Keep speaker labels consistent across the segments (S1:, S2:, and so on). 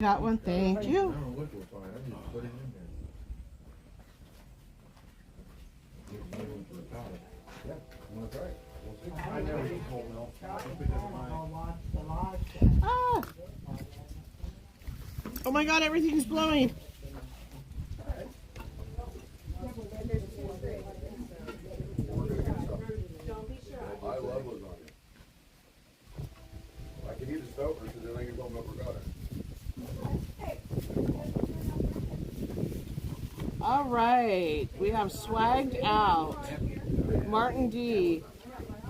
S1: Got one, thank you. Ah. Oh my God, everything's blowing.
S2: I love lasagna. I can eat a stover because then I can go milk regatta.
S1: All right, we have Swagged Out, Martin D,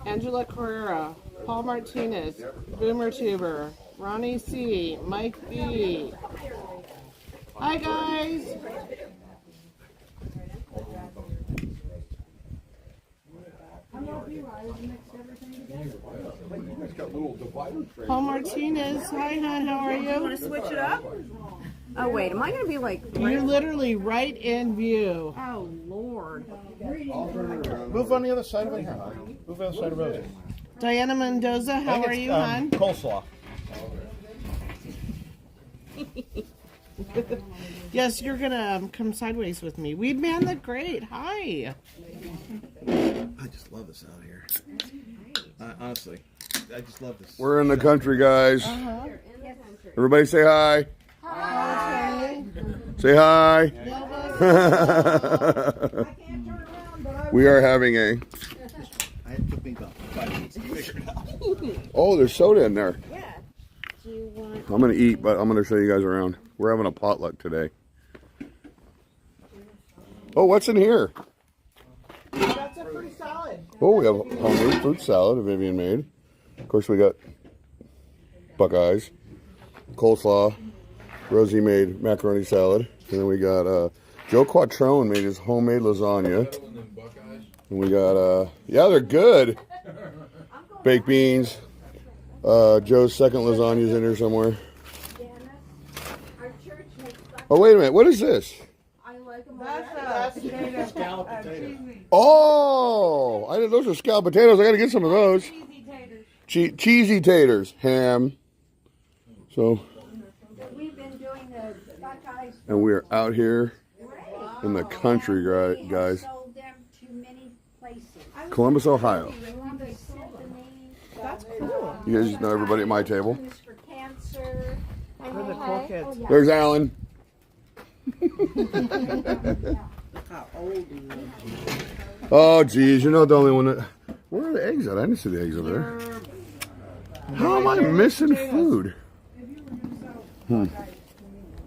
S1: Angela Carrera, Paul Martinez, Boomer Tuber, Ronnie C, Mike B. Hi guys.
S2: It's got little divider trays.
S1: Paul Martinez, hi hon, how are you?
S3: Want to switch it up? Oh wait, am I gonna be like?
S1: You're literally right in view.
S3: Oh Lord.
S4: Move on the other side of it. Move on the other side of Rosie.
S1: Diana Mendoza, how are you, hon?
S4: Coleslaw.
S1: Yes, you're gonna come sideways with me. Weed Man the Great, hi.
S4: I just love this out here. Honestly, I just love this.
S2: We're in the country, guys. Everybody say hi.
S1: Hi.
S2: Say hi. We are having a...
S4: I had to put me about 5 minutes to figure it out.
S2: Oh, there's soda in there.
S3: Yeah. Do you want?
S2: I'm going to eat, but I'm going to show you guys around. We're having a potluck today. Oh, what's in here?
S1: That's a pretty solid.
S2: Oh, we have a homemade fruit salad that Vivian made. Of course, we got Buckeyes, coleslaw. Rosie made macaroni salad. And then we got Joe Quattrone made his homemade lasagna. And we got, yeah, they're good. Baked beans. Joe's second lasagna's in here somewhere. Oh, wait a minute. What is this? Oh, I didn't. Those are scalloped potatoes. I got to get some of those. Cheesy taters, ham. So, and we're out here in the country, guys. Columbus, Ohio.
S1: That's cool.
S2: You guys know everybody at my table.
S1: We're the cool kids.
S2: There's Alan. Oh, geez, you're not the only one that... Where are the eggs at? I didn't see the eggs over there. How am I missing food?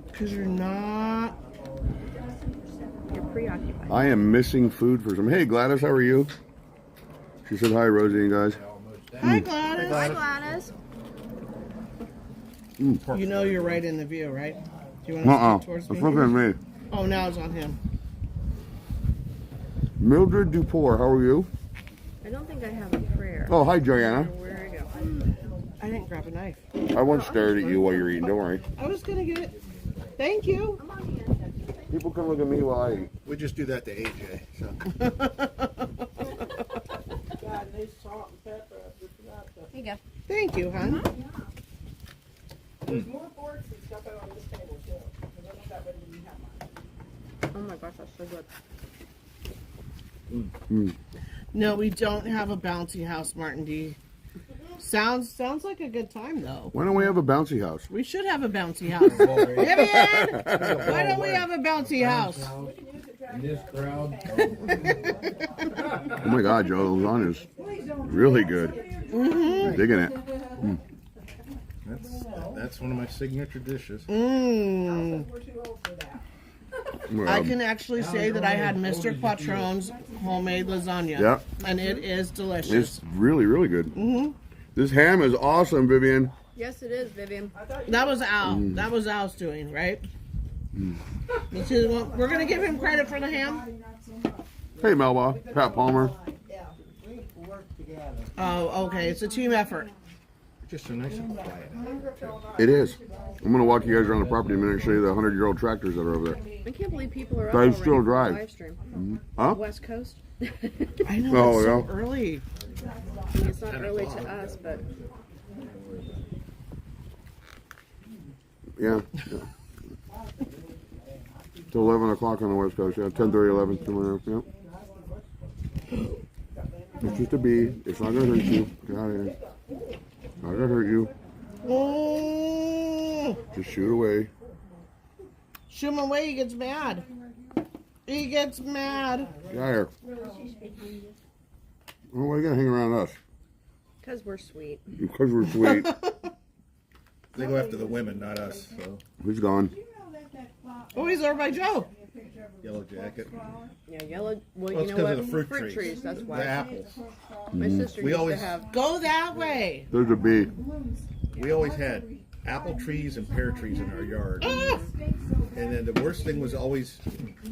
S1: Because you're not.
S3: You're preoccupied.
S2: I am missing food for some... Hey, Gladys, how are you? She said hi, Rosie and guys.
S1: Hi, Gladys.
S3: Hi Gladys.
S1: You know you're right in the view, right? Do you want to sit towards
S2: It's
S1: me?
S2: looking at me.
S1: Oh, now it's on him.
S2: Mildred Dupour, how are you?
S3: I don't think I have a prayer.
S2: Oh, hi, Joanna.
S3: Where I go?
S1: I didn't grab a knife.
S2: I won't stare at you while you're eating, don't worry.
S1: I was going to get it. Thank you.
S2: People come look at me while I eat.
S4: We just do that to AJ. So.
S3: Here you go.
S1: Thank you, hon.
S3: Oh my gosh, that's so good.
S1: No, we don't have a bouncy house, Martin D. Sounds like a good time, though.
S2: Why don't we have a bouncy house?
S1: We should have a bouncy house. Vivian! Why don't we have a bouncy house?
S5: In this crowd,
S2: Oh my God, Joe, the lasagna's really good. Digging it.
S4: That's one of my signature dishes.
S1: Mmm.
S2: Well,
S1: I can actually say that I had Mr. Quattrone's homemade lasagna.
S2: Yeah.
S1: And it is delicious.
S2: It's really, really good. This ham is awesome, Vivian.
S3: Yes, it is, Vivian.
S1: That was Al. That was Al's doing, right? This is one- We're going to give him credit for the ham.
S2: Hey, Melba. Pat Palmer.
S1: Oh, okay. It's a team effort.
S4: Just so nice and quiet.
S2: It is. I'm going to walk you guys around the property in a minute and show you the 100-year-old tractors that are over there.
S3: I can't believe people are up
S2: Drive
S3: already
S2: still
S3: for the
S2: drive.
S3: live stream.
S2: Huh?
S3: West Coast.
S1: I know,
S2: Oh,
S1: it's so
S2: yeah.
S1: early.
S3: It's not early to us, but
S2: Yeah. It's 11 o'clock on the West Coast. Yeah, 10:30, 11, somewhere. Yep. It's just a bee. It's not gonna hurt you. Get out of here. Not gonna hurt you.
S1: Oh,
S2: Just shoot away.
S1: shoot him away. He gets mad. He gets mad.
S2: Get out of here. Oh, why are you gonna hang around us?
S3: Because we're sweet.
S2: Because we're sweet.
S4: They go after the women, not us. So
S2: He's gone.
S1: Oh, he's over by Joe.
S4: yellow jacket.
S3: Yeah, yellow. Well,
S4: Well,
S3: you
S4: it's
S3: know
S4: because
S3: what?
S4: of the fruit trees.
S3: That's
S4: The
S3: why.
S4: apples.
S3: My sister
S4: We
S3: used
S4: always-
S3: to have.
S1: Go that way.
S2: There's a bee.
S4: We always had apple trees and pear trees in our yard.
S1: Ah!
S4: And then the worst thing was always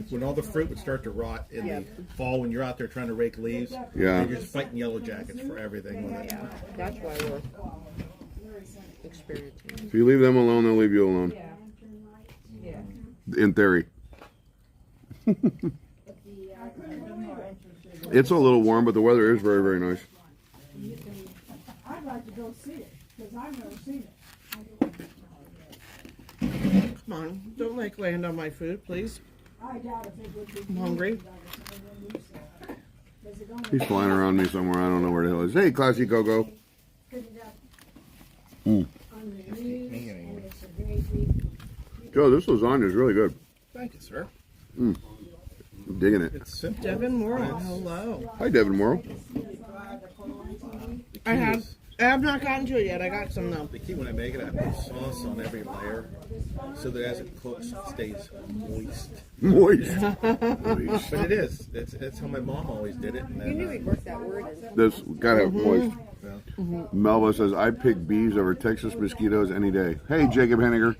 S4: when all the fruit would start to rot in
S3: Yeah.
S4: the fall when you're out there trying to rake leaves.
S2: Yeah.
S4: You're just fighting yellow jackets for everything. With it.
S3: Yeah, that's why we're experiencing.
S2: If you leave them alone, they'll leave you alone. In theory. It's a little warm, but the weather is very, very nice.
S6: I'd like to go see it, because I've never seen it.
S1: Come on, don't like land on my food, please.
S6: I doubt if it would be.
S1: I'm hungry.
S2: He's flying around me somewhere. I don't know where the hell he is. Hey, Classy Coco. Joe, this lasagna is really good.
S4: Thank you, sir.
S2: I'm digging it.
S4: It's simple.
S1: Devin Morrow, hello.
S2: Hi, Devin Morrow.
S1: I have not gotten to it yet. I got some though.
S4: The key when I make it, I put sauce on every layer so that as it cooks, it stays moist.
S2: Moist.
S4: But it is. It's how my mom always did it. And
S3: You
S4: then,
S3: knew we'd work that word in.
S2: This gotta have moist.
S4: yeah.
S2: Melva says, I pick bees over Texas mosquitoes any day. Hey, Jacob Henniger.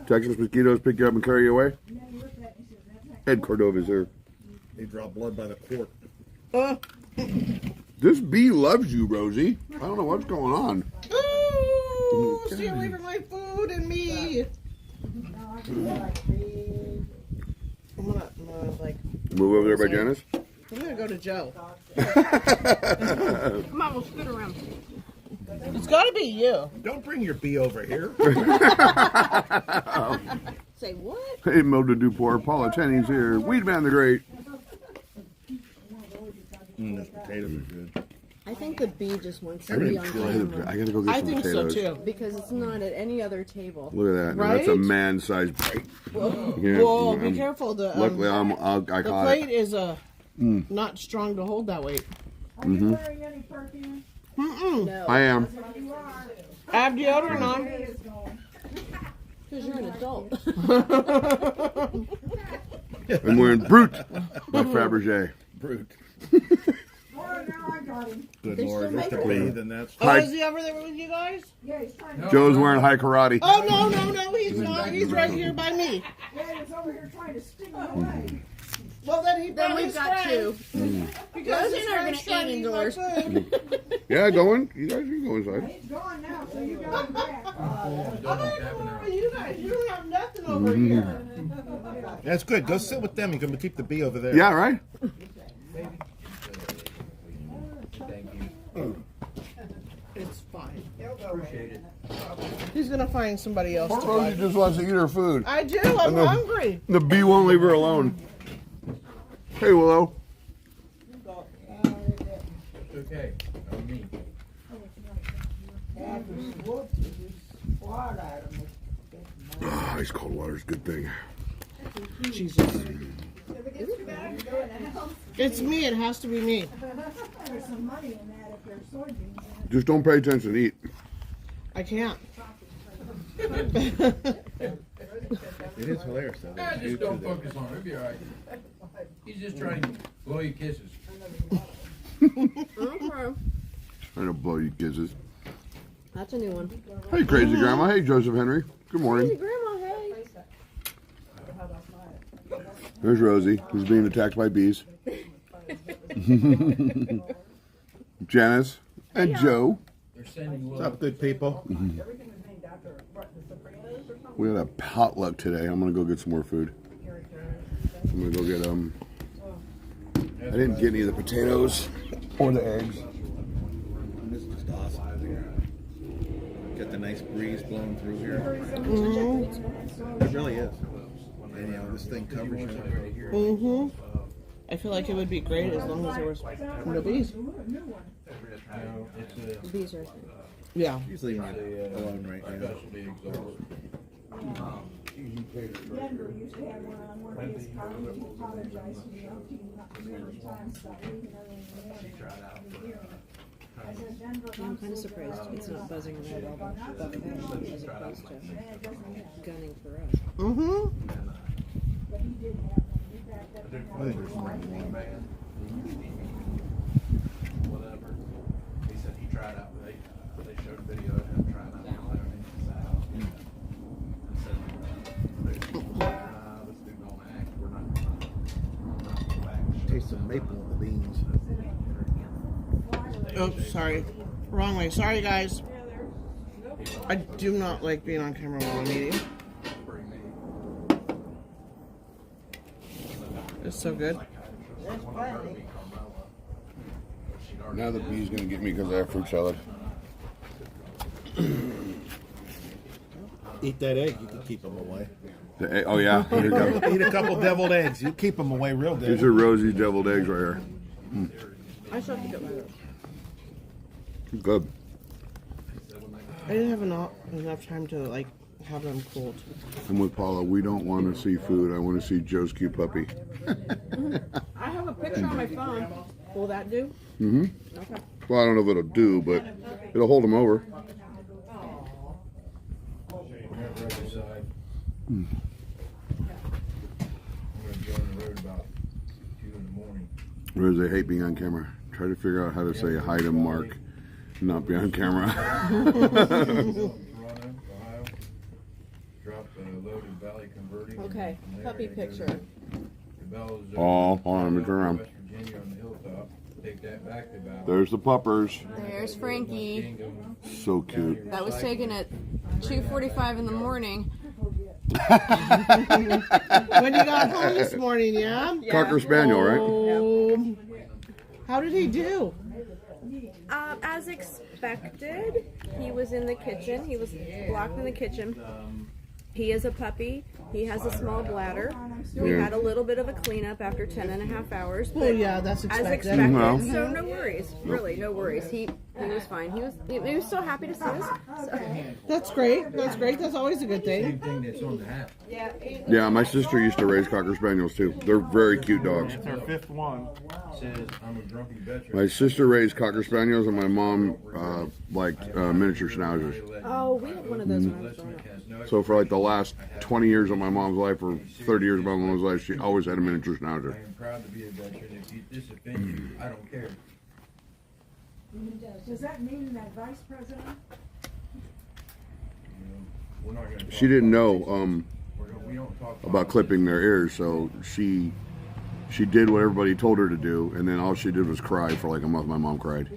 S2: Texas mosquitoes pick you up and carry you away? Ed Cordova's here.
S4: They draw blood by the quart.
S2: This bee loves you, Rosie. I don't know what's going on.
S1: Ooh, stay away from my food and me. I'm gonna like,
S2: Move over there by Janice.
S1: I'm gonna go to Joe.
S3: Come on, we'll scoot around.
S1: It's gotta be you.
S4: Don't bring your bee over here.
S3: Say what?
S2: Hey, Mildred Duport. Paula Tenney's here. Weedman the Great.
S4: Those potatoes are good.
S3: I think the bee just wants to be on camera
S2: I gotta go get
S1: I
S2: some
S1: think so
S2: potatoes.
S1: too.
S3: because it's not at any other table.
S2: Look at that. Now, that's a
S1: Right?
S2: man-sized bite. Yeah,
S1: Whoa, be
S2: I'm-
S1: careful.
S2: Luckily, I
S1: The
S2: caught
S1: plate
S2: it.
S1: is not strong to hold that weight.
S6: Are you wearing any perfume?
S3: No,
S2: I am.
S6: You are.
S1: I have deodorant on.
S6: It's going.
S3: because you're an adult.
S2: I'm wearing Brute by Fabergé.
S4: Brute.
S6: Oh, now I got him.
S4: Good
S3: They
S4: Lord.
S3: still
S4: Just to
S3: make
S4: bathe and that's.
S1: Oh,
S2: Hi.
S1: is he over there with you guys?
S6: Yeah, he's trying to.
S2: Joe's wearing high karate.
S1: Oh, no, he's not. He's right here by me.
S6: Yeah, he's over here trying to stick me away.
S1: Well, then he
S3: Then
S1: brought
S3: we've
S1: his
S3: got
S1: friend.
S3: two.
S1: Because
S3: Rosie
S1: his
S3: and I are
S1: friend's
S3: gonna
S1: trying to
S3: eat
S1: eat my
S3: indoors.
S1: food.
S2: Yeah, going. You guys can go inside.
S6: He's gone now, so you got him back.
S1: I'm not going over you guys. You don't have nothing over here.
S4: That's good. Go sit with them. You can keep the bee over there.
S2: Yeah, right?
S5: Thank you.
S1: It's fine.
S5: Appreciate it.
S1: He's gonna find somebody else
S2: Poor
S1: to
S2: Rosie
S1: like.
S2: just wants to eat her food.
S1: I do. I'm
S2: know.
S1: hungry.
S2: The bee won't leave her alone. Hey, Willow.
S5: It's okay. On me.
S2: Ice cold water is a good thing.
S1: Jesus. It's me. It has to be me.
S6: There's some money in that if there's soybeans.
S2: Just don't pay attention. Eat.
S1: I can't.
S4: It is hilarious though.
S5: Ah,
S4: There's
S5: just
S4: you
S5: don't
S4: two there.
S5: focus on it. It'll be all right. He's just trying to blow you kisses.
S3: Okay.
S2: Trying to blow you kisses.
S3: That's a new one.
S2: Hey, crazy grandma. Hey, Joseph Henry. Good
S3: Hey,
S2: morning.
S3: Grandma, hey.
S2: There's Rosie, who's being attacked by bees. Janice and Joe.
S5: They're sending
S4: What's
S5: love.
S4: up, good people?
S2: We had a potluck today. I'm gonna go get some more food. I'm gonna go get I didn't get any of the potatoes or the eggs.
S4: This is just awesome. Get got the nice breeze blowing through here.
S1: Mm-hmm.
S4: It really is. And you know, this thing covers you right here.
S1: Mm-hmm. I feel like it would be great as long as there was no bees.
S3: Bees are.
S1: Yeah.
S4: He's leaving it alone right now.
S6: Denver used to have one on one of his cars. He apologized to me many times about leaving early in the morning. I said, Denver,
S3: I'm kind of surprised it's not buzzing around all the buck action as opposed to gunning for us.
S1: Mm-hmm.
S6: but he did have one. He backed up and
S4: I think there's more than one.
S5: Whatever. He said he tried out. They showed a video of him trying out his house. And said, "This dude don't act. We're not going to
S4: Taste some maple in the beans.
S1: Oh, sorry. Wrong way. Sorry, guys. I do not like being on camera while I'm eating. It's so good.
S2: Now the bee's gonna get me because I have fruit salad.
S4: Eat that egg, you can keep them away.
S2: Oh yeah, here you go.
S4: Eat a couple deviled eggs, you keep them away real
S2: These
S4: good.
S2: are Rosie's deviled eggs right here.
S3: I still have to get my
S2: Good.
S1: I didn't have enough time to like have them cooled.
S2: I'm with Paula. We don't want to see food. I want to see Joe's cute puppy.
S3: I have a picture on my phone. Will that do?
S2: Mm-hmm.
S3: Okay.
S2: Well, I don't know if it'll do, but it'll hold him over.
S5: I'm going to go on the road about 2 in the morning.
S2: Rose, I hate being on camera. Try to figure out how to say hi to Mark, not be on camera.
S5: Toronto, Ohio. Dropped a load in Valley Converting.
S3: Okay.
S5: From there,
S3: Puppy
S5: I go to
S3: picture.
S5: the Bells,
S2: Oh, hold on, let me turn around.
S5: West Virginia on the hilltop. Take that back to Valley.
S2: There's the puppers.
S3: There's Frankie.
S5: Kingdom.
S2: So cute.
S3: That was taken at 2:45 in the morning.
S1: When you got home this morning, yeah?
S2: Cocker Spaniel, right?
S1: Oh. How did he do?
S3: As expected, he was in the kitchen. He was locked in the kitchen. He is a puppy. He has a small bladder. We
S2: Yeah.
S3: had a little bit of a cleanup after 10.5 hours.
S1: Well,
S3: But
S1: yeah, that's
S3: as
S1: expected.
S3: expected,
S2: Well.
S3: so no worries. Really, no worries. He was fine. He was so happy to see us. So.
S1: That's great. That's great. That's always a good thing.
S5: Thing that's on the hat.
S2: Yeah, my sister used to raise Cocker Spaniels too. They're very cute dogs.
S4: It's our fifth one.
S5: Says, I'm a grumpy veteran.
S2: My sister raised Cocker Spaniels, and my mom liked miniature Schnauzers.
S3: Oh, we had one of those when I was growing up.
S5: Has no
S2: So for like the last 20 years of my mom's life, or 30 years of my mom's life, she always had a miniature Schnauzer.
S5: I am proud to be a veteran. If you disoffend you, I don't care.
S6: Does that mean that vice president?
S5: You know, we're not going to.
S2: She didn't know
S5: We don't talk
S2: about clipping their ears, so she did what everybody told her to do, and then all she did was cry for like a month. My mom cried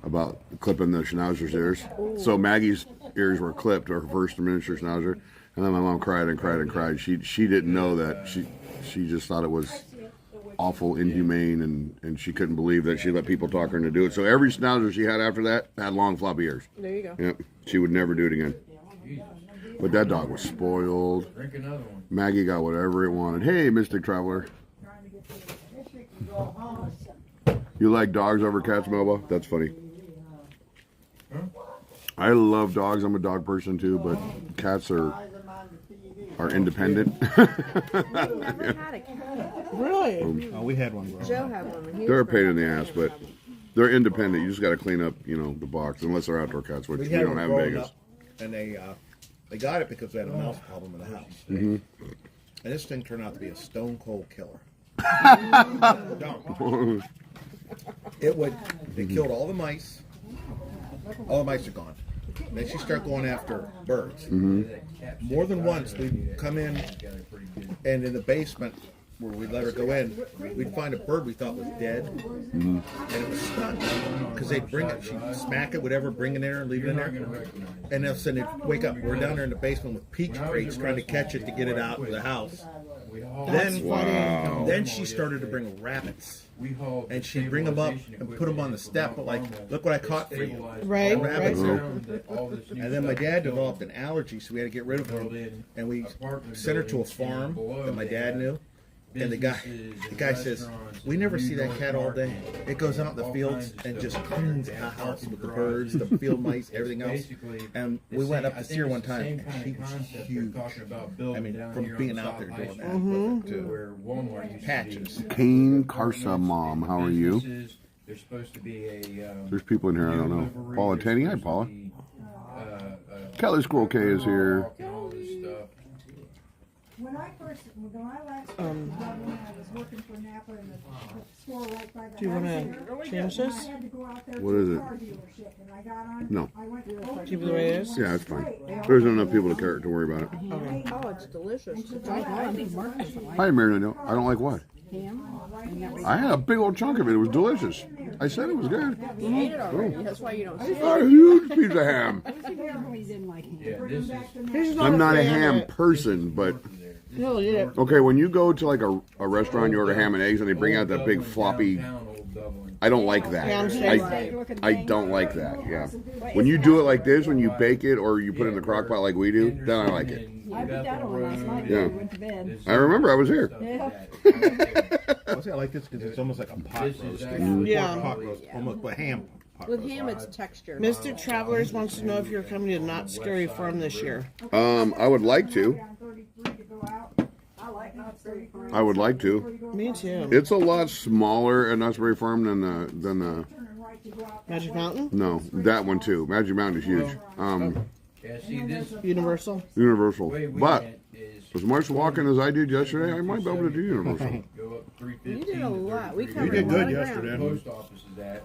S2: about clipping the Schnauzer's ears. So Maggie's ears were clipped, her first miniature Schnauzer, and then my mom cried and cried and cried. She didn't know that. She just thought it was awful, inhumane, and she couldn't believe that she let people talk her into do it. So every Schnauzer she had after that had long floppy ears.
S3: There you go.
S2: Yep, she would never do it again. But that dog was spoiled.
S5: Drink another one.
S2: Maggie got whatever it wanted. Hey, Mystic Traveler. You like dogs over cats, Melba? That's funny. I love dogs. I'm a dog person too, but cats are independent.
S3: We've never had a cat.
S1: Really?
S4: Oh, we had one. Bro.
S3: Joe had one. When he
S2: They're a
S3: was
S2: pain in the
S3: growing
S2: ass,
S3: up.
S2: but they're independent. You just got to clean up, the box, unless they're outdoor cats, which we
S4: had
S2: don't
S4: one
S2: have in
S4: growing
S2: Vegas.
S4: up, and they got it because they had a mouse problem in the house.
S2: Mm-hmm.
S4: And this thing turned out to be a stone cold killer. Don't. They killed all the mice. All the mice are gone. Then she started going after birds.
S2: Mm-hmm.
S4: More than once, we'd come in, and in the basement where we'd let her go in, we'd find a bird we thought was dead, and it was stunned because they'd bring it, she'd smack it, whatever, bring it in there and leave it in there, and they'll send it, wake up. We're down there in the basement with peach crates trying to catch it to get it out of the house. Then she started to bring rabbits. And she'd bring them up and put them on the step, but like, look what I caught for you.
S1: Right,
S4: Rabbits.
S1: right.
S4: And then my dad developed an allergy, so we had to get rid of him. And we sent her to a farm that my dad knew. And the guy says, we never see that cat all day. It goes out in the fields and just cleans the house with the birds, the field mice, everything else. And we went up to see her one time, and she was huge. I mean, from being out there doing that with her to patches.
S2: Kane Karsa mom, how are you? There's people in here I don't know. Paula Tenney, hi Paula. Kelly Squirrel K is here.
S6: When I last when I was working for Napa in the store right by the
S1: Do you want
S6: house
S1: to
S6: there,
S1: change
S6: and I
S1: this?
S6: had to go out there
S2: What
S6: to
S2: is
S6: the
S2: it?
S6: car dealership, and I got on.
S2: No.
S6: I went over
S1: Keep it the way it is?
S2: Yeah, it's fine. There's not enough people to worry about it.
S3: Oh, it's delicious.
S2: Hi, Mary. No, I don't like what? I had a big old chunk of it. It was delicious. I said it was good.
S3: You ate it already. That's why you don't see it.
S2: A huge piece of ham.
S1: He's
S2: I'm not a
S1: fan of
S2: ham
S1: it.
S2: person, but
S1: He'll eat it.
S2: okay, when you go to like a restaurant, you order ham and eggs, and they bring out that big floppy. I don't like that.
S1: Ham steak.
S2: I don't like that. Yeah. When you do it like this, when you bake it or you put it in the crock pot like we do, then I like it.
S6: I put that on last night
S2: Yeah.
S6: before we went to bed.
S2: I remember I was here.
S4: I like this because it's almost like a pot roast.
S1: Yeah.
S4: Pot roast, almost a ham. Pot
S3: With
S4: roast.
S3: ham, it's texture.
S1: Mystic Travelers wants to know if you're coming to Not Scary Farm this year.
S2: I would like to.
S6: Down 33 to go out. I like not 33.
S2: I would like to.
S1: Me too.
S2: It's a lot smaller at Knott's Berry Farm than the
S6: Turning right to go out.
S1: Magic Mountain?
S2: no, that one too. Magic Mountain is huge.
S5: Yeah, see, this
S1: Universal?
S2: Universal.
S5: way we
S2: But
S5: went is
S2: as much walking as I did yesterday, I might be able to do Universal.
S5: go up 315.
S3: You did a lot. We covered
S4: did
S3: a
S4: good
S3: lot of
S4: yesterday.
S3: ground.
S5: Post office is at.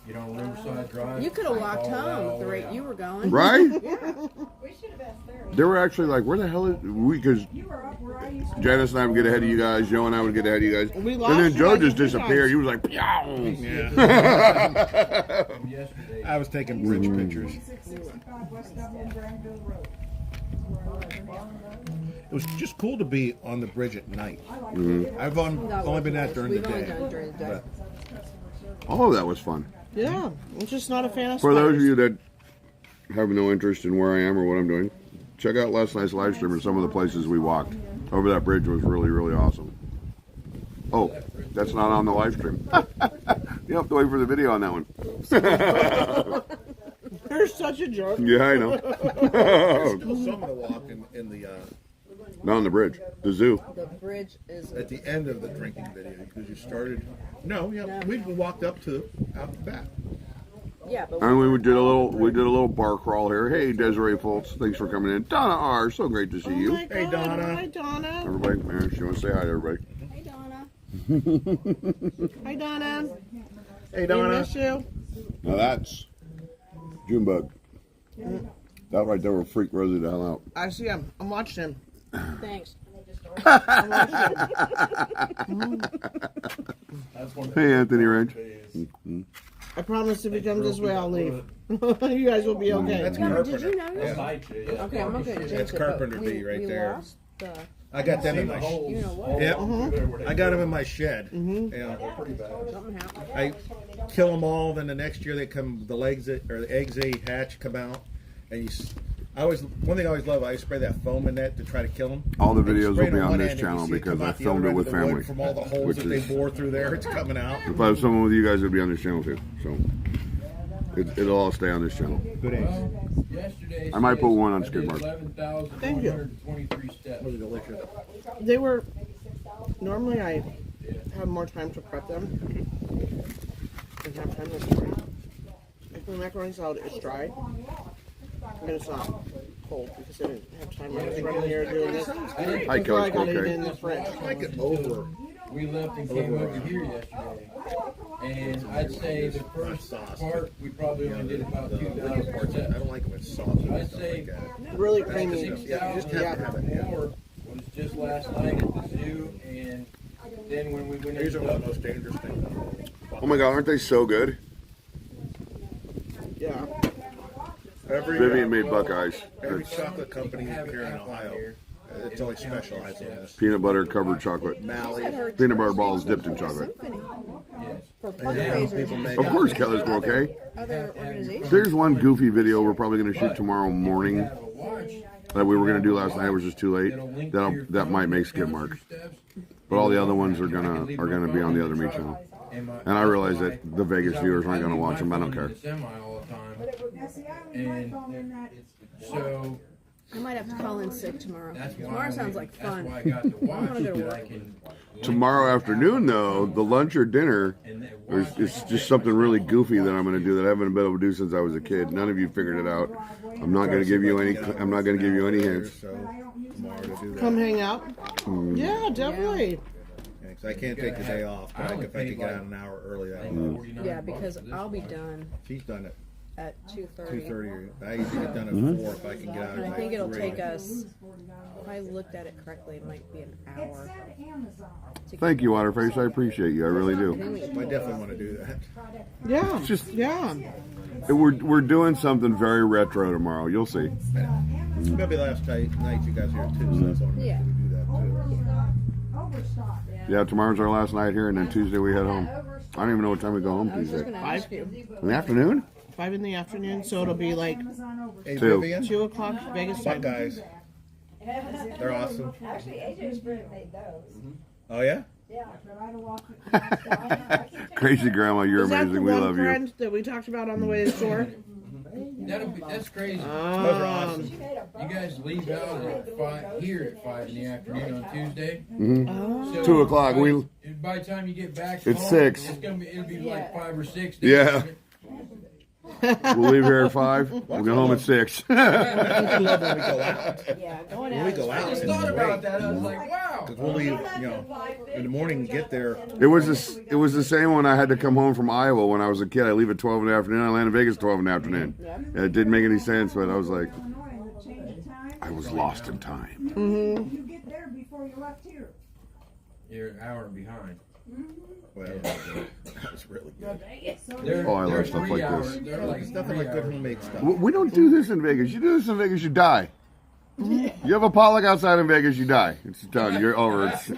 S5: Get on Riverside Drive.
S3: You could have walked
S5: all
S3: home
S5: out,
S3: at the rate
S5: all
S3: you
S5: out.
S3: were going.
S2: Right?
S6: We should have asked there.
S2: They were actually like, where the hell is we? Because
S6: You were up where I used to.
S2: Janice and I would get ahead of you guys. Joe and I would get ahead of you guys.
S1: We
S2: And
S1: lost
S2: then
S1: you
S2: Joe
S1: guys
S2: just
S1: a few
S2: disappeared.
S1: times.
S2: He was like, Pew!
S5: Yesterday.
S4: I was taking bridge pictures.
S6: 665 West Dublin Granville Road.
S4: It was just cool to be on the bridge at night. I've
S3: That
S4: only
S3: was
S4: been
S3: nice.
S4: out during
S3: We've
S4: the
S3: only
S4: day.
S3: done it during the day.
S2: All of that was fun.
S1: Yeah. I'm just not a fan of
S2: For those of
S1: spiders.
S2: you that have no interest in where I am or what I'm doing, check out last night's live stream and some of the places we walked. Over that bridge was really, really awesome. Oh, that's not on the live stream. You have to wait for the video on that one.
S1: You're such a jerk.
S2: Yeah, I know.
S4: Some of the walk in the
S2: Not on the bridge. The zoo.
S3: The bridge is.
S4: at the end of the drinking video because you started. No, yeah, we walked up to out the back.
S3: Yeah, but
S2: And we did a little bar crawl here. Hey, Desiree Foltz, thanks for coming in. Donna R, so great to see
S1: Oh
S2: you.
S1: my God.
S4: Hey, Donna.
S1: Hi, Donna.
S2: Everybody, man, she wants to say hi to everybody.
S3: hey, Donna.
S1: Hi, Donna.
S4: Hey,
S1: We
S4: Donna.
S1: miss you.
S2: Now that's Junebug. That right there will freak Rosie the hell out.
S1: I see him. I'm watching him.
S3: Thanks.
S2: Hey, Anthony Ranch.
S1: I promise if he comes this way, I'll leave. You guys will be okay.
S4: That's
S3: Yeah, but
S4: Carpenter.
S3: did you notice?
S5: Yeah.
S3: Okay, I'm not gonna jinx
S4: That's
S3: it, but
S4: Carpenter B right
S3: we
S4: there.
S3: lost the.
S4: I got them in my.
S3: You know what?
S4: Yep. I got them in my shed. Yeah.
S3: Something happened.
S4: I kill them all. Then the next year they come. The legs or the eggs they hatch come out, and I always one thing I always love. I spray that foam in that to try to kill them.
S2: All the
S4: And you
S2: videos
S4: spray
S2: will be
S4: it
S2: on
S4: one
S2: this
S4: end and you
S2: channel
S4: see it
S2: because
S4: come
S2: I
S4: out the
S2: filmed
S4: other
S2: it
S4: end
S2: with
S4: of the wood
S2: family.
S4: from all the holes
S2: which
S4: that they
S2: is-
S4: bore through there. It's coming out.
S2: If I have someone with you guys, it'll be on this channel too. So it'll all stay on this channel.
S4: Good eggs.
S5: Yesterday,
S2: I might put one on
S5: I did
S2: skid mark.
S5: 11,123 steps.
S4: Really delicious.
S1: They were. Normally, I have more time to prep them. And have time to spray. If the macaroni salad is dry, and it's not cold because I didn't have time. I was running here doing this.
S2: Hi,
S1: Before I
S2: Coach.
S1: got it
S2: Okay.
S1: in the fridge.
S4: I like it over.
S5: We left and came over here yesterday. And I'd say the first part, we probably only did about 2,000
S4: I
S5: steps.
S4: don't like them with sauce and
S5: I'd
S4: stuff
S5: say
S4: like that.
S1: Really creamy.
S4: Yeah, you just have to have it. Yeah.
S5: more was just last night at the zoo, and then when we went
S4: These are
S5: into
S4: one of the most dangerous things.
S2: Oh my God, aren't they so good?
S1: Yeah.
S4: Every
S2: Vivian made Buckeyes.
S4: every chocolate company here in Ohio It's always specialized in this.
S2: Peanut butter covered chocolate.
S4: Mally.
S2: Peanut butter balls dipped in chocolate.
S3: For
S4: And now
S3: fundraisers
S4: people
S3: and
S4: make
S2: Of course, Kelly's croquet.
S3: other organizations.
S2: There's one goofy video we're probably going to shoot tomorrow morning that we were going to do last night, which is too late. That might make skip mark. But all the other ones are gonna be on the other meat channel. And I realize that the Vegas viewers aren't going to watch them. I don't care.
S6: Now, see, I leave my phone in that.
S7: So
S3: I might have to call in sick tomorrow.
S7: that's why
S3: Tomorrow sounds like
S7: that's
S3: fun.
S7: why I got to watch
S3: wanna go to
S7: it.
S3: work.
S7: I can
S2: Tomorrow afternoon, though, the lunch or dinner, it's just something really goofy that I'm going to do that I haven't been able to do since I was a kid. None of you figured it out. I'm not going to give you any. I'm not going to give you any hints.
S4: So tomorrow to do
S1: Come
S4: that.
S1: hang out. Yeah, definitely.
S4: Yeah, 'cause I can't take the day off, but if I could get out an hour early, I will.
S3: Yeah, because I'll be done
S4: She's done it
S3: at 2:30.
S4: 2:30. I usually get done at 4 if I can get out.
S3: And I
S4: at
S3: think it'll
S4: 3.
S3: take us, if I looked at it correctly, it might be an hour.
S2: Thank you, Waterface. I appreciate you. I really do.
S4: I definitely want to do that.
S1: Yeah.
S2: It's just
S1: Yeah.
S2: we're doing something very retro tomorrow. You'll see.
S4: It's gonna be last night you guys here too, so that's why I'm
S3: Yeah.
S4: gonna do that too.
S2: Yeah, tomorrow's our last night here, and then Tuesday we head home. I don't even know what time we go home
S3: I was just
S2: Tuesday.
S3: gonna ask you.
S2: In the afternoon?
S1: 5 in the afternoon, so it'll be like
S4: Hey,
S2: 2.
S4: Vivian,
S1: 2 o'clock Vegas time.
S4: Buckeyes. They're awesome.
S8: Actually, AJ's friend made those.
S4: Oh yeah?
S8: Yeah.
S2: Crazy grandma, you're
S1: Is that the
S2: amazing. We
S1: one
S2: love you.
S1: friend that we talked about on the way to the store?
S7: that's crazy.
S4: Those are awesome.
S7: You guys leave out at 5 here at 5 in the afternoon on Tuesday.
S1: Oh.
S7: So
S2: 2 o'clock.
S7: By,
S2: We
S7: by the time you get back,
S2: It's
S7: home,
S2: 6.
S7: It'll be like 5 or 6.
S2: Yeah. we'll leave here at 5. We'll get home at 6.
S4: I love when we go out.
S3: Yeah, going
S4: When we
S3: out.
S4: go out,
S7: I just
S4: it's
S7: thought about
S4: great.
S7: that. I was like, wow.
S4: Because we'll leave, in the morning, get there.
S2: It was the same when I had to come home from Iowa when I was a kid. I leave at 12 in the afternoon. I land in Vegas at 12 in the afternoon. And it didn't make any sense, but I was like, I was lost in time.
S6: You get there before you left here.
S7: You're an hour behind.
S4: Well, that was really good.
S7: They're,
S2: Oh, I love
S7: they're
S2: stuff
S7: 3
S2: like this.
S7: hours. They're like
S4: It's nothing
S7: 3
S4: like good
S7: hours.
S4: homemade stuff.
S2: We don't do this in Vegas. You do this in Vegas, you die. You have a Pollock outside in Vegas, you die. It's done. You're over.
S1: Unless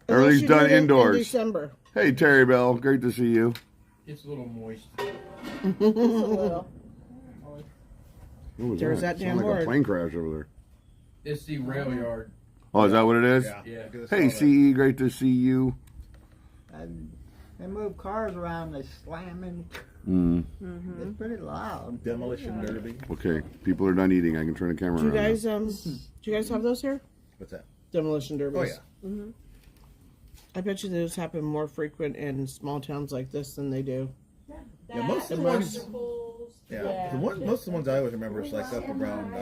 S2: Everything's
S1: you
S2: done
S1: do it in
S2: indoors.
S1: December.
S2: Hey, Terry Bell. Great to see you.
S7: It's a little moist.
S2: What was
S1: There's that damn
S2: Sounded like a
S1: word.
S2: plane crash over there.
S7: It's the rail yard.
S2: Oh, is that what it is?
S4: Yeah.
S7: Yeah.
S4: Look at this
S2: Hey,
S4: all
S2: CE. Great to see you.
S9: And they move cars around, they slamming.
S2: Mm.
S9: It's pretty loud.
S4: that. Demolition Derby.
S2: Okay, people are done eating. I can turn the camera
S1: Do you
S2: around.
S1: guys do you guys have those here?
S4: What's that?
S1: Demolition derbies.
S4: Oh yeah.
S1: I bet you those happen more frequent in small towns like this than they do.
S4: Yeah, most of the ones. Yeah, most of the ones I always remember is like up around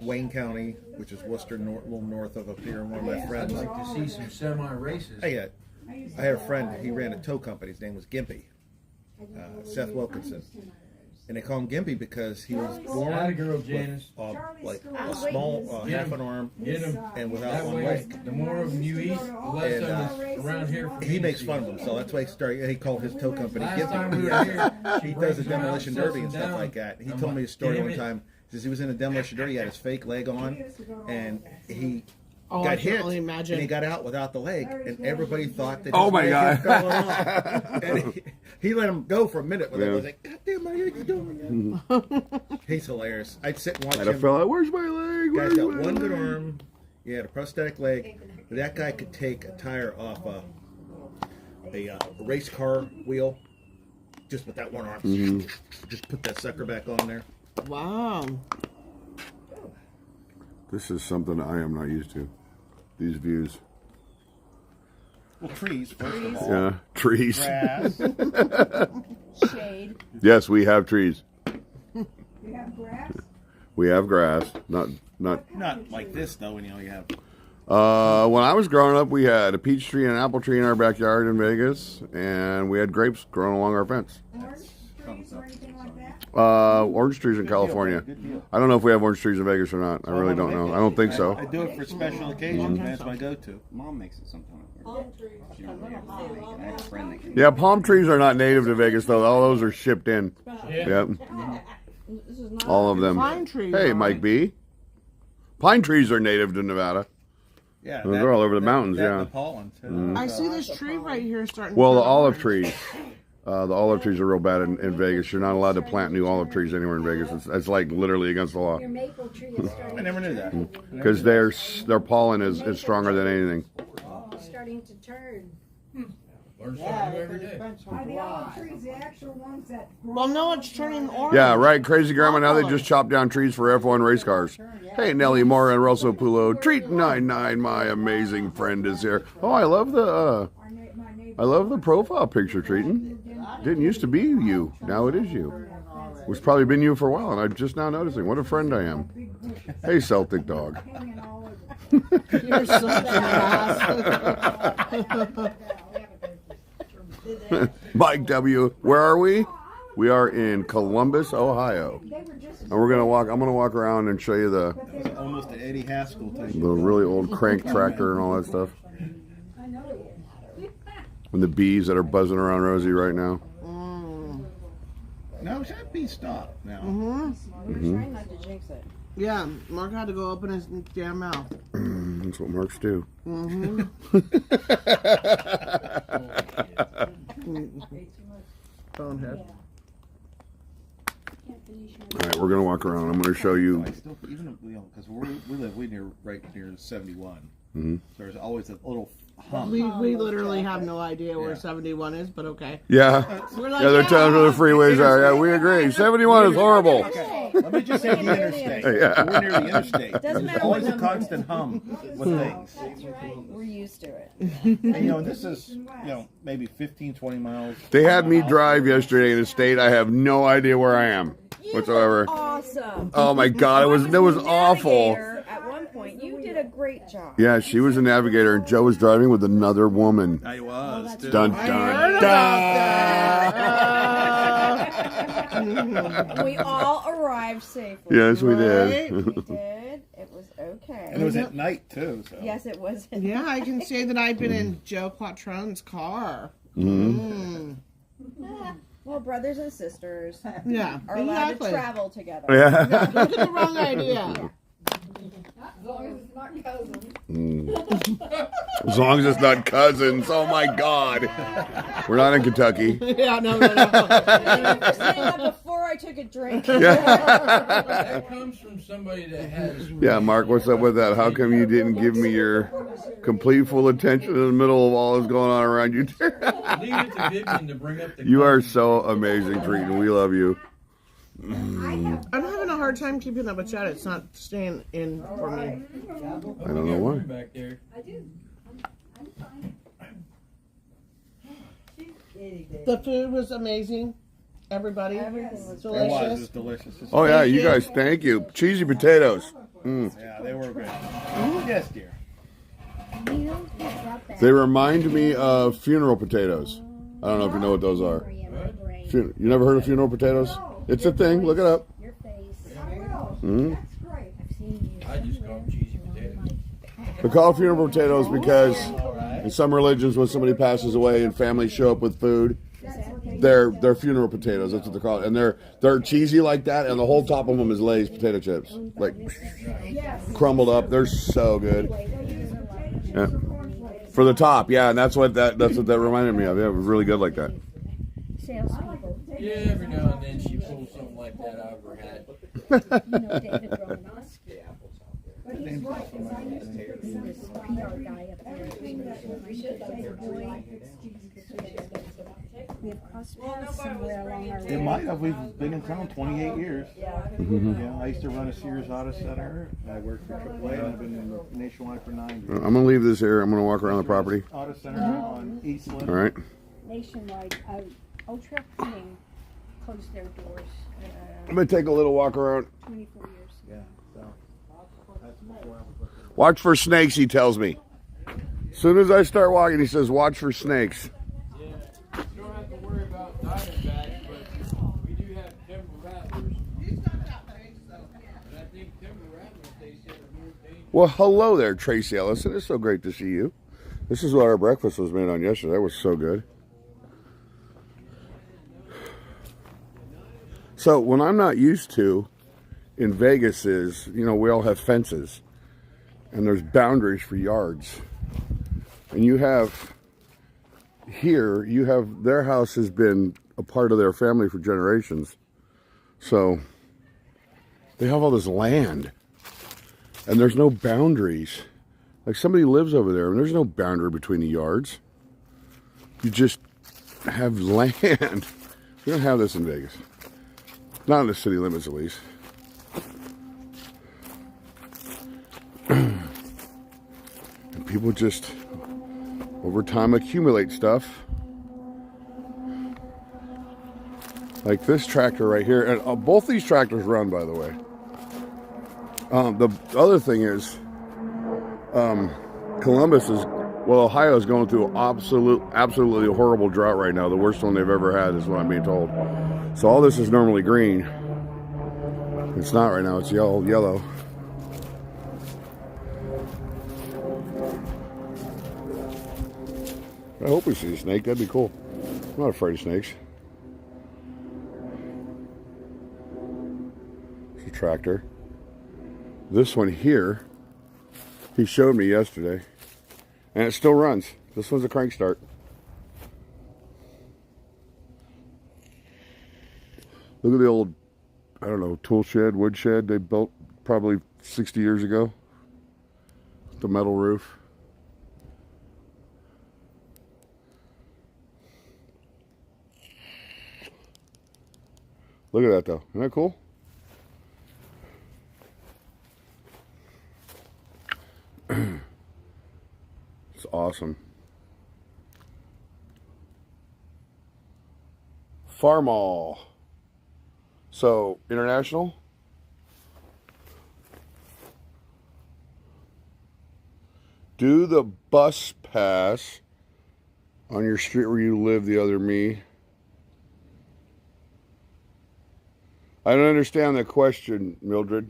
S4: Wayne County, which is Worcester, a little north of up here. And one of my
S7: I'd
S4: friends.
S7: like to see some semi races.
S4: I had a friend. He ran a tow company. His name was Gimpy, Seth Wilkinson, and they call him Gimpy because he was born
S7: Atta girl,
S4: with,
S7: Janice.
S4: like a small half an arm
S7: Get him.
S4: and without
S7: That
S4: one
S7: way,
S4: leg.
S7: the more of them you eat, the less
S4: And,
S7: of it's around here. For
S4: He
S7: you to
S4: makes
S7: see.
S4: fun of him, so that's why he started. He called his tow company
S7: Last time we
S4: Gimpy.
S7: were here, she
S4: He does
S7: brings
S4: a
S7: them out,
S4: demolition
S7: sets
S4: derby and
S7: them
S4: stuff
S7: down.
S4: like that. He
S7: I'm
S4: told me a
S7: like,
S4: story
S7: damn
S4: one
S7: it.
S4: time. He says he was in a demolition derby. He had his fake leg on, and he
S1: Oh, I
S4: got
S1: can
S4: hit,
S1: only imagine.
S4: and he got out without the leg, and everybody thought that.
S2: Oh
S4: his
S2: my
S4: leg
S2: God.
S4: was going off. And he let him go for a minute, but
S2: Yeah.
S4: I was like, "God damn, my leg's doing it." He's hilarious. I'd sit and watch
S2: Had a
S4: him.
S2: fella. Where's my leg?
S4: Guy's
S2: Where's
S4: got
S2: my
S4: one good
S2: leg?"
S4: arm. He had a prosthetic leg. But that guy could take a tire off a race car wheel just with that one arm. Just put that sucker back on there.
S1: Wow.
S2: This is something I am not used to. These views.
S4: Well, trees, first of all.
S2: Yeah, trees.
S4: Grass.
S3: Shade.
S2: Yes, we have trees.
S6: You have grass?
S2: We have grass. Not.
S4: Not like this, though, when you have.
S2: When I was growing up, we had a peach tree and an apple tree in our backyard in Vegas, and we had grapes growing along our fence.
S6: Orange trees or anything like that?
S2: Orange trees in California. I don't know if we have orange trees in Vegas or not. I really don't know. I don't think so.
S4: I do it for special occasions. That's my go-to.
S9: Mom makes it sometimes. She don't make it. I have a friend that can.
S2: Yeah, palm trees are not native to Vegas though. All those are shipped in. Yep.
S3: This is not
S2: All of them.
S1: Pine trees.
S2: Hey,
S1: are.
S2: Mike B. Pine trees are native to Nevada.
S4: Yeah,
S2: They're all over the mountains,
S4: that
S2: yeah.
S4: and the pollen too.
S1: I see this tree right here starting.
S2: Well,
S1: to
S2: the
S1: turn
S2: olive
S1: orange.
S2: trees. The olive trees are real bad in Vegas. You're not allowed to plant new olive trees anywhere in Vegas. It's like literally against the law
S8: Your maple tree is starting.
S4: I never knew that.
S2: because their pollen is stronger than anything.
S8: Starting to turn.
S7: Learn something
S9: Yeah,
S7: new every
S9: it's
S7: day.
S9: been so
S6: Are the olive
S9: dry.
S6: trees the actual ones that?
S1: Well, no, it's turning orange.
S2: Yeah, right. Crazy Grandma. Now they just chop down trees for F1 race cars. Hey, Nellie Moore and Russell Pulo. Treat 99, my amazing friend, is here. Oh, I love the profile picture, Treatin'. Didn't used to be you. Now it is you. It's probably been you for a while, and I'm just now noticing. What a friend I am. Hey, Celtic dog.
S1: You're such an ass.
S2: Mike W. Where are we? We are in Columbus, Ohio. And we're gonna walk. I'm gonna walk around and show you the
S4: Almost an Eddie Haskell type.
S2: really old crank tractor and all that stuff. And the bees that are buzzing around Rosie right now.
S4: No, that bee stopped now.
S3: We're trying not to jinx it.
S1: Yeah, Mark had to go open his damn mouth.
S2: That's what Marks do.
S1: Bonehead.
S2: All right, we're gonna walk around. I'm gonna show you.
S4: I still, even because we live right near 71.
S2: Mhm.
S4: So there's always a little hump.
S1: We literally have no idea where 71 is, but okay.
S2: Yeah,
S1: We're like,
S2: yeah, they're telling where the freeways are. Yeah, we agree. 71 is horrible.
S4: Let me just say the interstate.
S2: Yeah.
S4: We're near the interstate.
S3: Doesn't
S4: There's
S3: matter
S4: always
S3: what
S4: a
S3: number.
S4: constant hum with things.
S3: We're used to it.
S4: And this is, maybe 15, 20 miles.
S2: They had me drive yesterday in a state I have no idea where I am whatsoever.
S3: Awesome.
S2: Oh my God, it was awful.
S3: Navigator at one point, you did a great job.
S2: Yeah, she was a navigator and Joe was driving with another woman.
S4: I was. Too.
S2: Dun dun dun.
S3: We all arrived safely.
S2: Yes, we
S3: We
S2: did.
S3: did. It was okay.
S4: And it was at night, too. So.
S3: Yes, it was.
S1: Yeah, I can say that I've been in Joe Quattrone's car.
S3: Well, brothers and sisters
S1: Yeah,
S3: are allowed
S1: exactly.
S3: to travel together.
S2: Yeah.
S1: Look at the wrong idea.
S6: As long as it's not cousins.
S2: As long as it's not cousins. Oh my God. We're not in Kentucky.
S1: Yeah, no.
S3: Saying that before I took a drink.
S7: That comes from somebody that has.
S2: Yeah, Mark, what's up with that? How come you didn't give me your complete full attention in the middle of all that's going on around you?
S7: Leave it to Vivian to bring up the.
S2: You are so amazing, Treatin'. We love you.
S1: I'm having a hard time keeping up with chat. It's not staying in for me.
S2: I don't know why.
S7: Back there.
S1: The food was amazing. Everybody.
S3: Everything was
S4: It was. It was
S1: Delicious.
S4: delicious.
S2: Oh yeah, you guys, thank you. Cheesy potatoes.
S4: Yeah, they were good. Yes, dear.
S2: They remind me of funeral potatoes. I don't know if you know what those are. You never heard of funeral potatoes? It's a thing. Look it up.
S8: Your face.
S2: Mhm.
S6: That's great.
S8: I've seen you.
S7: I just call them cheesy potatoes.
S2: They're called funeral potatoes because in some religions, when somebody passes away and families show up with food, they're funeral potatoes. That's what they're called, and they're cheesy like that, and the whole top of them is Lay's potato chips, like crumbled up. They're so good. Yeah. For the top, yeah, and that's what that reminded me of. Yeah, it was really good like that.
S8: Salespeople.
S7: Yeah, every now and then she pulls something like that out of her hat.
S8: You know David Romanowski.
S6: But he's right, 'cause I used to put some
S8: This PR guy up there. We have crossed paths somewhere along our
S4: It
S8: road.
S4: might have. We've been in town 28 years. Yeah, I used to run a Sears Auto Center. I worked for AAA, and I've been in Nationwide for 9 years.
S2: I'm gonna leave this here. I'm gonna walk around the property.
S4: Auto Center on Eastland.
S2: All right.
S8: Nationwide, Ultra Cleaning closed their doors
S2: I'm gonna take a little walk around.
S8: 24 years.
S4: Yeah, so that's before I was.
S2: Watch for snakes, he tells me. As soon as I start walking, he says, watch for snakes.
S7: Yeah, you don't have to worry about diamondbacks, but we do have timber rattlers. And I think timber rattlers, they said, are more dangerous.
S2: Well, hello there, Tracy Ellison. It's so great to see you. This is what our breakfast was made on yesterday. That was so good. So when I'm not used to in Vegas is, you know, we all have fences and there's boundaries for yards. And you have here, you have their house has been a part of their family for generations. So they have all this land and there's no boundaries. Like somebody lives over there and there's no boundary between the yards. You just have land. We don't have this in Vegas. Not in the city limits, at least. And people just, over time, accumulate stuff. Like this tractor right here. And both these tractors run, by the way. The other thing is, Columbus is, well, Ohio is going through absolutely horrible drought right now. The worst one they've ever had is what I'm being told. So all this is normally green. It's not right now, it's yellow. I hope we see a snake, that'd be cool. I'm not afraid of snakes. It's a tractor. This one here, he showed me yesterday. And it still runs. This one's a crank start. Look at the old, I don't know, tool shed, wood shed they built probably 60 years ago. The metal roof. Look at that though. Isn't that cool? It's awesome. Farmall. So, international. Do the bus pass on your street where you live, the other me. I don't understand the question, Mildred.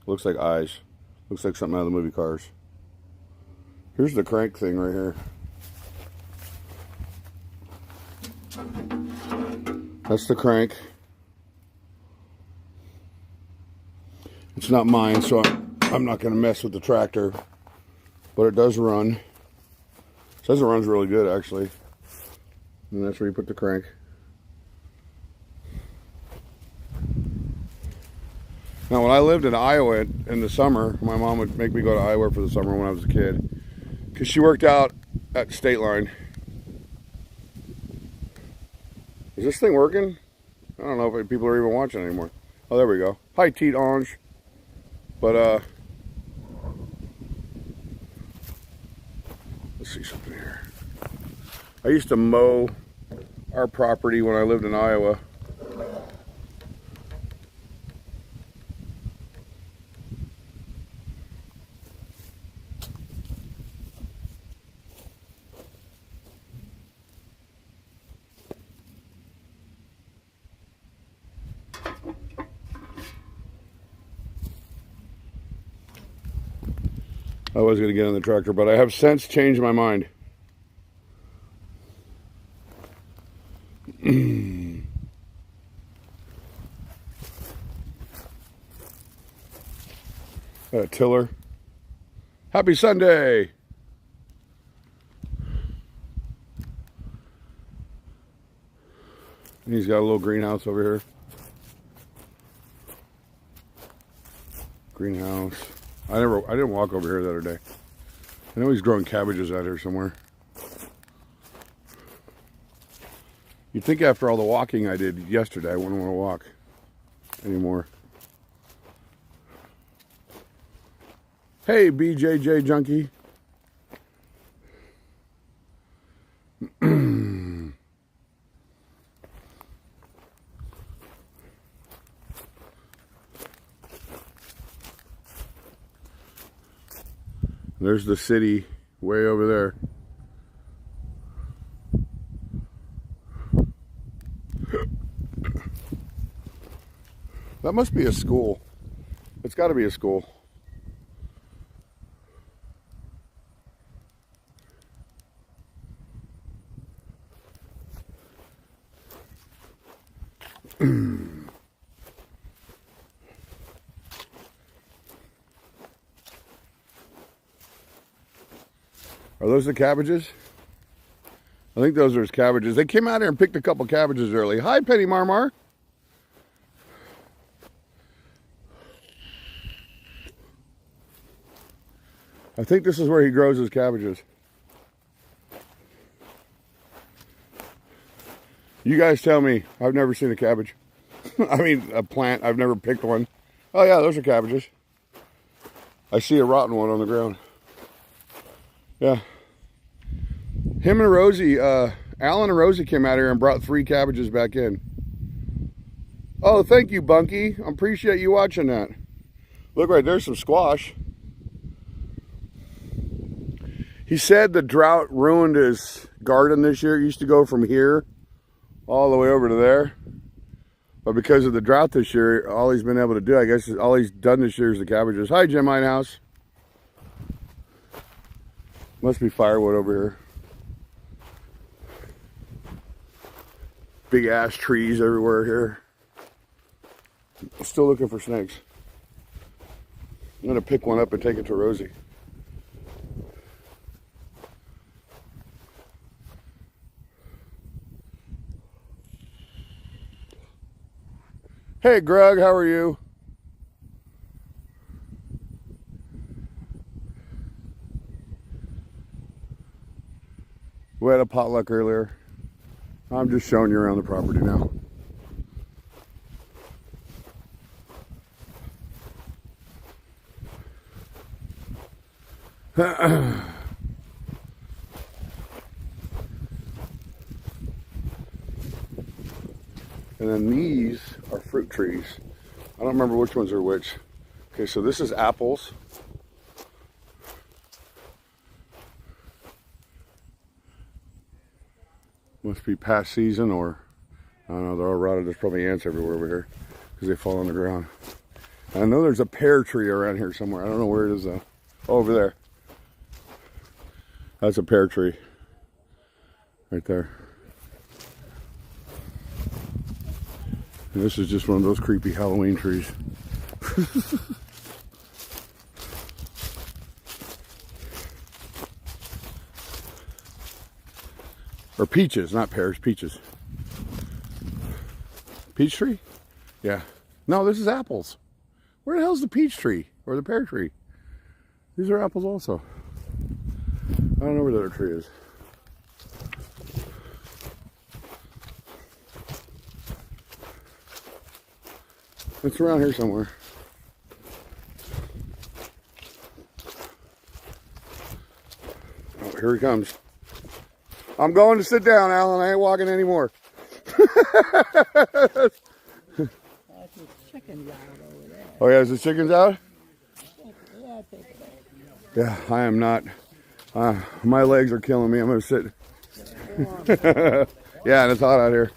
S2: Looks like eyes. Looks like something out of the movie Cars. Here's the crank thing right here. That's the crank. It's not mine, so I'm not going to mess with the tractor. But it does run. It says it runs really good, actually. And that's where you put the crank. Now, when I lived in Iowa in the summer, my mom would make me go to Iowa for the summer when I was a kid. Because she worked out at the state line. Is this thing working? I don't know if people are even watching anymore. Oh, there we go. Hi, Teat Ange. But, let's see something here. I used to mow our property when I lived in Iowa. I was going to get on the tractor, but I have since changed my mind. A tiller. Happy Sunday! And he's got a little greenhouse over here. Greenhouse. I didn't walk over here the other day. I know he's growing cabbages out here somewhere. You'd think after all the walking I did yesterday, I wouldn't want to walk anymore. Hey, BJJ Junkie. There's the city way over there. That must be a school. It's got to be a school. Are those the cabbages? I think those are his cabbages. They came out here and picked a couple cabbages early. Hi, Penny Marmar. I think this is where he grows his cabbages. You guys tell me. I've never seen a cabbage. I mean, a plant. I've never picked one. Oh, yeah, those are cabbages. I see a rotten one on the ground. Yeah. Him and Rosie, Alan and Rosie came out here and brought 3 cabbages back in. Oh, thank you, Bunky. I appreciate you watching that. Look right there's some squash. He said the drought ruined his garden this year. It used to go from here all the way over to there. But because of the drought this year, all he's been able to do, I guess, is all he's done this year is the cabbages. Hi, Jim Minehouse. Must be firewood over here. Big ass trees everywhere here. Still looking for snakes. I'm gonna pick one up and take it to Rosie. Hey Greg, how are you? We had a potluck earlier. I'm just showing you around the property now. And then these are fruit trees. I don't remember which ones are which. Okay, so this is apples. Must be past season, or I don't know, they're all rotted. There's probably ants everywhere over here because they fall on the ground. I know there's a pear tree around here somewhere. I don't know where it is though. Oh, over there. That's a pear tree. Right there. And this is just one of those creepy Halloween trees. Or peaches, not pears, peaches. Peach tree? Yeah. No, this is apples. Where the hell's the peach tree? Or the pear tree? These are apples also. I don't know where the other tree is. It's around here somewhere. Oh, here he comes. I'm going to sit down, Alan. I ain't walking anymore. Oh yeah, is the chickens out? Yeah, I am not. My legs are killing me. I'm gonna sit. Yeah, and it's hot out here.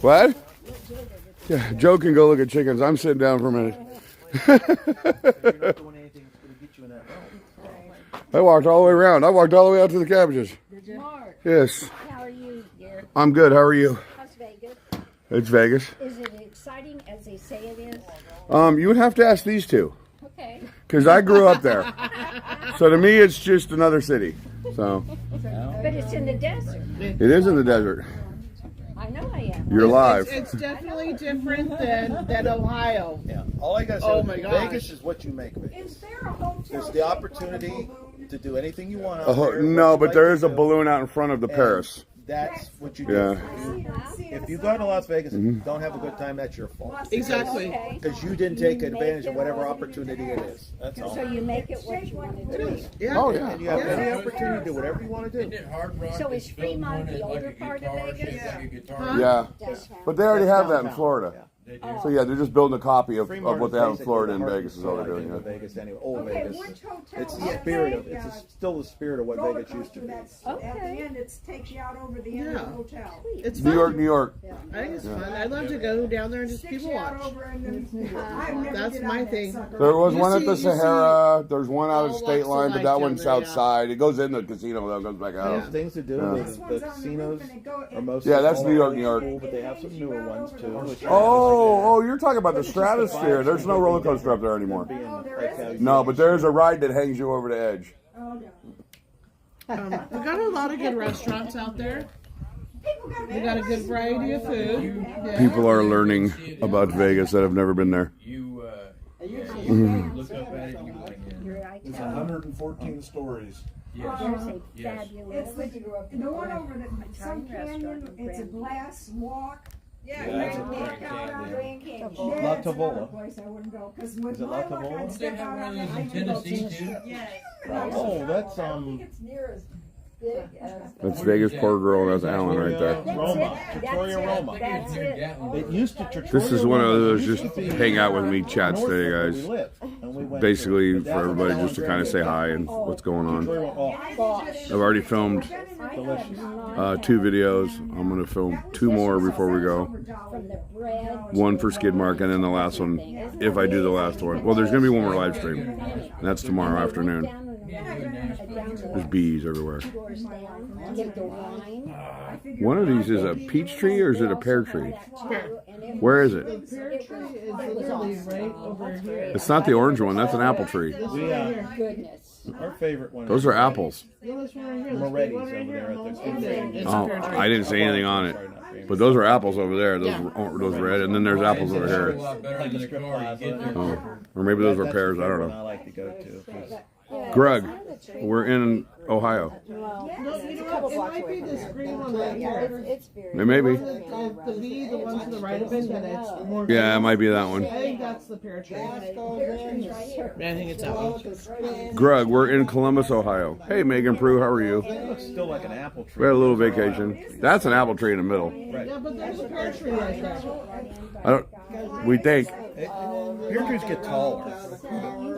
S2: What? Yeah, Joe can go look at chickens. I'm sitting down for a minute. I walked all the way around. I walked all the way out to the cabbages.
S8: Did you? Mark,
S2: Yes.
S8: how are you, dear?
S2: I'm good. How are you?
S8: How's Vegas?
S2: It's Vegas.
S8: Is it exciting as they say it is?
S2: You would have to ask these two.
S8: Okay.
S2: Because I grew up there. So to me, it's just another city. So
S8: But it's in the desert.
S2: it is in the desert.
S8: I know I am.
S2: You're live.
S1: It's definitely different than Ohio.
S4: Yeah, all I gotta say,
S1: Oh my gosh.
S4: Vegas is what you make Vegas.
S6: Is there a hotel?
S4: There's the opportunity to do anything you want out
S2: Oh,
S4: there.
S2: no,
S4: what you
S2: but
S4: like
S2: there
S4: to
S2: is a
S4: do,
S2: balloon out in front of the
S4: and
S2: Paris.
S4: That's what you do.
S2: Yeah.
S4: If you go to Las Vegas
S2: Mm-hmm.
S4: and don't have a good time, that's your fault.
S1: Exactly.
S8: Okay.
S4: Because you didn't take advantage of whatever opportunity it is. That's all.
S8: So you make it what you want to do.
S1: Yeah.
S2: Oh yeah.
S4: And you have every opportunity to do whatever you want to
S7: Isn't
S4: do.
S7: it hard rock?
S8: So is
S7: that's built
S8: Fremont
S7: on it
S8: the
S7: like
S8: older
S7: a
S8: part of
S7: guitar,
S8: Vegas?
S7: shaped like a guitar?
S2: Yeah.
S8: Downtown.
S2: But they already have that in
S4: Downtown.
S2: Florida.
S7: They do.
S2: So yeah, they're just building a copy of
S4: Fremont
S2: what
S4: is
S2: they have in
S4: basically
S2: Florida
S4: the
S2: and
S4: heart
S2: Vegas is all they're doing.
S4: of
S2: Yeah.
S4: Vegas anyway. Old
S6: Okay,
S4: Vegas.
S6: which hotel?
S4: It's the spirit of. It's still the spirit of what
S6: roller
S4: Vegas used to
S6: coaster
S4: be.
S6: that's at the
S8: Okay.
S6: end, it takes you out over the end of the
S1: Yeah.
S6: hotel.
S1: It's
S2: New
S1: fun.
S2: York, New York.
S1: I think it's fun. I'd love to go down there and just people watch. That's my thing.
S2: There was
S1: You
S2: one at
S1: see-
S2: the
S1: you see
S2: Sahara. There's one out of
S1: all
S2: state
S1: walks of
S2: line, but
S1: life
S2: that
S1: down
S2: one's
S1: there, yeah.
S2: outside. It goes in the casino, though. It goes back out.
S1: Yeah.
S10: There's things to do. The casinos are mostly
S2: Yeah, that's
S10: all
S2: New York,
S10: old
S2: New York.
S10: school, but they have some newer ones too. which are
S2: Oh, you're talking about the Stratosphere. There's no roller coaster up there anymore.
S10: being like how you-
S2: No, but there's a ride that hangs you over the edge.
S1: We got a lot of good restaurants out there. We got a good variety of food. Yeah.
S2: People are learning about Vegas that have never been there.
S7: You look up at it and you like,
S8: Here I
S4: There's
S8: come.
S4: 114 stories.
S7: yes.
S8: There's a
S7: Yes.
S8: fabulous.
S6: The one over the Sun Canyon, it's a glass walk.
S7: Yeah, that's a
S6: Grand
S7: Grand
S6: Canyon.
S7: Canyon.
S10: La
S6: That's another
S10: Tavola.
S6: place I wouldn't go, 'cause with
S10: Is it
S6: my
S10: La
S6: luck,
S10: Tavola?
S6: I'd
S7: Don't they
S6: step
S7: have
S6: out
S7: one
S6: on
S7: of
S6: it.
S7: those
S6: I
S7: in
S6: could go
S7: Tennessee
S6: to-
S7: too?
S10: Oh, that's
S8: It's near as big as.
S2: That's Vegas Poor Girl. That's Alan right there.
S10: Roma, Trattoria Roma.
S8: That's it.
S10: It used to Trattoria
S2: This is one of
S10: Roma
S2: those
S10: used
S2: just
S10: to be
S2: hang out with me chats
S10: north
S2: today,
S10: of where
S2: guys.
S10: we live, and we went
S2: Basically,
S10: to-
S2: for everybody just to kind of say hi and what's going on.
S10: Trattoria Roma. Oh,
S2: I've already filmed
S10: delicious.
S2: 2 videos. I'm going to film 2 more before we go.
S8: From the bread.
S2: One for Skidmark, and then the last one, if I do the last one. Well, there's going to be one more live stream. And that's tomorrow afternoon. There's bees everywhere.
S8: Get the wine.
S2: One of these is a peach tree, or is it a pear tree? Where is it?
S1: Pear tree is literally right over here.
S2: It's not the orange one. That's an apple tree.
S10: We,
S8: Goodness.
S10: our favorite one.
S2: Those are apples.
S1: Yeah, this one right here.
S10: Moretti's over there at the.
S1: It's a
S2: Oh,
S1: pear tree.
S2: I didn't say anything on it. But those are apples over there. Those red, and then there's apples over
S7: A
S2: here.
S7: lot better
S10: Like
S7: than
S10: the
S7: a
S10: strip
S7: car you
S10: plaza.
S7: get there.
S2: Oh, or maybe those were
S10: That's
S2: pears.
S10: the
S2: I don't
S10: one I
S2: know.
S10: like to go to. 'cause
S2: Greg, we're in Ohio.
S1: No, you know what? It might be this green one right here.
S2: It may be.
S1: The V, the one to the right of it, and it's more.
S2: Yeah, it might be that one.
S1: I think that's the pear tree. I think it's that one.
S2: Greg, we're in Columbus, Ohio. Hey, Megan Prue, how are you?
S10: It looks still like an apple tree.
S2: We had a little vacation. That's an apple tree in the middle.
S1: Yeah, but there's a pear tree right there.
S2: I don't. We think
S4: Pear trees get taller.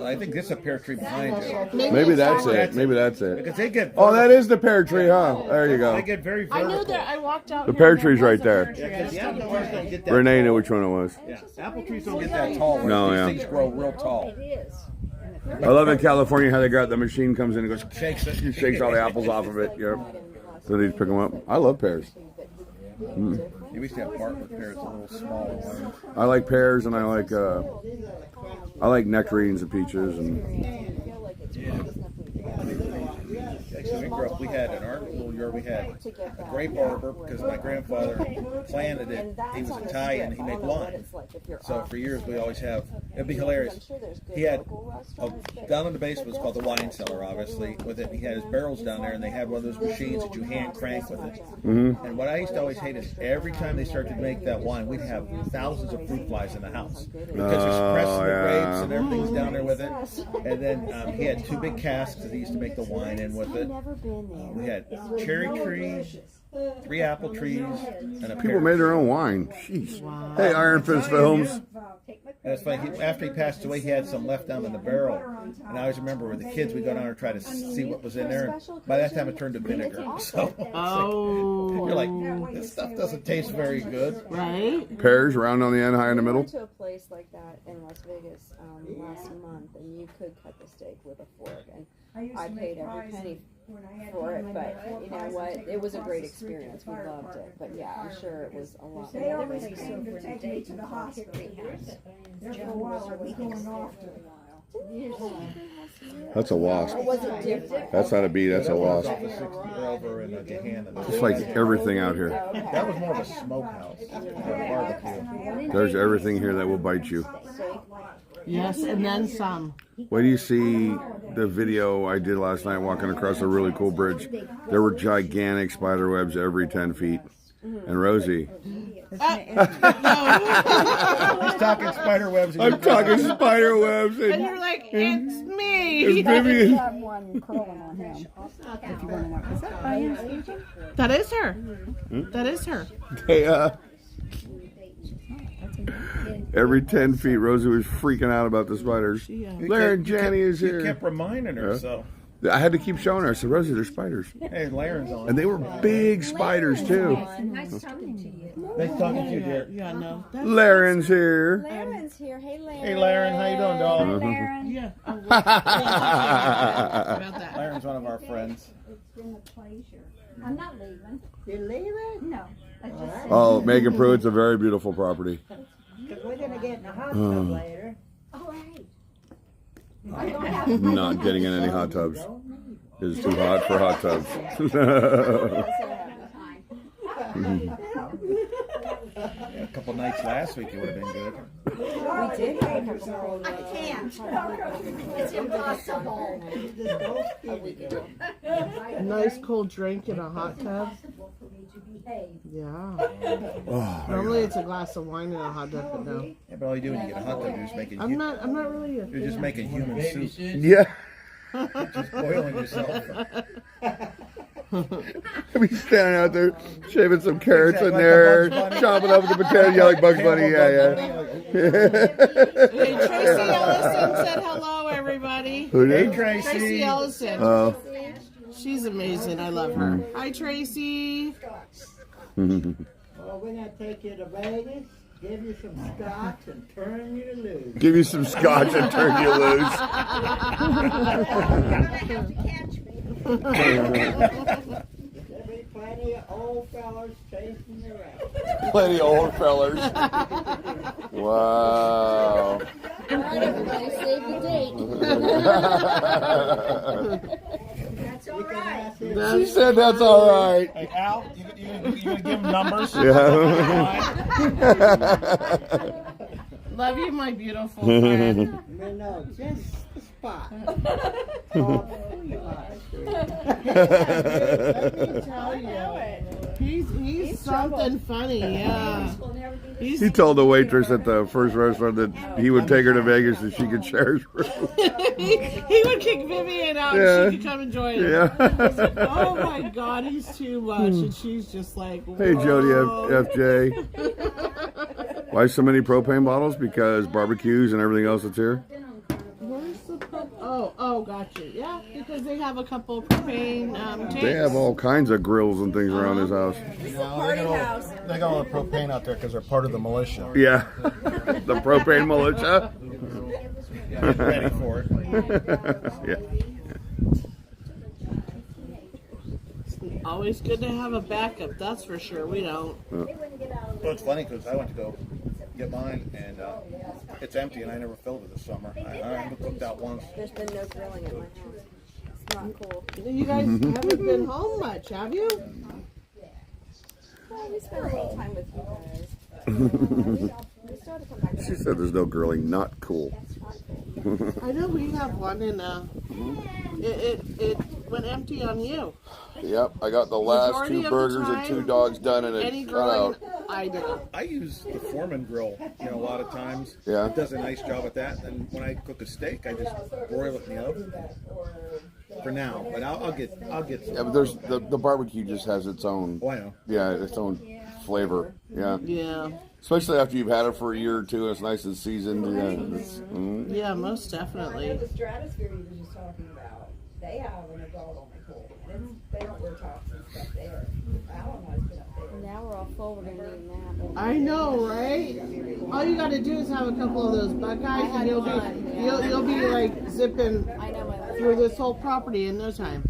S4: I think this is a pear tree behind you.
S2: maybe that's it. Maybe that's it.
S4: Because they get.
S2: Oh, that is the pear tree, huh? There you
S4: They
S2: go.
S4: get very
S1: I
S4: vertical.
S1: knew that. I walked out.
S2: The
S1: here
S2: pear
S1: and
S2: tree's
S1: there
S2: right
S1: was a pear
S2: there.
S1: tree.
S4: Yeah, 'cause the apple trees don't get that.
S2: Renee knew which one it was.
S4: Yeah, apple trees don't get that tall.
S2: No,
S4: These
S2: yeah.
S4: things grow real tall.
S8: It is.
S2: I love in California how they got the machine comes in and goes
S4: Shakes it.
S2: shakes all the apples off of it. Yep. So they just pick them up. I love pears.
S4: You used to have Bartlett pears, a little smaller one.
S2: I like pears and I like nectarines and peaches and
S4: Actually, we grew up, we had in our little yard, we had a grape arbor because my grandfather planted it. He was Italian, he made wine. So for years we always have, it'd be hilarious. He had, down in the basement was called the wine cellar, obviously, with it. He had his barrels down there and they had one of those machines that you hand crank with it. And what I used to always hate is every time they started to make that wine, we'd have thousands of fruit flies in the house. Because it's pressing the grapes and everything's down there with it. And then he had 2 big casks that he used to make the wine in with it. We had cherry trees, 3 apple trees, and a
S2: people
S4: pear.
S2: made their own wine. Jeez. Hey, Iron Fist Films.
S4: And it's funny, after he passed away, he had some left down in the barrel. And I always remember with the kids, we'd go down and try to see what was in there. And by that time, it turned to vinegar. So
S1: Oh.
S4: you're like, this stuff doesn't taste very good.
S1: Right?
S2: Pears round on the end, high in the
S3: I
S2: middle.
S3: went to a place like that in Las Vegas last month, and you could cut the steak with a fork, and I paid every penny for it. But you know what? It was a great experience. We loved it. But yeah, I'm sure it was a lot
S6: They
S3: more.
S6: always came to take me to the hospital. There for a while, I was going off to.
S2: That's a wasp.
S3: Was it different?
S2: That's not a bee. That's a wasp.
S4: Off the 60 over in Gahanna.
S2: It's like everything out here.
S4: That was more of a smokehouse, barbecue.
S2: There's everything here that will bite you.
S1: Yes, and then some.
S2: Wait do you see the video I did last night walking across a really cool bridge? There were gigantic spider webs every 10 feet. And Rosie,
S4: He's talking spider webs.
S2: I'm talking spider webs
S1: And
S2: and
S1: you're like, it's me.
S2: it's Vivian.
S8: have one curling on him. If you want to know. Is that Ryan's agent?
S1: That is her. That is her.
S2: They, every 10 feet, Rosie was freaking out about the spiders. Larry and Janny is
S4: You
S2: here.
S4: kept reminding her,
S2: Yeah.
S4: so.
S2: I had to keep showing her. I said, Rosie, there's spiders.
S4: Hey, Laren's on.
S2: And they were big spiders, too.
S8: Nice talking to you.
S10: Nice talking to you, dear.
S1: Yeah, no. That's,
S2: Laren's here.
S3: Laren's here. Hey, Laren.
S10: Hey, Laren, how you doing, doll?
S1: yeah. About that.
S10: Laren's one of our friends.
S6: It's been a pleasure. I'm not leaving.
S9: You leaving?
S6: No. I just said.
S2: Oh, Megan Pruitt's a very beautiful property.
S9: Because we're going to get in the hot tub later.
S6: All right. I don't have
S2: Not getting in any hot tubs. It's too hot for hot tubs.
S10: A couple nights last week, it would have been good.
S3: We did have a couple of,
S6: I can't. It's impossible.
S3: a week ago.
S1: A nice cold drink in a hot tub.
S6: Impossible for me to behave.
S1: Yeah.
S2: Oh,
S1: Normally it's a glass of wine in a hot tub, but no.
S10: Yeah, but all you do when you get a hot tub, you're just making.
S1: I'm not really a
S10: You're just
S1: fan.
S10: making human soup.
S2: yeah.
S10: Just boiling yourself.
S2: He's standing out there shaving some carrots in
S10: Like
S2: there,
S10: a Bugs Bunny.
S2: chopping up the potatoes. Yeah, like Bugs Bunny. Yeah,
S1: Hey, Tracy Ellison said hello, everybody.
S2: Who
S10: Hey,
S2: did?
S1: Tracy
S10: Tracy.
S1: Ellison.
S2: Oh.
S1: She's amazing. I love her. Hi, Tracy.
S9: Well, we're going to take you to Vegas, give you some scotch, and turn you loose.
S2: Give you some scotch and turn you loose.
S9: There'll be plenty of old fellas chasing you around.
S2: Plenty of old fellers. Wow.
S3: All right, everybody, save the date.
S6: That's all
S9: You can
S6: right.
S9: ask him.
S2: She said that's all right.
S10: Hey, Al, you gonna give him numbers?
S2: Yeah.
S1: Love you, my beautiful friend.
S9: You know just the spot. Oh,
S1: Let me tell you, he's something funny. Yeah. He's,
S2: He told the waitress at the first restaurant that he would take her to Vegas and she could share his room.
S1: he would kick Vivian out
S2: Yeah.
S1: and she could come and join him.
S2: Yeah.
S1: Oh my God, he's too much, and she's just like,
S2: Hey, Jody
S1: whoa.
S2: FJ. Why so many propane bottles? Because barbecues and everything else that's here.
S1: Where's the oh, gotcha. Yeah, because they have a couple of propane tanks.
S2: They have all kinds of grills and things around his house.
S10: They got all the propane out there because they're part of the militia.
S2: Yeah. The propane militia.
S10: Ready for it.
S2: Yeah.
S1: Always good to have a backup, that's for sure. We don't.
S10: Well, it's funny because I went to go get mine and it's empty and I never filled it this summer. I haven't cooked out once.
S3: There's been no grilling at my house. It's not cool.
S1: You guys haven't been home much, have you?
S3: Well, we spent a little time with you guys. We still have to come back.
S2: She said there's no grilling. Not cool.
S1: I know we have one, and it went empty on you.
S2: Yep, I got the last
S1: Majority
S2: two
S1: of the
S2: burgers and
S1: time,
S2: 2 dogs done and
S1: Any
S2: it's cut
S1: grilling,
S2: out.
S1: I do.
S10: I use the Foreman grill, a lot of times.
S2: Yeah.
S10: It does a nice job at that. And when I cook a steak, I just broil it in the oven. For now, but I'll get some.
S2: Yeah, but there's the barbecue just has its own.
S10: Oh, I know.
S2: Yeah, its own flavor. Yeah.
S1: Yeah,
S2: Especially after you've had it for a year or two, it's nice and seasoned. Yeah.
S1: yeah, most definitely.
S11: The stratosphere you were just talking about, they have an adult only pool, and they don't wear tops and stuff there. Alan has been up there.
S3: Now we're all full. We're gonna need a nap.
S1: I know, right? All you got to do is have a couple of those Buckeyes, and you'll be like zipping
S3: I know my life.
S1: through this whole property in no time.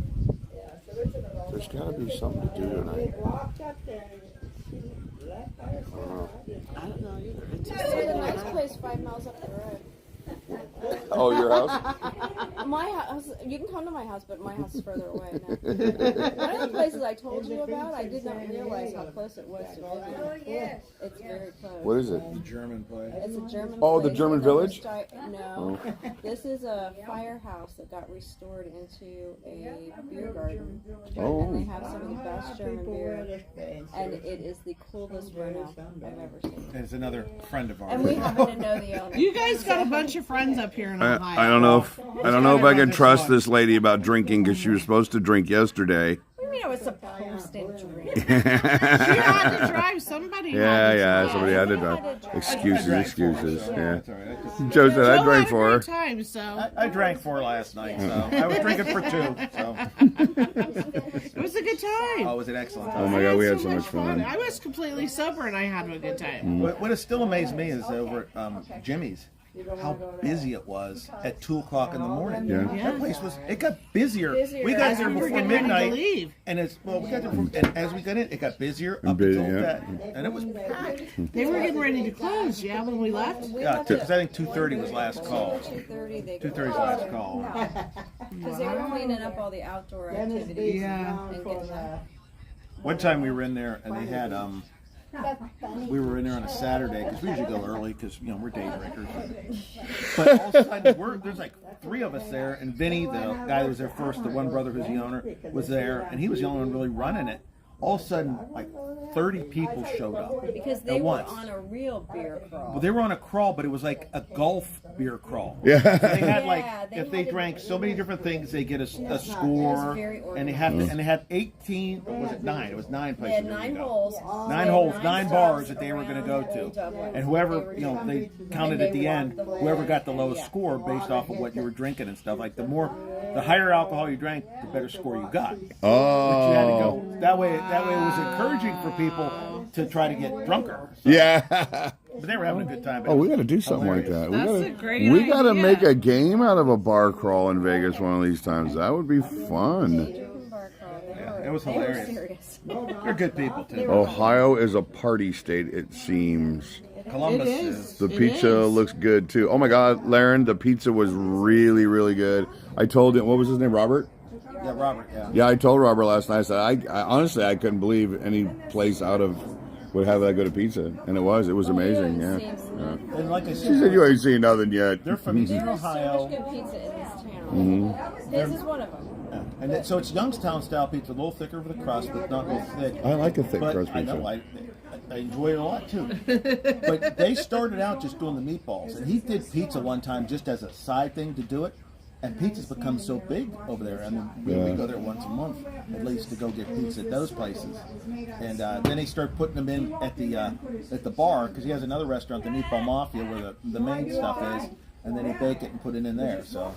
S2: There's got to be something to do tonight.
S9: Walked up there and she left by herself.
S1: I don't know either. It's just
S3: There's a nice place 5 miles up the road.
S2: Oh, your house?
S3: My house, you can come to my house, but my house is further away now. One of the places I told you about, I did not realize how close it was to Vivian.
S6: Oh, yes.
S3: It's very close.
S2: What is it?
S10: The German place.
S3: It's a German
S2: Oh, the
S3: place
S2: German
S3: that
S2: village?
S3: No, this is a firehouse that got restored into a beer garden.
S2: Oh.
S3: And they have some of the best German beer. And it is the coolest Bruno I've ever seen.
S10: And it's another friend of ours.
S3: And we happen to know the owner.
S1: You guys got a bunch of friends up here in Ohio.
S2: I don't know if I can trust this lady about drinking because she was supposed to drink yesterday.
S3: What do you mean I was supposed to drink?
S1: You had to drive. Somebody.
S2: Yeah, somebody had to
S3: Somebody
S2: drive.
S3: had to drive.
S2: Excuses. Yeah.
S10: That's all right. I just-
S2: Joe said I
S1: Joe
S2: drank
S1: had a
S2: for her.
S1: great time, so
S10: I drank 4 last night, so I was drinking for 2. So
S1: it was a good time.
S10: oh, it was an excellent
S2: Oh
S10: time.
S2: my God, we had so much fun.
S1: I was completely sober and I had a good time.
S10: What has still amazed me is over at Jimmy's, how busy it was at 2 o'clock in the morning.
S2: Yeah.
S10: That place it got busier. We got
S1: As
S10: there
S1: we were
S10: before
S1: getting ready to
S10: midnight,
S1: leave.
S10: and we got there and as we got in, it got busier up
S2: busy,
S10: until
S2: yeah.
S10: that, and it was packed.
S1: They were getting ready to close. Yeah, when we left.
S10: Yeah, because I think 2:30 was last call.
S3: 2:30 they
S10: 2:30 is last call.
S3: Because they were cleaning up all the outdoor activities.
S1: Yeah.
S3: And getting them.
S10: One time we were in there and they had we were in there on a Saturday because we usually go early because we're day drinkers. But all of a sudden there's like 3 of us there, and Vinny, the guy that was there first, the one brother who's the owner, was there, and he was the only one really running it. All of a sudden, like 30 people showed up
S3: Because they
S10: at
S3: were
S10: once.
S3: on a real beer crawl.
S10: Well, they were on a crawl, but it was like a golf beer crawl.
S2: Yeah.
S10: So they had like,
S3: Yeah, they
S10: if they
S3: had-
S10: drank so many different things, they get a
S3: It was
S10: score,
S3: very
S10: and they had 18. Or was it 9? It was 9
S3: They
S10: places.
S3: had
S10: we
S3: 9
S10: could go.
S3: holes.
S10: 9
S3: They had
S10: holes, 9
S3: stops
S10: bars that they were going to go
S3: around
S10: to,
S3: Old Dublin.
S10: and whoever
S3: They were
S10: they
S3: jumping,
S10: counted
S3: and
S10: at
S3: they
S10: the end,
S3: walked the
S10: whoever
S3: whole-
S10: got the lowest
S3: yeah.
S10: score based off of what you were drinking and stuff. Like the higher alcohol you drank, the better score you got. But you had to
S2: Oh.
S10: go that way. That way, it was encouraging for people to try to get drunker.
S2: Yeah.
S10: But they were having a good time.
S2: Oh, we got to do something like that.
S1: That's
S2: we
S1: a great
S2: We got to
S1: idea.
S2: make a game out of a bar crawl in Vegas one of these times. That would be fun.
S3: Bar crawl. They were-
S10: it was
S3: they were
S10: hilarious.
S3: serious.
S10: They're good people too.
S2: Ohio is a party state, it seems.
S10: Columbus
S1: It
S10: is.
S1: is.
S2: The
S1: It
S2: pizza
S1: is.
S2: looks good too. Oh my God, Laren, the pizza was really, really good. I told him, what was his name, Robert?
S10: Yeah, Robert. Yeah.
S2: Yeah, I told Robert last night. I said, I honestly, I couldn't believe any place out of would have that good a pizza, and it was amazing. Yeah. Yeah.
S10: And like I
S2: She said
S10: said,
S2: you ain't seen nothing yet.
S10: they're from Eastern
S3: There's so much
S10: Ohio.
S3: good pizza in this town.
S2: Mm-hmm.
S3: This is one of them.
S10: And so it's Youngstown style pizza, a little thicker with the crust, but not real thick.
S2: I like a thick
S10: But
S2: crust
S10: I
S2: pizza.
S10: know, I enjoy it a lot too. But they started out just doing the meatballs, and he did pizza one time just as a side thing to do it. And pizza's become so big over there. I mean, we go there once a month at least to go get pizza at those places. And then they start putting them in at the bar because he has another restaurant, the Meatball Mafia, where the main stuff is. And then he bake it and put it in there. So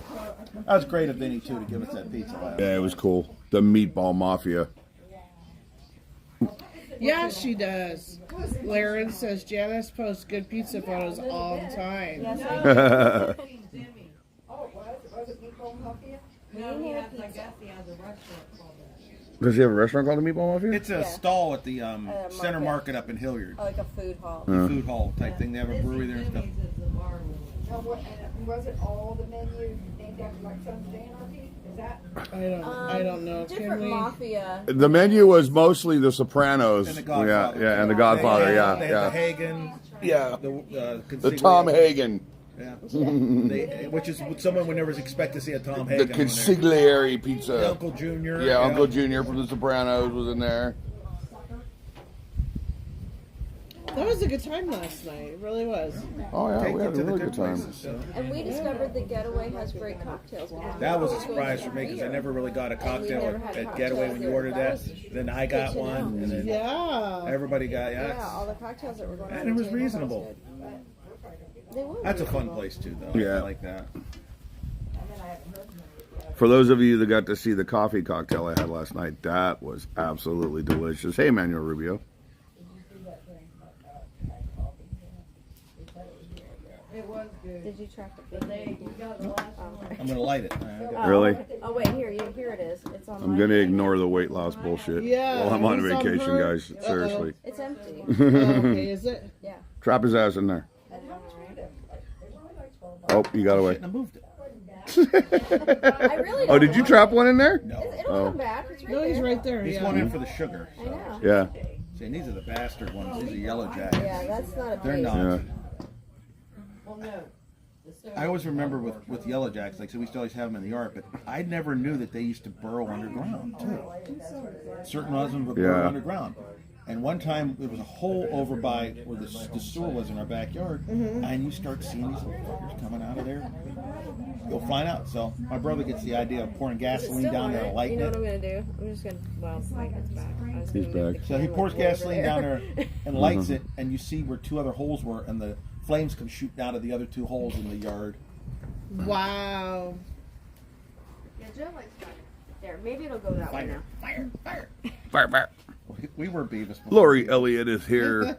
S10: that was great of Vinny too to give us that pizza last.
S2: Yeah, it was cool. The Meatball Mafia.
S1: Yeah, she does. Laren says Janice posts good pizza photos all the time.
S3: Yes,
S11: Was it Meatball Mafia?
S2: Does he have a restaurant called the Meatball Mafia?
S10: It's a stall at the Center Market up in Hilliard.
S3: like a food hall.
S10: Food hall type thing. They have a brewery there and stuff.
S11: And was it all the menu named after like Sons of Anarchy? Is that?
S1: I don't know. Can
S3: Different
S1: we?
S3: mafia.
S2: The menu was mostly The Sopranos.
S10: And The Godfather.
S2: Yeah, and The Godfather.
S10: They
S2: Yeah,
S10: had the
S2: yeah.
S10: Hagen.
S2: Yeah.
S10: The
S2: Tom Hagen.
S10: Yeah. Which is someone we never expect to see a Tom
S2: The
S10: Hagen. on there.
S2: consigliere pizza.
S10: Uncle Junior.
S2: Yeah, Uncle Junior from The Sopranos was in there.
S1: That was a good time last night. It really was.
S2: Oh yeah,
S10: Take
S2: we
S10: it
S2: had a
S10: to the
S2: really
S10: good
S2: good time.
S10: places, so.
S3: And we discovered that Getaway has great cocktails.
S10: That was a surprise for me because I never really got a cocktail at Getaway when you ordered that. Then I got one, and then
S1: Yeah.
S10: everybody got
S3: Yeah, all the cocktails that were going on.
S10: And it
S3: the
S10: was
S3: table
S10: reasonable.
S3: good. They were.
S10: That's a fun place too, though.
S2: Yeah.
S10: I like that.
S2: For those of you that got to see the coffee cocktail I had last night, that was absolutely delicious. Hey, Manuel Rubio.
S7: It was good.
S3: Did you track the big?
S10: I'm gonna light it.
S2: Really?
S3: Oh wait, here it is. It's on.
S2: I'm gonna ignore the weight loss bullshit
S1: Yeah,
S2: while I'm on
S1: it's on
S2: vacation,
S1: her.
S2: guys. Seriously.
S3: It's empty.
S1: Okay, is it?
S3: Yeah.
S2: Trap his ass in there. Oh, you got away.
S10: I moved it.
S3: I really.
S2: Oh,
S3: Don't
S2: did you
S3: want
S2: trap one in there?
S3: it. It'll
S2: Oh.
S3: come back. It's right
S1: No, he's
S3: there.
S1: right there.
S10: He's
S1: Yeah.
S10: one in for the sugar.
S3: I
S10: So.
S3: know.
S2: Yeah.
S10: See, and these are the bastard ones. These are yellow jackets.
S3: Yeah, that's not a.
S10: They're
S3: base.
S10: not.
S2: Yeah.
S7: Well, no.
S10: I always remember with yellow jacks, like so we used to always have them in the yard, but I never knew that they used to burrow underground too. Certain of them would burrow
S2: Yeah.
S10: underground. And one time there was a hole over by where the sewer was in our backyard, and you start seeing these little fuckers coming out of there. Go flying out. So my brother gets the idea of pouring gasoline down there and lighting
S3: You know
S10: it.
S3: what I'm gonna do? I'm just gonna. Well, Mike is back. I was
S2: He's
S3: gonna move
S2: back.
S3: the
S10: So he
S3: camera
S10: pours
S3: a little
S10: gasoline down there and
S2: Mm-hmm.
S10: lights it, and you see where 2 other holes were, and the flames come shooting out of the other 2 holes in the yard.
S1: Wow.
S3: Yeah, Joe likes fire. There, maybe it'll go that way now.
S10: Fire, fire.
S2: Fire, fire.
S10: We were Beavis. before.
S2: Lori Elliott is here.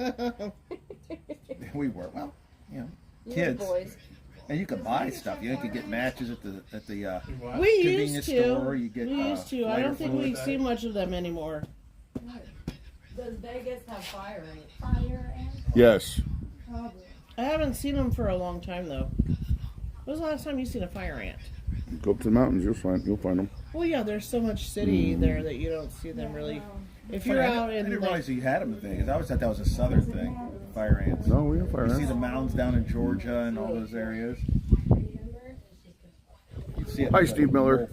S10: We were. Well, you know,
S3: You
S10: kids.
S3: boys.
S10: And you could buy stuff. You could get matches at the
S1: We
S10: convenience
S1: used to.
S10: store. You get,
S1: we used to. I
S10: lighter
S1: don't think
S10: fluid.
S1: we see much of them anymore.
S12: Does Vegas have fire in it?
S6: Fire and
S2: Yes.
S1: I haven't seen them for a long time though. When was the last time you seen a fire ant?
S2: Go up to the mountains, you'll find them.
S1: Well, yeah, there's so much city there that you don't see them really. If you're
S10: Funny,
S1: out
S10: I
S1: in
S10: didn't
S1: like,
S10: realize you had them in Vegas. I always thought that was a southern thing. Fire ants.
S2: No, we have fire
S10: You see
S2: ants.
S10: the mounds down in Georgia and all those areas. You see it.
S2: Hi, Steve Miller.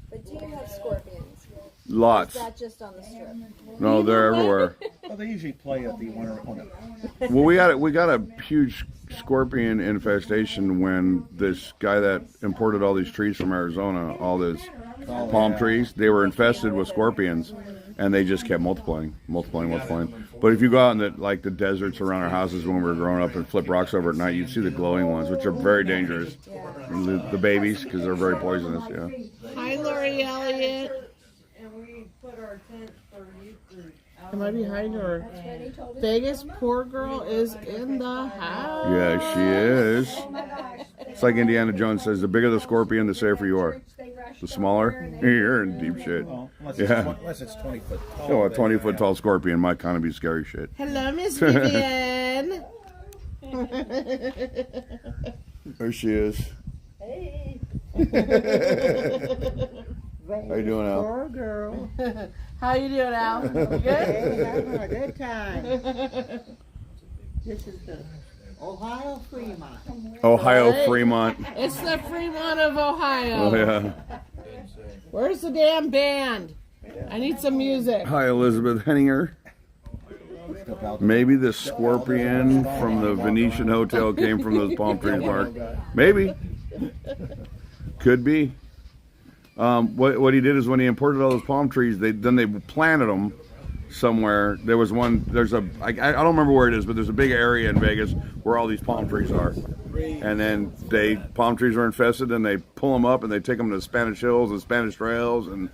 S3: But do you have scorpions?
S2: Lots.
S3: Is that just on the strip?
S2: No, they're everywhere.
S10: Well, they usually play at the winter. Oh, no.
S2: Well, we got a huge scorpion infestation when this guy that imported all these trees from Arizona, all these palm trees, they were infested with scorpions, and they just kept multiplying. But if you go out in the deserts around our houses when we were growing up and flip rocks over at night, you'd see the glowing ones, which are very dangerous. The babies, because they're very poisonous. Yeah.
S1: hi, Lori Elliott.
S12: And we put our tent for you to.
S1: Am I behind her? Vegas poor girl is in the house.
S2: Yeah, she is. It's like Indiana Jones says: the bigger the scorpion, the safer you are. The smaller, you're in deep shit.
S10: Well,
S2: Yeah.
S10: unless it's 20 foot tall.
S2: Oh, a 20-foot tall scorpion might kind of be scary shit.
S1: Hello, Miss Vivian.
S2: There she is.
S9: Hey.
S2: How you doing, Al?
S9: Poor girl.
S1: How you doing, Al? You good?
S9: Hey, having a good time. This is the Ohio Fremont.
S2: Ohio Fremont.
S1: It's the Fremont of Ohio.
S2: Oh yeah.
S1: Where's the damn band? I need some music.
S2: Hi, Elizabeth Henninger. Maybe the scorpion from the Venetian Hotel came from those palm trees, Mark. Maybe. Could be. What he did is when he imported all those palm trees, they planted them somewhere. There was one. I don't remember where it is, but there's a big area in Vegas where all these palm trees are. And then palm trees are infested, and they pull them up and they take them to Spanish Hills and Spanish Trails and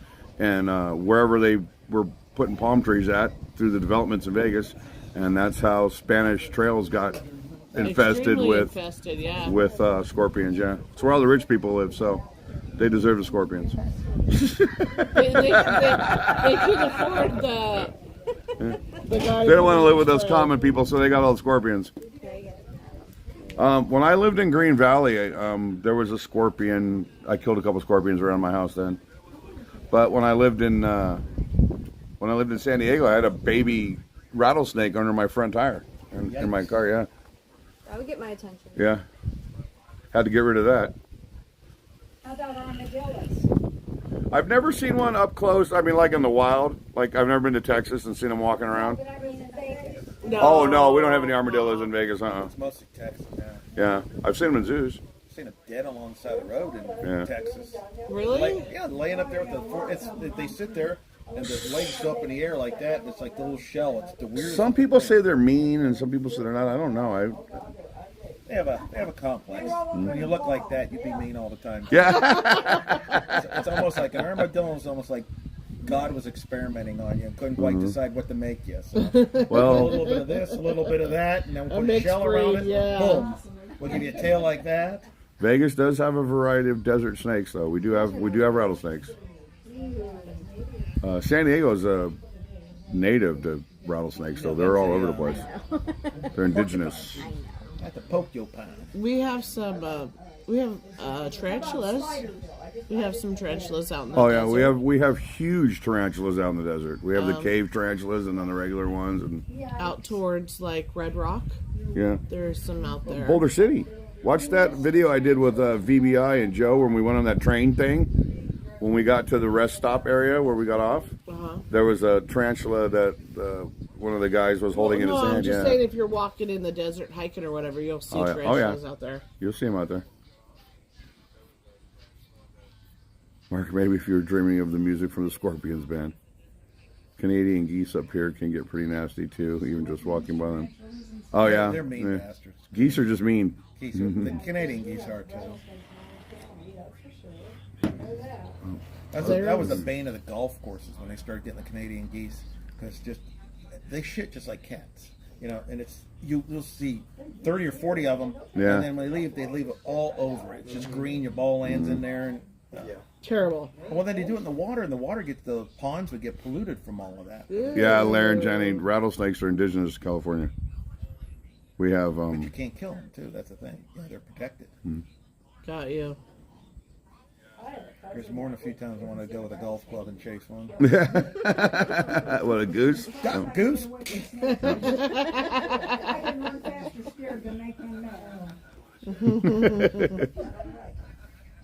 S2: wherever they were putting palm trees at through the developments in Vegas, and that's how Spanish Trails got infested
S1: Yeah.
S2: with scorpions. Yeah, it's where all the rich people live, so they deserve the scorpions.
S1: They could afford the guy.
S2: They don't want to live with us common people, so they got all the scorpions. When I lived in Green Valley, there was a scorpion. I killed a couple scorpions around my house then. But when I lived in San Diego, I had a baby rattlesnake under my front tire in my car. Yeah,
S3: That would get my attention.
S2: yeah. Had to get rid of that.
S6: How about armadillos?
S2: I've never seen one up close. I mean, like in the wild. Like I've never been to Texas and seen them walking around.
S6: But I mean in Vegas.
S2: Oh no, we don't have any armadillos in Vegas.
S10: It's mostly Texas now.
S2: Yeah, I've seen them in zoos.
S10: I've seen them dead alongside the road in Texas.
S1: Really?
S10: Laying up there with they sit there and the legs go up in the air like that. And it's like the little shell. It's the weirdest.
S2: Some people say they're mean, and some people say they're not. I don't know.
S10: They have a complex. When you look like that, you'd be mean all the time.
S2: Yeah.
S10: It's almost like an armadillo is almost like God was experimenting on you and couldn't quite decide what to make you. So
S2: Well,
S10: a little bit of this, a little bit of that, and then we'll put a
S1: mixed
S10: shell around it.
S1: breed, yeah.
S10: Boom. We'll give you a tail like that.
S2: Vegas does have a variety of desert snakes, though. We do have rattlesnakes. San Diego's a native to rattlesnakes, though. They're all over the place. They're indigenous.
S10: At the porcupine.
S1: We have some. We have tarantulas. We have some tarantulas out in the
S2: Oh yeah,
S1: desert.
S2: we have huge tarantulas out in the desert. We have the cave tarantulas and then the regular ones, and
S1: out towards like Red Rock.
S2: yeah.
S1: There's some out there.
S2: Boulder City. Watch that video I did with VBI and Joe when we went on that train thing. When we got to the rest stop area where we got off, there was a tarantula that one of the guys was holding in his
S1: No,
S2: hand.
S1: I'm just
S2: Yeah,
S1: saying if you're walking in the desert, hiking or whatever, you'll see
S2: Oh, yeah.
S1: tarantulas out there.
S2: You'll see them out there. Mark, maybe if you're dreaming of the music from the Scorpions band. Canadian geese up here can get pretty nasty too, even just walking by them. Oh yeah,
S4: They're mean
S2: yeah.
S4: bastards.
S2: Geese are just mean.
S4: Geese are, the Canadian geese are too. That was the bane of the golf courses when they started getting the Canadian geese, because they shit just like cats, you know. And it's you'll see 30 or 40 of them,
S2: Yeah.
S4: and then when they leave it all over it. It's just green. Your ball lands in there, and
S1: Terrible.
S4: well, then they do it in the water, and the ponds would get polluted from all of that.
S2: Yeah, Larry and Jenny, rattlesnakes are indigenous to California. We have
S4: But you can't kill them too. That's the thing. Yeah, they're protected.
S1: Got you.
S4: There's more than a few times I want to go with a golf club and chase one.
S2: What, a goose?
S4: Got goose?
S6: I can run faster scared than they can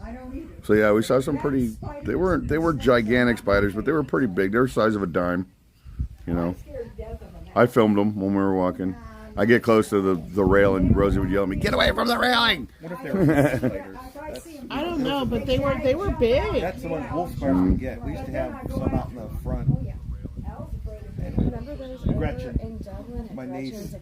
S6: I don't either.
S2: So yeah, we saw some pretty. They were gigantic spiders, but they were pretty big. They were the size of a dime. You know, I filmed them when we were walking. I get close to the rail, and Rosie would yell at me, "Get away from the railing!"
S4: What if they were wolf spiders?
S1: I don't know, but they were big.
S4: That's the one wolf spiders we get. We used to have some out in the front.
S3: Remember those
S4: Gretchen,
S3: in Dublin at
S4: my
S3: Gretchen's
S4: niece.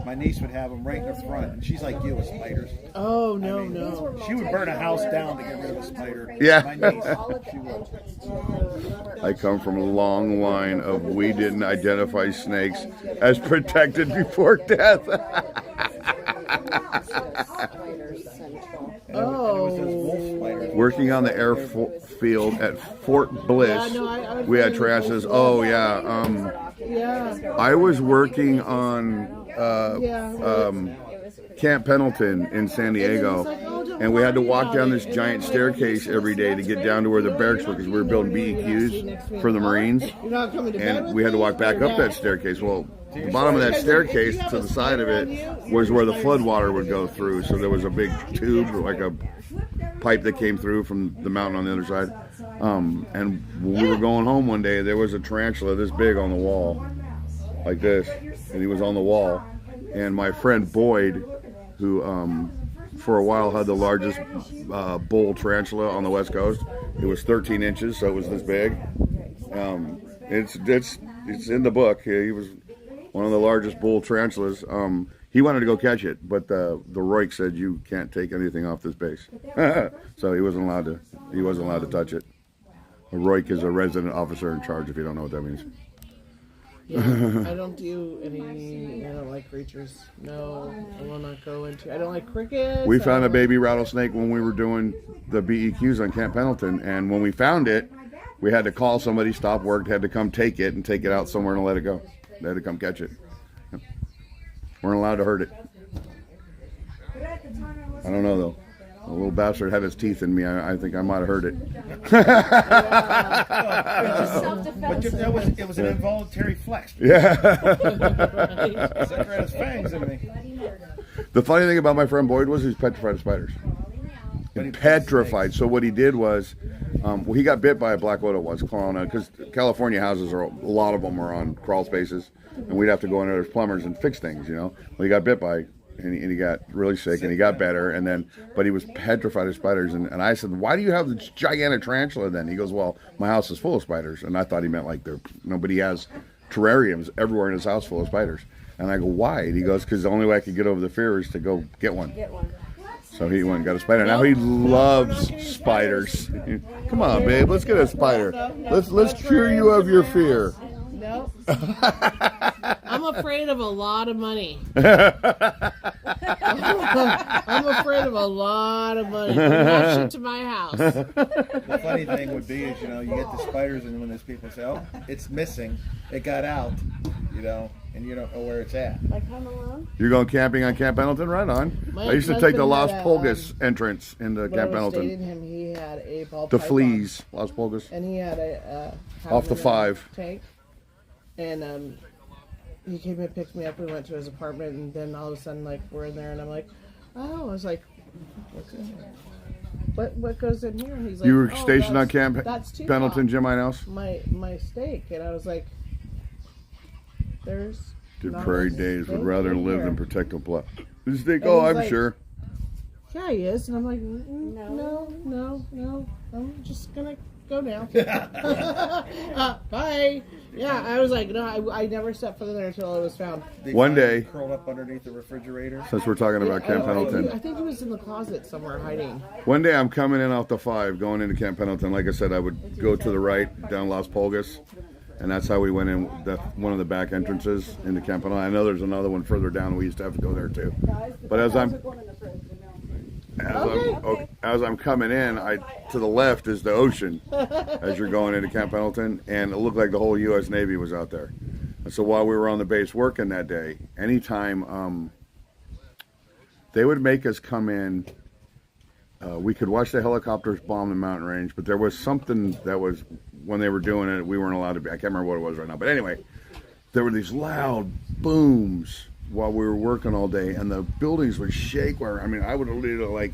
S4: My niece would have them right in the front, and she's like you with spiders.
S1: Oh no, no.
S4: She would burn a house down to get rid of a spider.
S2: Yeah.
S4: My niece,
S3: all at the
S4: she would.
S3: entrance to
S2: I come from a long line of we didn't identify snakes as protected before death.
S4: And it was those wolf spiders.
S2: Working on the airfield at Fort Bliss,
S1: Yeah, no, I
S2: we had tarantulas. Oh yeah,
S1: Yeah.
S2: I was working on Camp Pendleton in San Diego, and we had to walk down this giant staircase every day to get down to where the barracks were, because we were building BEQs for the Marines,
S1: You're not coming to bed
S2: and
S1: with
S2: we had to
S1: me?
S2: walk back up that staircase. Well, the bottom of that staircase to the side of it was where the flood water would go through, so there was a big tube, like a pipe that came through from the mountain on the other side. And when we were going home one day, there was a tarantula this big on the wall, like this, and he was on the wall. And my friend Boyd, who for a while had the largest bull tarantula on the West Coast, it was 13 inches, so it was this big. It's in the book. He was one of the largest bull tarantulas. He wanted to go catch it, but the Roik said you can't take anything off this base, so he wasn't allowed to. He wasn't allowed to touch it. A Roik is a resident officer in charge. If you don't know what that means.
S1: Yeah, I don't do any. I don't like creatures. No, I will not go into. I don't like crickets.
S2: We found a baby rattlesnake when we were doing the BEQs on Camp Pendleton, and when we found it, we had to call somebody, stop work, had to come take it and take it out somewhere and let it go. They had to come catch it. Weren't allowed to hurt it. I don't know though. The little bastard had his teeth in me. I think I might have hurt it.
S4: But it was an involuntary flex.
S2: Yeah.
S4: Sucker had his fangs in me.
S2: The funny thing about my friend Boyd was he's petrified of spiders. Petrified. So what he did was, well, he got bit by a black widow once, because California houses a lot of them are on crawl spaces, and we'd have to go in there as plumbers and fix things, you know. Well, he got bit by, and he got really sick, and he got better, and then, but he was petrified of spiders, and I said, why do you have this gigantic tarantula then? He goes, well, my house is full of spiders, and I thought he meant like nobody has terrariums everywhere in his house full of spiders, and I go, why? And he goes, because the only way I could get over the fear is to go get one. So he went and got a spider. Now he loves spiders. Come on, babe, let's get a spider. Let's cure you of your fear.
S1: No. I'm afraid of a lot of money. I'm afraid of a lot of money. Not shit to my house.
S4: The funny thing would be is, you get the spiders, and when those people say, oh, it's missing, it got out, and you don't know where it's at.
S3: Like Home Alone?
S2: You're going camping on Camp Pendleton? Right on. I used to take the Las Pulgas entrance into Camp Pendleton.
S1: Him, he had a ball
S2: The
S1: python,
S2: fleas, Las Pulgas.
S1: and he had a
S2: Off the 5.
S1: tank, and he came and picked me up. We went to his apartment, and then all of a sudden, like, we're in there, and I'm like, oh, I was like, what's in here? What goes in here? And he's like,
S2: You were
S1: oh,
S2: stationed on Camp
S1: that's Tupac,
S2: Pendleton, Jim House?
S1: my steak, and I was like, There's
S2: Did
S1: not
S2: Prairie
S1: a
S2: Days would
S1: snake
S2: rather
S1: in
S2: live
S1: here.
S2: than protect a block. This thing,
S1: And
S2: oh,
S1: he's
S2: I'm
S1: like-
S2: sure.
S1: Yeah, he is. And I'm like, no. I'm just gonna go now. Bye. Yeah, I was like, no, I never stepped foot in there until it was found.
S4: They
S2: One
S4: find
S2: day-
S4: him curled up underneath the refrigerator.
S2: Since we're talking about Camp
S1: I
S2: Pendleton.
S1: think he was in the closet somewhere hiding.
S2: One day I'm coming in off the 5, going into Camp Pendleton. Like I said, I would go to the right down Las Pulgas, and that's how we went in. That's one of the back entrances into Camp Pendleton. I know there's another one further down. We used to have to go there too. But as I'm coming in, to the left is the ocean as you're going into Camp Pendleton, and it looked like the whole U.S. Navy was out there. And so while we were on the base working that day, anytime they would make us come in, we could watch the helicopters bomb the mountain range, but there was something that was, when they were doing it, we weren't allowed to be. I can't remember what it was right now. But anyway, there were these loud booms while we were working all day, and the buildings would shake. I mean, I would literally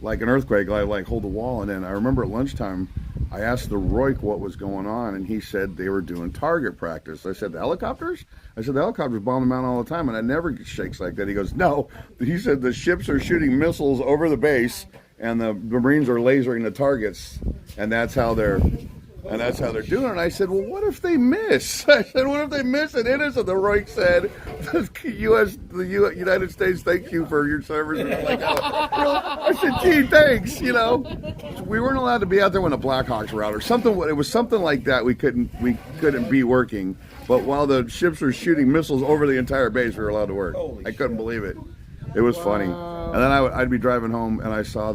S2: like an earthquake, like hold the wall. And then I remember at lunchtime, I asked the Roik what was going on, and he said they were doing target practice. I said, the helicopters? I said, the helicopters bomb the mountain all the time, and it never shakes like that. He goes, no. He said the ships are shooting missiles over the base, and the Marines are lasering the targets, and that's how they're doing it. And I said, well, what if they miss? I said, what if they miss and hit us? And the Roik said, the United States, thank you for your service. And I'm like, oh. I said, gee, thanks. We weren't allowed to be out there when the Blackhawks were out or something. It was something like that. We couldn't be working. But while the ships were shooting missiles over the entire base, we were allowed to work. I couldn't believe it. It was funny. And then I'd be driving home, and I saw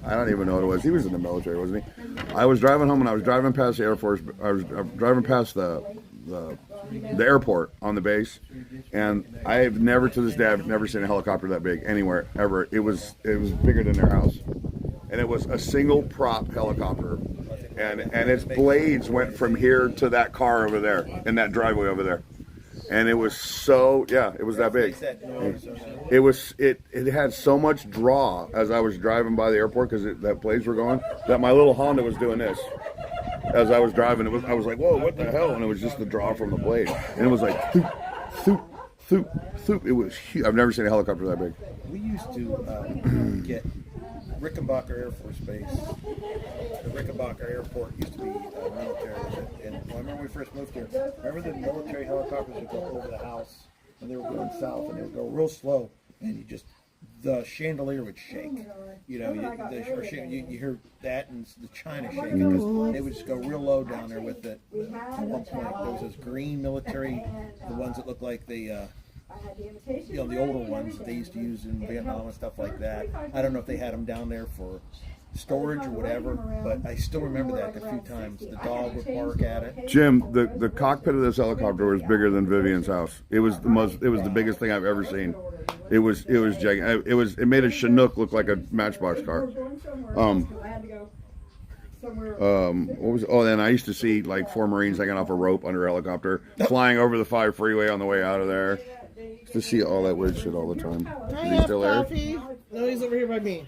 S2: I don't even know what it was. He was in the military, wasn't he? I was driving home, and I was driving past the Air Force. I was driving past the airport on the base, and I've never, to this day, I've never seen a helicopter that big anywhere ever. It was bigger than their house, and it was a single prop helicopter, and its blades went from here to that car over there in that driveway over there. And it was it was that big. It had so much draw as I was driving by the airport, because that blades were going, that my little Honda was doing this as I was driving. I was like, whoa, what the hell? And it was just the draw from the blade, and it was like thoop, thoop, thoop, thoop. It was huge. I've never seen a helicopter that big.
S4: We used to get Rickenbacker Air Force Base. The Rickenbacker Airport used to be military. And I remember when we first moved here, remember the military helicopters would go over the house, and they were going south, and they would go real slow, and the chandelier would shake. You hear that, and the china shaking, because they would just go real low down there with it. At one point, there was those green military, the ones that look like the older ones that they used to use in Vietnam and stuff like that. I don't know if they had them down there for storage or whatever, but I still remember that a few times. The dog would bark at it.
S2: Jim, the cockpit of this helicopter was bigger than Vivian's house. It was the biggest thing I've ever seen. It was gigantic. It made a Chinook look like a Matchbox car. What was it? Oh, then I used to see like 4 Marines hanging off a rope under a helicopter, flying over the 5 freeway on the way out of there. To see all that weird shit all the time. Is he still there?
S1: No, he's over here by me.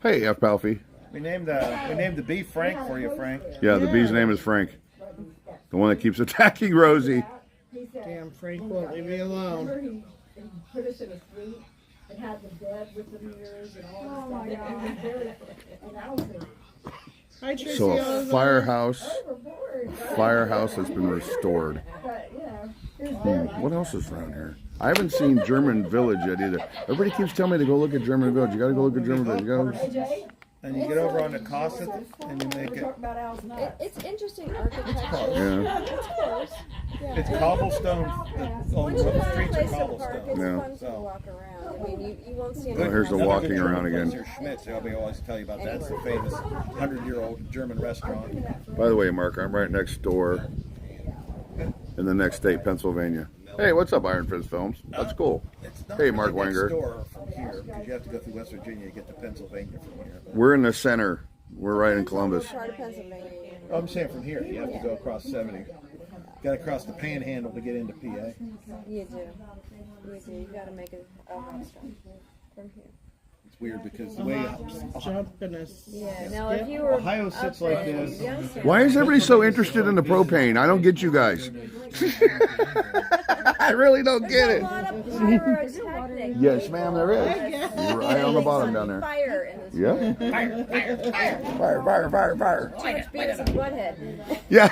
S2: Hey, F. Palfy.
S4: We named the bee Frank for you, Frank.
S2: Yeah, the bee's name is Frank. The one that keeps attacking Rosie.
S1: Damn, Frank won't leave me alone.
S11: He put us in a suite and had the bed with the mirrors and all that stuff. And I was like,
S1: Hi, Tracy.
S2: So a firehouse that's been restored. What else is around here? I haven't seen German Village yet either. Everybody keeps telling me to go look at German Village. You got to go look at German Village.
S4: And you get over on the Cosset, and you make it.
S3: It's interesting architecture.
S2: Yeah.
S3: It's close. Yeah.
S4: It's cobblestone.
S3: Once you
S4: The
S3: find a
S4: streets are
S3: place to park,
S4: cobblestone.
S3: it's
S2: Yeah.
S3: fun to walk around. I mean, you won't see
S2: Oh,
S3: anything.
S2: here's the
S3: else.
S2: walking around
S4: Place
S2: again.
S4: here, Schmitz. They always tell you about that. It's the famous 100-year-old German restaurant.
S2: By the way, Mark, I'm right next door in the next state, Pennsylvania. Hey, what's up, Iron Fist Films? That's cool. Hey, Mark
S4: Next
S2: Wenger.
S4: door from here, because you have to go through West Virginia to get to Pennsylvania from here.
S2: We're in the center. We're right in Columbus.
S3: What part of Pennsylvania?
S4: Oh, I'm saying from here. You have to go across 70. Got to cross the Panhandle to get into PA.
S3: You do. You got to make a restaurant from here.
S10: It's weird because the way
S1: Jumping us.
S3: Yeah. Now, if you were
S10: Ohio sits like this.
S2: Why is everybody so interested in the propane? I don't get you guys. I really don't get it.
S3: pyrotechnics.
S2: Yes, ma'am, there is. You're right on the bottom down there.
S3: Fire in this.
S2: Yeah. Fire.
S3: Too much Beavis and Butthead.
S2: Yeah.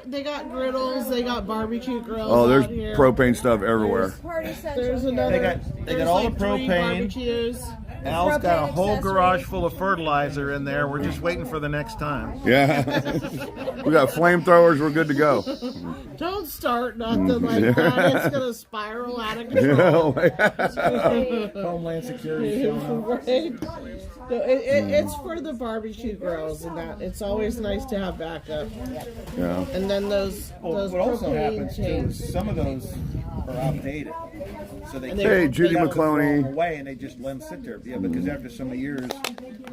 S1: They got griddles. They got barbecue grills.
S2: Oh, there's
S1: out here.
S2: propane stuff everywhere.
S3: Party central.
S1: There's
S3: here.
S1: another.
S10: They got all the
S1: 3
S10: propane.
S1: barbecues.
S10: Al's got a whole
S3: Propane
S10: garage full of fertilizer in there. We're just waiting for the next time.
S2: Yeah. We got flamethrowers. We're good to go.
S1: Don't start nothing like that. It's gonna spiral out of control.
S10: Homeland Security.
S1: Right? So it's for the barbecue grills and that. It's always nice to have backup.
S2: Yeah.
S1: And then those
S10: What also
S1: propane
S10: happens too
S1: tanks.
S10: is some of those are outdated, so they
S2: Hey, Judy
S10: have to throw them
S2: McCloney.
S10: away and they just let them sit there. Yeah, because after so many years,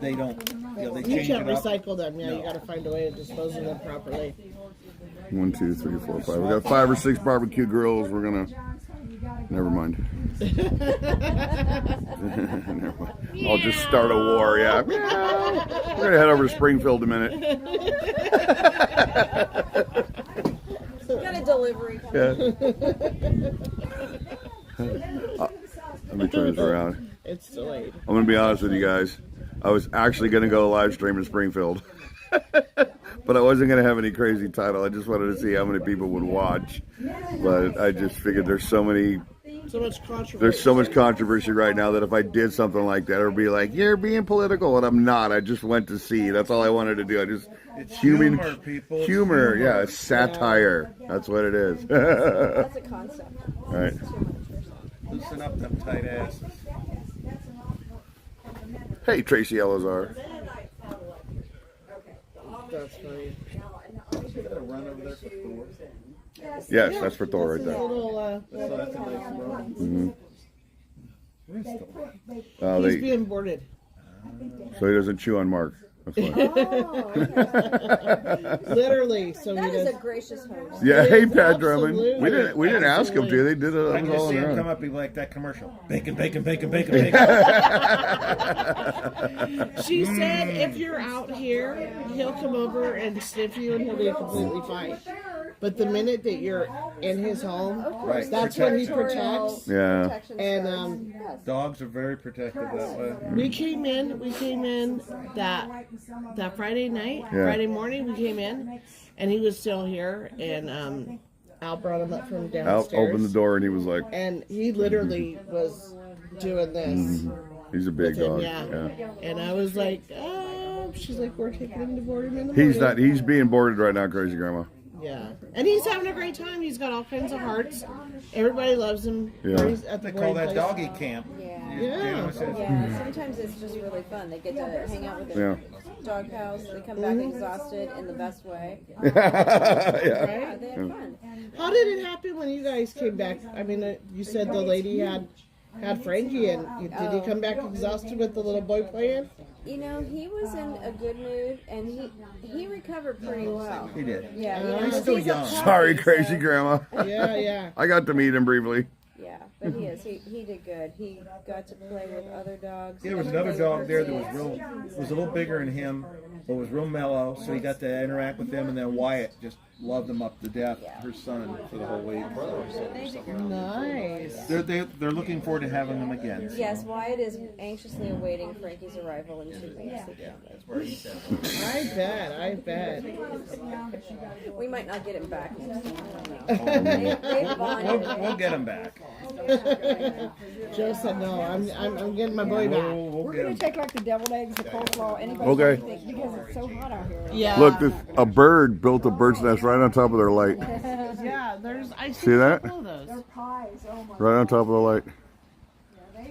S10: they don't. You know, they
S1: You
S10: change
S1: can't
S10: it up.
S1: recycle them. Yeah, you got to find a way to dispose of them properly.
S2: 1, 2, 3, 4, 5. We got 5 or 6 barbecue grills. We're gonna. Never mind. Never mind. I'll just start a war. Yeah. We're gonna head over to Springfield in a minute.
S3: Got a delivery.
S2: Yeah. Let me turn this around.
S1: It's delayed.
S2: I'm gonna be honest with you guys. I was actually gonna go live stream in Springfield, but I wasn't gonna have any crazy title. I just wanted to see how many people would watch. But I just figured there's so much controversy right now that if I did something like that, it would be like, you're being political, and I'm not. I just went to see. That's all I wanted to do.
S10: It's humor, people. It's
S2: humor. Yeah, it's satire. That's what it is.
S3: That's a concept.
S2: All right.
S10: Loosen up them tight asses.
S2: Hey, Tracy Elazar.
S1: That's funny.
S10: Run over there for Thor.
S2: Yes, that's for Thor right there.
S1: Little,
S10: So that's a nice run.
S2: Mm-hmm.
S10: Where's Thor?
S1: he's being boarded.
S2: So he doesn't chew on Mark. That's why.
S1: Literally. So
S3: That
S1: he
S3: is
S1: does.
S3: a gracious host.
S2: Yeah, hey Pat Drummond.
S1: Absolutely.
S2: We didn't ask him to. They did it
S10: I can just
S2: all on
S10: see
S2: their
S10: him
S2: own.
S10: come up and be like that commercial. Bacon, bacon, bacon, bacon, bacon.
S1: She said if you're out here, he'll come over and sniff you and he'll be completely fine. But the minute that you're in his home,
S10: Right.
S1: that's when he
S3: Territorial
S1: protects.
S2: Yeah.
S3: protection
S1: And
S3: stuff.
S10: Dogs are very protective that way.
S1: we came in that Friday night,
S2: Yeah.
S1: Friday morning we came in, and he was still here, and Al brought him up from
S2: Al
S1: downstairs.
S2: opened the door and he was like,
S1: And he literally was doing this.
S2: he's a big
S1: with him,
S2: dog.
S1: yeah.
S2: Yeah.
S1: And I was like, she's like, we're taking him to board him in the
S2: He's
S1: morning.
S2: not. He's being boarded right now, Crazy Grandma.
S1: Yeah, and he's having a great time. He's got all kinds of hearts. Everybody loves him.
S2: Yeah.
S1: He's at the
S10: They call
S1: boarding
S10: that
S1: place.
S10: doggy camp.
S3: Yeah.
S1: Yeah.
S3: Yeah, sometimes it's just really fun. They get to hang out with their dog house. They come back exhausted in the best way.
S2: Yeah.
S3: Yeah, they have fun.
S1: How did it happen when you guys came back? I mean, you said the lady had Frankie, and did he come back exhausted with the little boy playing?
S3: You know, he was in a good mood, and he recovered pretty well.
S10: He did.
S3: Yeah,
S10: He's still young.
S2: Sorry, Crazy Grandma.
S1: Yeah.
S2: I got to meet him briefly.
S3: Yeah, but he is. He did good. He got to play with other dogs.
S10: There was another dog there that was a little bigger than him, but was real mellow. So he got to interact with them, and then Wyatt just loved him up to death. Her son for the whole week.
S1: Nice.
S10: They're looking forward to having him again.
S3: Yes, Wyatt is anxiously awaiting Frankie's arrival in 2 weeks.
S1: I bet.
S3: We might not get him back next time. They've bonded.
S10: We'll get him back.
S1: Joe said no. I'm getting my boy back.
S10: We'll
S8: We're
S10: get
S8: gonna
S10: him.
S8: take like the deviled eggs, the coleslaw, anybody
S2: Okay.
S8: anything, because it's so hot out here.
S1: Yeah.
S2: Look, a bird built a bird's nest right on top of their light.
S1: Yeah, I
S2: See that?
S1: all those.
S2: Right on top of the light.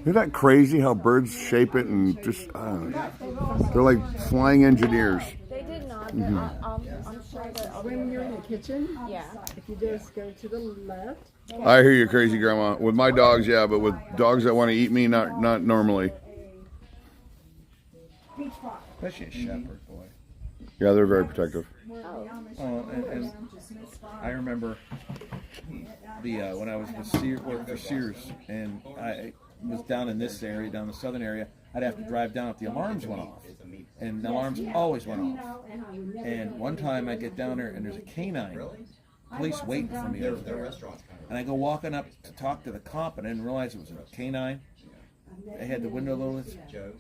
S2: Isn't that crazy how birds shape it and just, I don't know. They're like flying engineers.
S3: They did not. I'm sure that
S8: When you're in the kitchen,
S3: yeah.
S8: if you just go to the left.
S2: I hear you, Crazy Grandma. With my dogs, yeah, but with dogs that want to eat me, not normally.
S10: Especially a shepherd, boy.
S2: Yeah, they're very protective.
S10: Oh, and I remember when I was with worked for Sears, and was down in this area, down the southern area, I'd have to drive down if the alarms went off. And the alarms always went off. And one time I get down there and there's a canine, police waiting for me over there. And I go walking up to talk to the cop and I didn't realize it was a canine. I had the window open. Dude,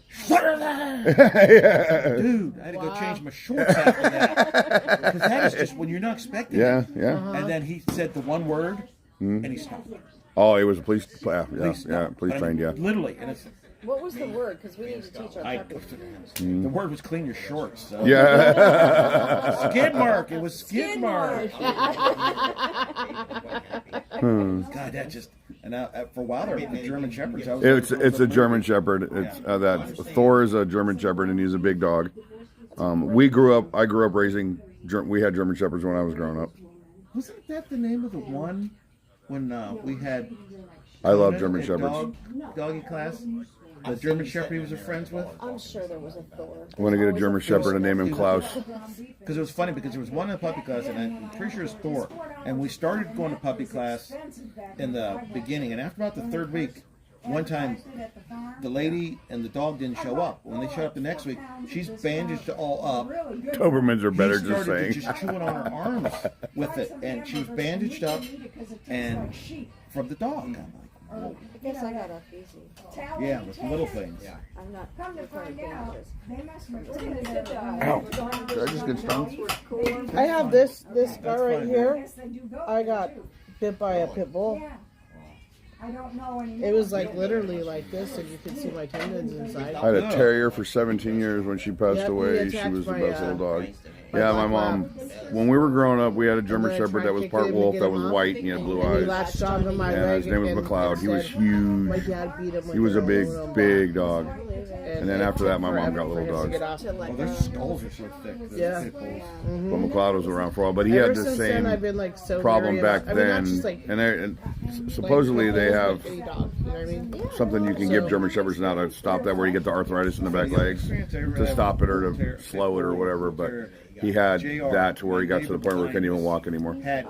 S10: I had to go change my shorts after that. Because that is just when you're not expecting it.
S2: Yeah.
S10: And then he said the one word and he stopped.
S2: Oh, it was a police, police trained, yeah.
S10: Literally. And it's,
S3: What was the word? Because we need to teach our puppies.
S10: the word was clean your shorts. So.
S2: Yeah.
S10: Skid mark. It was skid mark. God, that just and for a while there, the German Shepherds.
S2: It's a German Shepherd. It's that Thor is a German Shepherd, and he's a big dog. I grew up raising. We had German Shepherds when I was growing up.
S10: Wasn't that the name of the one when we had?
S2: I love German Shepherds.
S10: Doggy class. The German Shepherd he was friends with.
S3: I'm sure there was a Thor.
S2: I want to get a German Shepherd and name him Klaus.
S10: Because it was funny because there was one in the puppy class, and I'm pretty sure it's Thor. And we started going to puppy class in the beginning, and after about the third week, one time the lady and the dog didn't show up. When they showed up the next week, she's bandaged all up.
S2: Dobermans are better,
S10: He
S2: just
S10: started
S2: saying.
S10: just chewing on her arms with it, and she was bandaged up, and from the dog. I'm like, whoa.
S3: I guess I got off easy.
S10: Yeah, with little things.
S3: I'm not
S6: Come to
S3: referring
S6: find out,
S3: dangerous.
S6: they must be
S2: Ow. Did I just get stung?
S1: I have this guy right here.
S6: Yes, they do go.
S1: I got bit by a pit bull.
S6: Yeah. I don't know anymore.
S1: It was like literally like this, and you could see my tendons inside.
S2: I had a terrier for 17 years. When she passed
S1: Yep,
S2: away,
S1: we
S2: she
S1: attacked
S2: was the
S1: my,
S2: best little dog.
S1: my
S2: Yeah, my
S1: black
S2: mom.
S1: lab.
S2: When we were growing up, we had a German
S1: And then I
S2: Shepherd
S1: tried
S2: that was
S1: to
S2: part
S1: kick him
S2: wolf,
S1: to
S2: that
S1: get
S2: was
S1: him
S2: white,
S1: off.
S2: and he had
S1: And
S2: blue
S1: he
S2: eyes.
S1: latched onto my
S2: And
S1: leg
S2: his name was
S1: and
S2: McLeod. He was
S1: said,
S2: huge.
S1: My dad beat him with
S2: He was a big,
S1: aluminum
S2: big dog.
S1: And
S2: then
S1: it
S2: after that,
S1: took
S2: my mom
S1: forever
S2: got
S1: for
S2: little
S1: him to
S2: dogs.
S1: get off.
S10: Oh, their skulls are so thick.
S1: Yeah.
S10: Pit bulls.
S2: But McLeod was around for a while, but he
S1: Ever
S2: had the
S1: since then, I've
S2: same
S1: been like so
S2: problem
S1: leery
S2: back
S1: about- I mean, not
S2: then.
S1: just, like,
S2: And supposedly
S1: like,
S2: they have
S1: any dog, you know what I mean?
S2: something you can give
S1: So-
S2: German Shepherds now to stop that, where you get the arthritis in the back legs, to stop it or to slow it or whatever. But he had that to where he got to the point where he couldn't even walk anymore.
S10: Had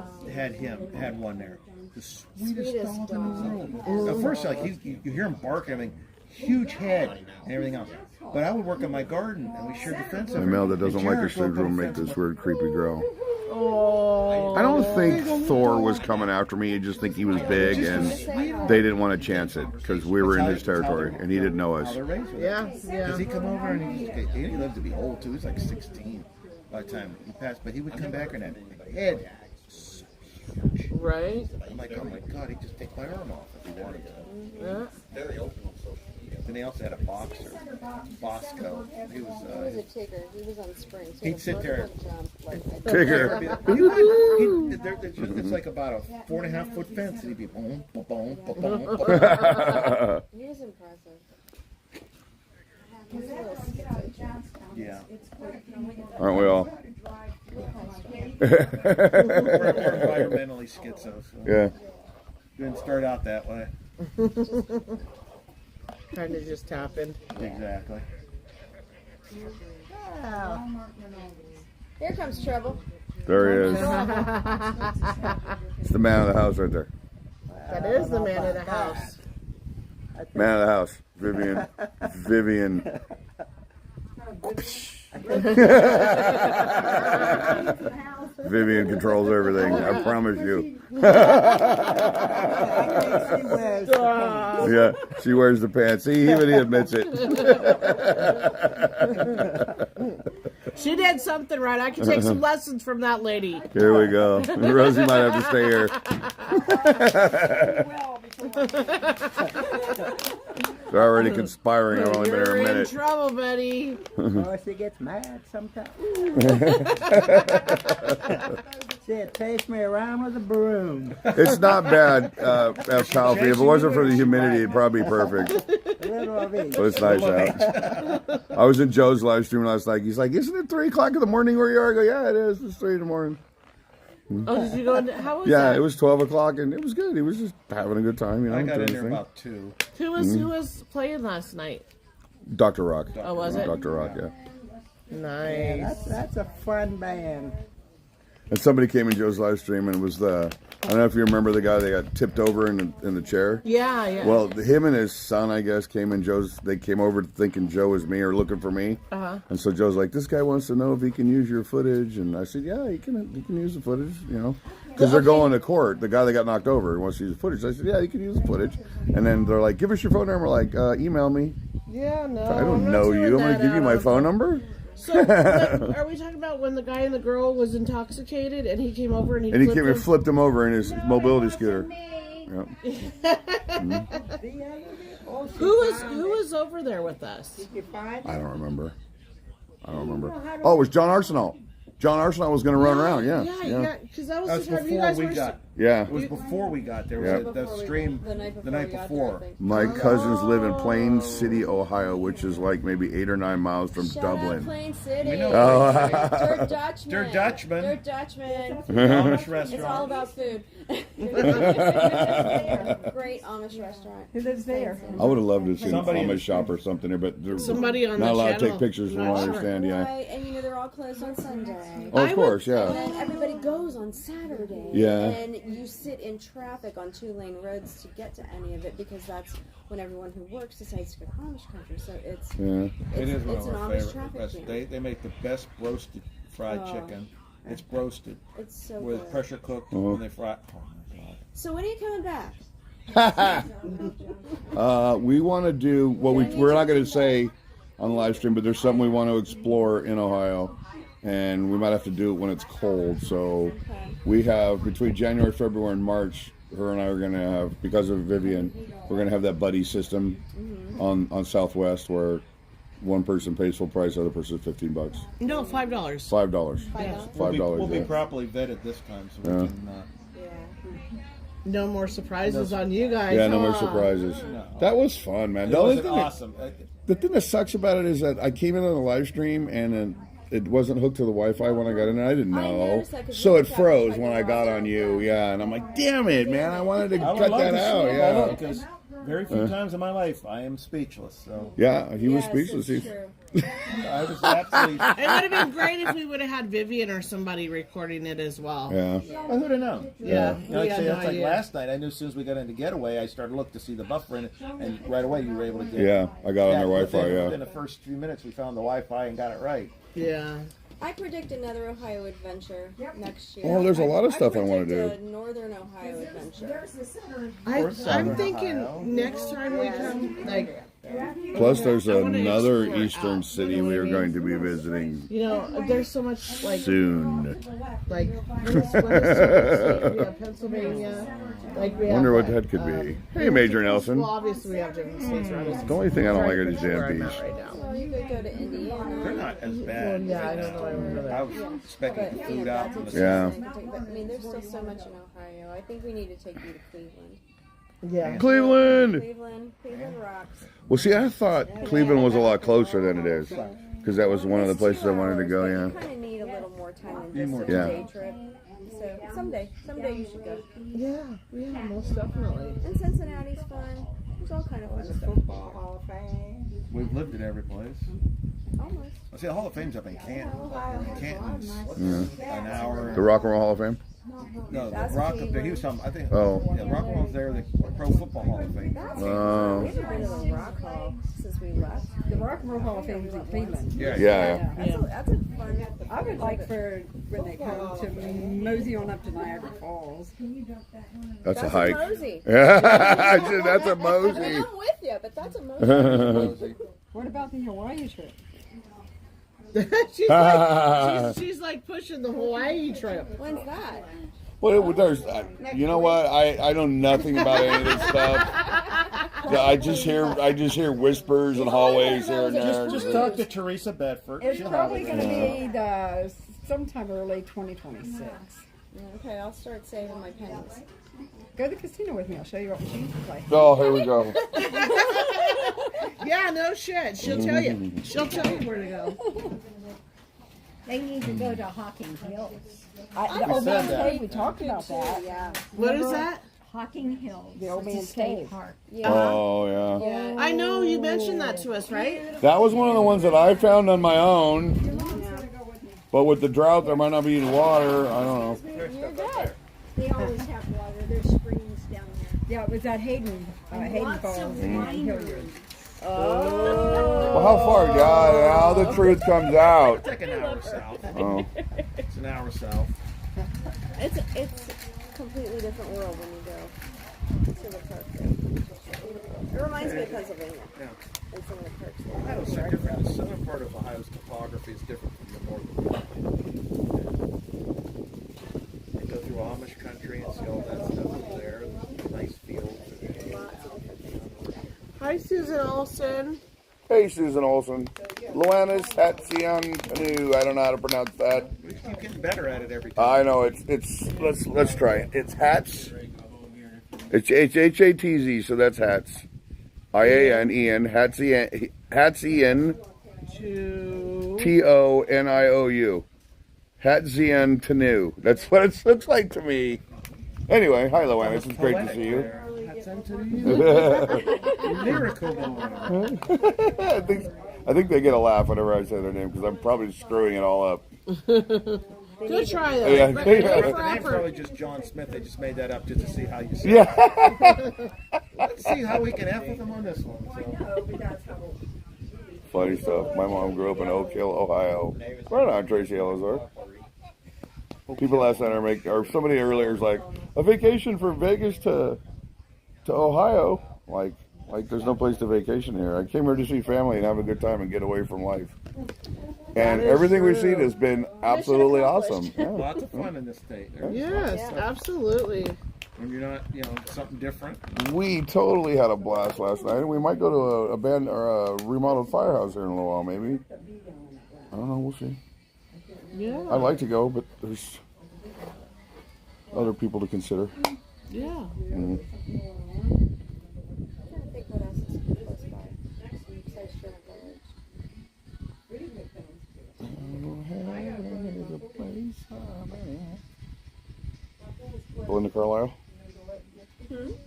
S10: one there. The sweetest dog in the world. At first, like you hear him bark and everything, huge head and everything else. But I would work in my garden and we shared the fence.
S2: And Mel that doesn't like her syndrome make this weird creepy growl. I don't think Thor was coming after me. I just think he was big and they didn't want to chance it because we were in his territory and he didn't know us.
S1: Yeah, yeah.
S10: Does he come over and he lived to be old too? He was like 16 by the time he passed. But he would come back and that head.
S1: Right.
S10: I'm like, oh my god, he'd just take my arm off if he wanted to.
S1: Yeah.
S10: Then he also had a boxer, Bosco. He was
S3: He was a Tigger. He was on springs.
S10: He'd sit there.
S2: Tigger.
S10: It's like about a 4.5 foot fence, and he'd be boom, boom, boom, boom, boom.
S3: He was impressive.
S10: Yeah.
S2: Aren't we all?
S10: We're environmentally schizo. So
S2: Yeah.
S10: didn't start out that way.
S1: Kind of just happened.
S10: Exactly.
S3: Here comes trouble.
S2: There he is. It's the man of the house right there.
S1: That is the man of the house.
S2: Man of the house. Vivian. Vivian controls everything. I promise you. Yeah, she wears the pants. See, even he admits it.
S1: She did something right. I can take some lessons from that lady.
S2: Here we go. Rosie might have to stay here. They're already conspiring. I've only been here a
S1: You're in
S2: minute.
S1: trouble, buddy.
S9: Oh, she gets mad sometimes. Said, chase me around with a broom.
S2: It's not bad, Palfy. If it wasn't for the humidity, it'd probably be perfect. But it's nice out. I was in Joe's live stream last night. He's like, "Isn't it 3 o'clock in the morning where you are?" I go, "Yeah, it is. It's 3 in the morning."
S1: Oh, did you go into, how was
S2: Yeah,
S1: that?
S2: it was 12 o'clock, and it was good. He was just having a good time, you know.
S10: I got
S2: doing
S10: in
S2: his
S10: there
S2: thing.
S10: about 2.
S1: Who was playing last night?
S2: Dr. Rock.
S1: Oh, was it?
S2: Dr. Rock, yeah.
S1: Nice.
S9: Yeah, that's a fun band.
S2: And somebody came in Joe's live stream, and it was I don't know if you remember the guy that got tipped over in the chair.
S1: Yeah, yeah.
S2: Well, him and his son, I guess, came in they came over thinking Joe was me or looking for me. And so Joe's like, this guy wants to know if he can use your footage. And I said, yeah, he can use the footage, you know. Because they're going to court. The guy that got knocked over wants to use the footage. So I said, yeah, you can use the footage. And then they're like, give us your phone number. Like, email me.
S1: Yeah, no.
S2: I don't know you. I'm going to give you my phone number.
S1: So, are we talking about when the guy and the girl was intoxicated and he came over and he
S2: flipped him over in his mobility scooter? Yep.
S1: Who was over there with us?
S2: I don't remember. Oh, it was John Arsenal. John Arsenal was going to run around. Yeah.
S1: Because that was
S4: That's
S1: the time you
S4: before
S1: guys
S4: we
S1: were.
S4: got.
S2: Yeah.
S4: It was before we got there. It was the stream the night before.
S2: My cousins live in Plain City, Ohio, which is like maybe 8 or 9 miles from
S3: Shout
S2: Dublin.
S3: out Plain City.
S4: We know.
S3: Dirt Dutchman.
S4: Dirt Dutchman.
S3: Dirt Dutchman.
S4: Amish restaurant.
S3: It's all about food. Great Amish restaurant.
S8: Who lives there?
S2: I would have loved to see
S4: Somebody-
S2: an Amish shop or something there, but they're
S1: Somebody on
S2: not
S1: the
S2: allowed to
S1: channel.
S2: take pictures from
S1: Not
S2: what I
S1: sure.
S2: understand. Yeah.
S3: Right, and they're all closed on Sunday.
S2: Oh, of course,
S3: And
S2: yeah.
S3: then everybody goes on Saturday.
S2: Yeah.
S3: And you sit in traffic on 2-lane roads to get to any of it because that's when everyone who works decides to go to Amish country. So it's
S2: Yeah.
S4: It is one
S3: it's
S4: of
S3: an
S4: our
S3: Amish
S4: favorite.
S3: traffic
S4: Best,
S3: jam.
S4: they make the best roasted fried
S3: Oh.
S4: chicken. It's roasted
S3: It's so
S4: with
S3: good.
S4: pressure cooked
S2: Uh-huh.
S4: when they fry. Oh my god!
S3: So when are you coming back?
S2: We want to do we're not going to say on the live stream, but there's something we want to explore in Ohio, and we might have to do it when it's cold. So we have between January, February, and March. Her and I are going to have, because of Vivian, we're going to have that buddy system on Southwest where one person pays full price, the other person is $15.
S1: No, $5.
S2: $5. $5.
S4: We'll be
S2: Yeah.
S4: properly vetted this time, so we
S2: Yeah.
S4: can.
S1: No more surprises on you guys.
S2: Yeah, no more
S1: huh?
S2: surprises.
S4: No.
S2: That was fun, man.
S4: It
S2: The only
S4: was
S2: thing that-
S4: awesome.
S2: The thing that sucks about it is that I came in on the live stream and it wasn't hooked to the Wi-Fi when I got in there. I didn't
S3: I
S2: know.
S3: noticed that 'cause
S2: So
S3: you
S2: it
S3: tried
S2: froze
S3: to
S2: when I
S3: type it
S2: got
S3: out.
S2: on you. Yeah, and I'm like, damn it, man. I wanted to
S10: I would
S2: cut
S10: love
S2: that
S10: to see
S2: out.
S10: it
S2: Yeah.
S10: because very few times in my life I am speechless. So
S2: Yeah, he was
S3: Yes,
S2: speechless.
S3: it's
S2: He-
S3: true.
S10: I was absolutely.
S1: It would have been great if we would have had Vivian or somebody recording it as well.
S2: Yeah.
S10: Well, who'd have known?
S1: Yeah,
S10: You know,
S1: we
S10: like,
S1: had
S10: say,
S1: no
S10: that's like
S1: idea.
S10: last night. I knew as soon as we got into Getaway, I started to look to see the buffer in it, and right away you were able to get.
S2: Yeah, I got on their Wi-Fi,
S10: within,
S2: yeah.
S10: Within the first few minutes, we found the Wi-Fi and got it right.
S1: Yeah.
S3: I predict another Ohio adventure next year.
S2: Oh, there's a lot of stuff I wanna
S3: predict
S2: do.
S3: a Northern Ohio adventure.
S1: I'm
S10: Southern
S1: thinking
S10: Ohio.
S1: next time we come, like,
S2: Plus, there's
S1: I wanna
S2: another
S1: explore
S2: eastern
S1: out.
S2: city
S1: You know
S2: we
S1: what
S2: are
S1: I mean?
S2: going to be visiting
S1: you know, there's so much, like,
S2: soon.
S1: what is we have Pennsylvania. Like, we
S2: Wonder
S1: have,
S2: what that could be. Hey, Major Nelson.
S1: Well, obviously, we have different states around us.
S2: The only thing I don't like are
S1: Sorry,
S2: these
S1: where
S2: damn
S1: I'm
S2: bees.
S1: at right now.
S3: Well, you could go to Indiana.
S4: They're not as
S1: Well,
S4: bad.
S1: yeah, I don't know. I remember
S4: I
S1: that.
S4: was expecting
S3: But,
S4: the
S3: you
S4: food
S3: know,
S4: out.
S3: that's
S4: From the
S2: Yeah.
S3: interesting. But, I mean, there's still so much in Ohio. I think we need to take you to Cleveland.
S1: Yeah.
S2: Cleveland.
S3: Cleveland rocks.
S2: Well, see, I thought Cleveland was a lot closer than it is, because that was one of the places I wanted to go.
S3: You
S2: Yeah.
S3: kind of need a little more time than just a
S2: Yeah.
S3: day trip. So someday you should go.
S1: Yeah, most definitely.
S3: And Cincinnati's fun. It's all kind of fun stuff.
S11: Football Hall of Fame.
S4: We've lived at every place.
S3: Almost.
S4: I see the Hall of Fame's up in Canton. Canton's
S2: Yeah.
S4: an hour.
S2: The Rock and Roll Hall of Fame.
S4: No, the
S3: That's
S4: Rock
S3: what
S4: up there.
S3: he
S4: He was talking. I think.
S2: Oh.
S4: Yeah, Rock and Roll's there. The Pro Football Hall of Fame.
S2: Oh.
S3: We haven't been to the Rock Hall since we left.
S8: The Rock and Roll Hall of Fame is in Cleveland.
S4: Yeah.
S2: Yeah.
S3: That's a fun.
S8: I would like for when they come to mosey on up to Niagara Falls.
S2: That's a hike.
S3: Mosey.
S2: I said that's a
S3: I mean,
S2: mosey.
S3: I'm with you, but that's a mosey.
S8: What about the Hawaii trip?
S1: she's like pushing the Hawaii trip.
S3: When's that?
S2: Well, there's, you know what? I know nothing about any of this stuff. I just hear whispers and hallways here and there.
S10: Just talk to Teresa Bedford.
S8: It's
S10: She'll
S8: probably
S10: have
S8: going
S10: it.
S8: to be the sometime early 2026.
S3: Okay, I'll start saving my pennies.
S8: Go to the casino with me. I'll show you what machines to play.
S2: Oh, here we go.
S1: Yeah, no shit. She'll tell you. She'll tell you where to go.
S13: They need to go to Hocking Hills.
S8: The Old Man's Cave, we talked about that.
S3: Yeah.
S1: What is that?
S13: Hocking Hills.
S8: The Old
S13: It's a
S8: Man's
S13: state
S8: Cave.
S13: park.
S3: Yeah.
S2: Oh, yeah.
S1: I know you mentioned that to us, right?
S2: That was one of the ones that I found on my own. But with the drought, there might not be any water. I don't know.
S13: You're good. They always have water. There's springs down there.
S8: Yeah, it was at Hayden
S13: Lots
S8: Falls
S13: of
S8: in
S13: wineries.
S8: Hilliard.
S2: Well, how far? Yeah, now the truth comes out.
S4: It's like an hour south.
S2: Oh.
S4: It's an hour south.
S3: It's a completely different world when you go to the park there. It reminds me of Pennsylvania.
S4: Yeah.
S3: And some of the parks there.
S4: Ohio's so different. The southern part of Ohio's topography is different from the northern part. You go through Amish country and see all that stuff up there. There's nice fields.
S1: Hi, Susan Olson.
S2: Hey, Susan Olson. Luanis Hatsian Canoe. I don't know how to pronounce that.
S4: We keep getting better at it every time.
S2: I know let's try it. It's hats. It's H-A-T-Z, so that's hats. I-A-N-E-N, Hatsian, T-O-N-I-O-U. Hatsian Canoe. That's what it looks like to me. Anyway, hi Luanis. It's great to see you.
S4: Miracle
S2: I think they get a laugh whenever I say their name because I'm probably screwing it all up.
S1: Good try, though.
S2: Yeah.
S1: Good
S4: The
S1: for
S4: name's
S1: effort.
S4: probably just John Smith. They just made that up just to see how you say
S2: Yeah.
S4: it. Let's see how we can F with them on this one. So.
S2: Funny stuff. My mom grew up in Oak Hill, Ohio. Right on, Tracy Elizar. People last night or somebody earlier is like, a vacation from Vegas to Ohio. Like there's no place to vacation here. I came here to see family and have a good time and get away from life. And everything we've seen has been absolutely awesome. Yeah.
S4: Lots of fun in this state.
S1: Yes, absolutely.
S4: When you're not, something different.
S2: We totally had a blast last night. We might go to a band or a remodeled firehouse here in a little while, maybe. I don't know. We'll see.
S1: Yeah.
S2: I'd like to go, but there's other people to consider.
S1: Yeah.
S2: Mm-hmm.
S3: I think what else is close by. Besides Sherman
S2: Belinda Carlisle?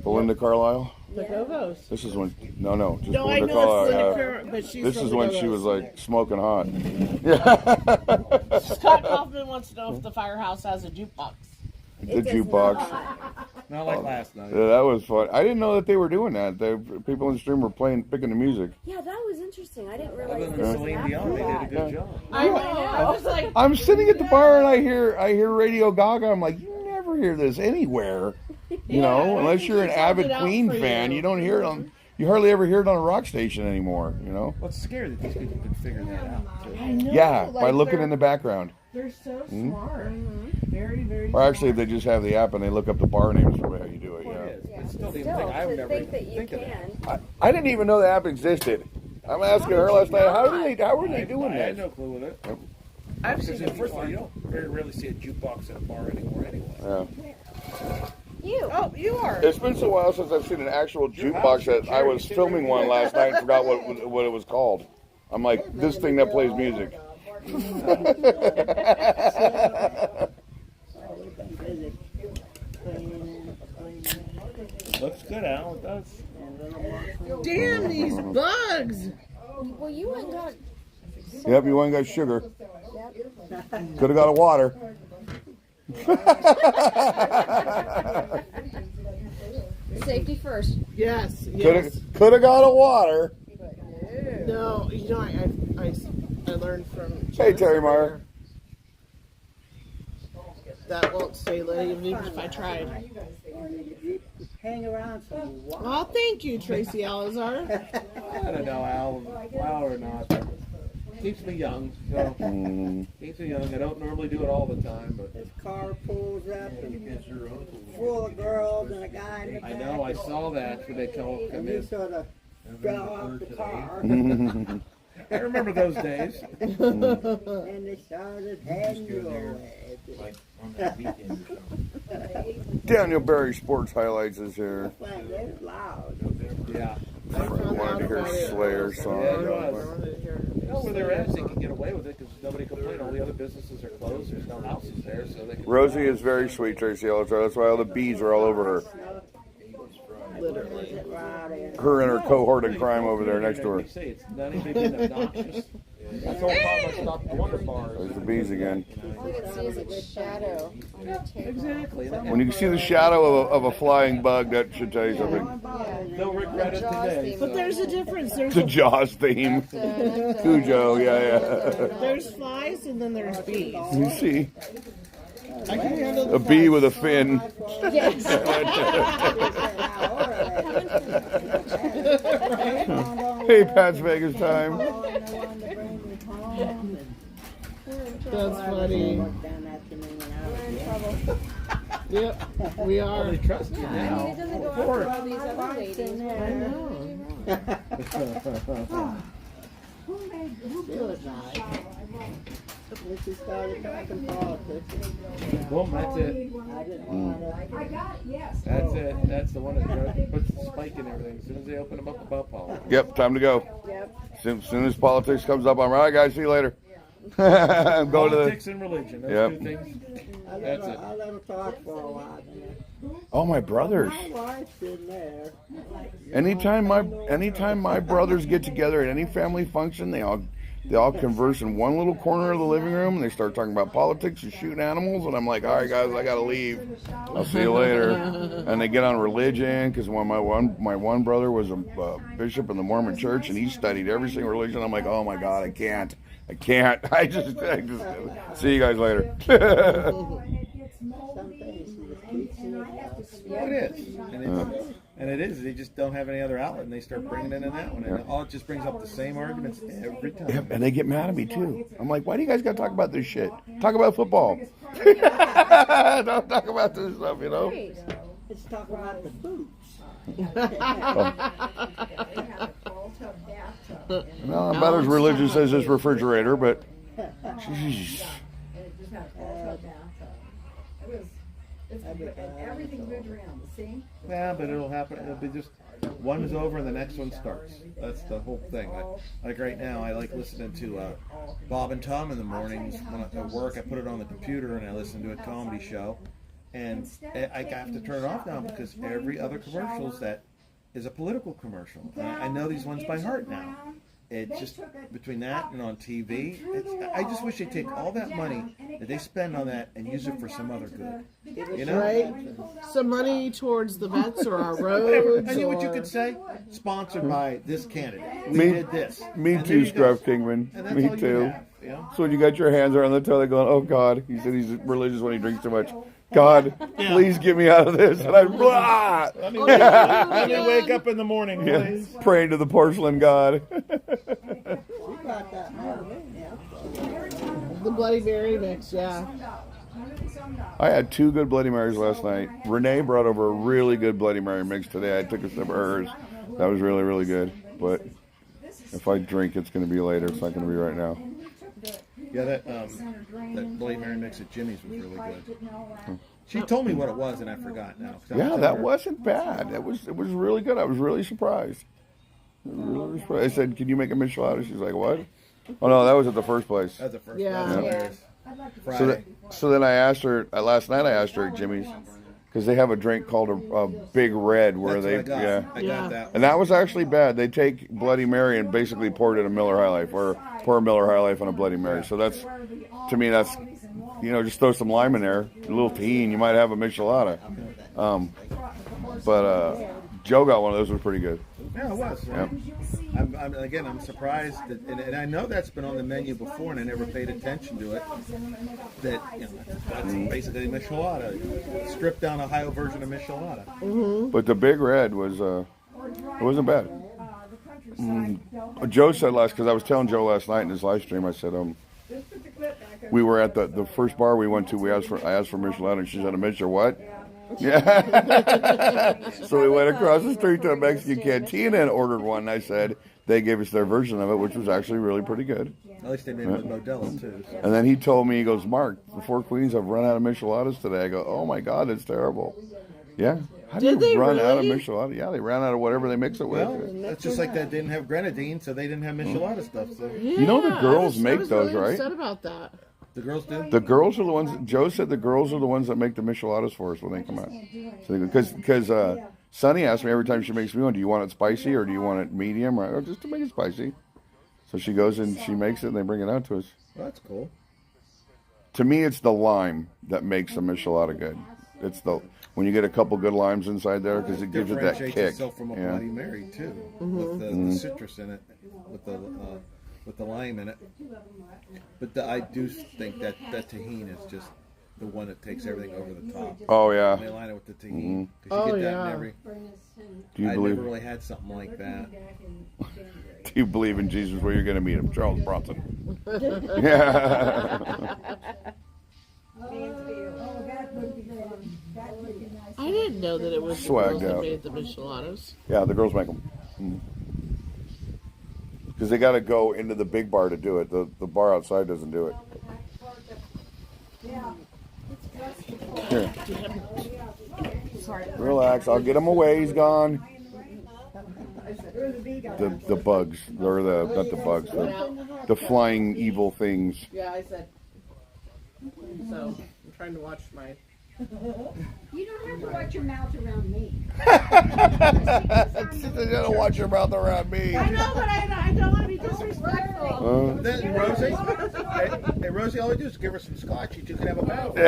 S2: Belinda Carlisle?
S1: The Go-Go's.
S2: This is when, just
S1: No, I
S2: Belinda
S1: know it's
S2: Carlisle.
S1: Belinda
S2: Yeah.
S1: Car- but she's
S2: This
S1: from
S2: is
S1: the
S2: when she
S1: Go-Go's.
S2: was like smoking hot. Yeah.
S14: Scott Kaufman wants to know if the firehouse has a jukebox.
S2: The jukebox.
S4: Not like last night.
S2: Yeah, that was fun. I didn't know that they were doing that. People in the stream were picking the music.
S3: Yeah, that was interesting. I didn't realize
S4: Other than
S3: this was
S4: Celine
S3: after
S4: Dion, they did a
S3: that.
S4: good job.
S14: I know. I was like,
S2: I'm sitting at the bar and I hear Radio Gaga. I'm like, you never hear this anywhere, unless you're an avid Queen fan. You don't hear it on. You hardly ever hear it on a rock station anymore.
S4: Well, it's scary that these people can figure that out. Too.
S1: I know.
S2: Yeah, by
S1: like
S2: looking
S1: they're-
S2: in the background.
S1: They're so smart. Very, very
S2: Or actually, if they just have the app and they look up the bar names for how you do it. Yeah.
S4: But still, the
S3: Still,
S4: thing I would
S3: to
S4: never
S3: think
S4: even
S3: that you
S4: think of that.
S3: can.
S2: I didn't even know the app existed. I'm asking her last night, how were they doing
S4: I had
S2: that?
S4: no clue with it.
S1: I've
S4: Because
S1: seen it
S4: first of all,
S1: before.
S4: you don't very rarely see a jukebox at a bar anymore anyway.
S2: Yeah.
S3: You.
S1: Oh, you are.
S2: It's been so while since I've seen an actual jukebox that I was filming one last night and forgot what it was called. I'm like, this thing that plays music.
S4: Looks good, Al. It does.
S1: Damn these bugs.
S3: Well, you went and got.
S2: Yep, you ain't got sugar. Could have got a water.
S3: Safety first.
S1: Yes, yes.
S2: Could have got a water.
S1: No, I learned from.
S2: Hey, Terry Meyer.
S1: That won't stay lit even if I tried.
S9: Hang around some while.
S1: Well, thank you, Tracy Alazar.
S4: I don't know, Al. Wow or not. Keeps me young. So keeps me young. I don't normally do it all the time, but
S9: His car pulls up and full of girls and a guy in the back.
S4: I know. I saw that when they come
S9: And you
S4: in.
S9: sort of fell off the car.
S4: I remember those days.
S9: And they started heading you away.
S2: Daniel Berry Sports Highlights is here.
S9: Like, they're loud.
S4: Yeah.
S2: I wanted to hear Slayer's song.
S4: Yeah, it was. You know where they're at, they can get away with it because nobody complained. All the other businesses are closed. There's no houses there, so they can.
S2: Rosie is very sweet, Tracy Elliott. That's why all the bees are all over her.
S1: Literally.
S2: Her and her cohort in crime over there next to her.
S4: Say it's not even being obnoxious.
S7: That's the whole problem I stopped the Wonder Bar.
S2: There's the bees again.
S3: All you can see is its shadow on the table.
S7: Exactly.
S2: When you can see the shadow of a flying bug, that should tell you something.
S7: They'll regret it today.
S14: But there's a difference. There's
S2: The Jaws theme. Cujo, yeah.
S14: there's flies and then there's bees.
S2: You see,
S10: I can handle the
S2: a bee with a fin.
S3: Yes.
S2: Hey, Pat's Vegas time.
S14: That's funny. Yep, we are.
S7: They trust you
S3: I mean,
S7: now.
S3: it doesn't go out for all these other ladies.
S9: Good night. When she started talking politics,
S7: Boom, that's it.
S9: I didn't want to.
S6: I got it, yes.
S7: That's it. That's the one that puts the spike in everything. As soon as they open them up about politics.
S2: Yep, time to go.
S3: Yep.
S2: Soon as politics comes up, I'm all right, guys. See you later. I'm going to
S7: Politics
S2: the.
S7: and religion. Those
S2: Yep.
S7: two things.
S9: I
S7: That's it.
S9: let her talk for a while.
S2: Oh, my brothers.
S9: My wife's in there.
S2: Anytime my brothers get together at any family function, they all converse in one little corner of the living room, and they start talking about politics and shooting animals, and I'm like, all right, guys, I gotta leave. I'll see you later. And they get on religion, because my one brother was a bishop in the Mormon church, and he studied every single religion. I'm like, oh my God, I can't. I just see you guys later.
S4: It is. And it is. They just don't have any other outlet, and they start bringing it in that one. And all it just brings up the same arguments every time.
S2: Yep, and they get mad at me too. I'm like, why do you guys got to talk about this shit? Talk about football. Don't talk about this stuff, you know.
S9: Let's talk about the boots.
S2: No, I'm about as religious as this refrigerator, but jeez.
S11: And everything moved around, see?
S4: Yeah, but it'll happen. It'll be just one is over and the next one starts. That's the whole thing. Like right now, I like listening to Bob and Tom in the mornings when I at work. I put it on the computer and I listen to a comedy show, and I have to turn it off now because every other commercial is a political commercial. I know these ones by heart now. It's just between that and on TV. I just wish they'd take all that money that they spend on that and use it for some other good. You know?
S14: Right? Some money towards the vets or our
S4: Whatever.
S14: roads.
S4: I knew what you
S14: or-
S4: could say. Sponsored by this candidate. We
S2: Me-
S4: did this.
S2: Me
S4: And
S2: too,
S4: there you go.
S2: Scruff Kingman.
S4: And that's
S2: Me
S4: all you
S2: too.
S4: have, you know?
S2: So when you got your hands around the toilet going, oh God, he said he's religious when he drinks too much. God, please get me out of this. And I, blah!
S4: Let me wake up in the morning, please.
S2: Yeah, praying to the porcelain God.
S14: The Bloody Mary mix, yeah.
S2: I had 2 good Bloody Marys last night. Renee brought over a really good Bloody Mary mix today. I took a sip of hers. That was really, really good. But if I drink, it's going to be later. It's not going to be right now.
S4: Yeah, that Bloody Mary mix at Jimmy's was really good. She told me what it was, and I forgot now. 'Cause I was
S2: Yeah,
S4: telling
S2: that
S4: her-
S2: wasn't bad. It was really good. I was really surprised. I said, "Can you make a michelada?" She's like, "What?" Oh no, that was at the first place.
S4: That's the first.
S14: Yeah.
S4: That's
S14: Yeah.
S4: hilarious.
S2: So,
S4: Friday.
S2: so then I asked her last night. I asked her at Jimmy's because they have a drink called a Big Red, where
S4: That's
S2: they
S4: what I got.
S2: yeah.
S4: I got that.
S2: And that was actually bad. They take Bloody Mary and basically pour it in a Miller High Life, or pour a Miller High Life on a Bloody Mary. So that's, to me, that's, just throw some lime in there, a little tahini, you might have a michelada. But Joe got one of those. Was pretty good.
S4: Yeah, it was.
S2: Yep.
S4: I'm surprised that, and I know that's been on the menu before, and I never paid attention to it. That that's basically michelada, stripped down Ohio version of michelada.
S2: But the Big Red was it wasn't bad. Joe said because I was telling Joe last night in his live stream, I said we were at the first bar we went to. I asked for michelada, and she said, "A Michelada what?" Yeah. So we went across the street to a Mexican cantina and ordered one. And I said they gave us their version of it, which was actually really pretty good.
S4: At least they made it with Modelo too. So.
S2: And then he told me, he goes, "Mark, the Four Queens have run out of micheladas today." I go, "Oh my God, it's terrible." Yeah. How do
S14: Did
S2: you
S14: they
S2: run out of
S14: really?
S2: michelada? Yeah, they ran out of whatever they mix it with.
S4: Well, it's just like that. They didn't have grenadine, so they didn't have michelada stuff. So
S2: You know the girls make
S14: I was
S2: those,
S14: really
S2: right?
S14: upset about that.
S4: the girls do.
S2: The girls are the ones. Joe said the girls are the ones that make the micheladas for us when they come out. So because Sunny asked me every time she makes me one, "Do you want it spicy or do you want it medium?" Or just to make it spicy. So she goes and she makes it, and they bring it out to us.
S4: Well, that's cool.
S2: To me, it's the lime that makes a michelada good. It's when you get a couple good limes inside there, because it gives it that
S4: Differentiates
S2: kick.
S4: itself from a
S2: Yeah.
S4: Bloody Mary too, with the citrus in it, with the lime in it. But I do think that tahini is just the one that takes everything over the top.
S2: Oh yeah.
S4: When they line it with the tahini. 'Cause you
S14: Oh,
S4: get that
S14: yeah.
S4: in every.
S2: Do you
S4: I
S2: believe?
S4: never really had something like that.
S2: Do you believe in Jesus? Where you're going to meet him, Charles Bronson? Yeah.
S14: I didn't know that it was the
S2: Swagged
S14: girls that
S2: out.
S14: made the micheladas.
S2: Yeah, the girls make them. Because they got to go into the big bar to do it. The bar outside doesn't do it. Here. Relax. I'll get him away. He's gone. The bugs, or not the bugs, the flying evil things.
S14: Yeah, I said. So I'm trying to watch my.
S13: You don't have to watch your mouth around me.
S2: You gotta watch your mouth around me.
S14: I know, but I don't want to be disrespectful.
S4: Then Rosie, hey Rosie, all we do is give her some scotch. You two can have a mouth.
S13: What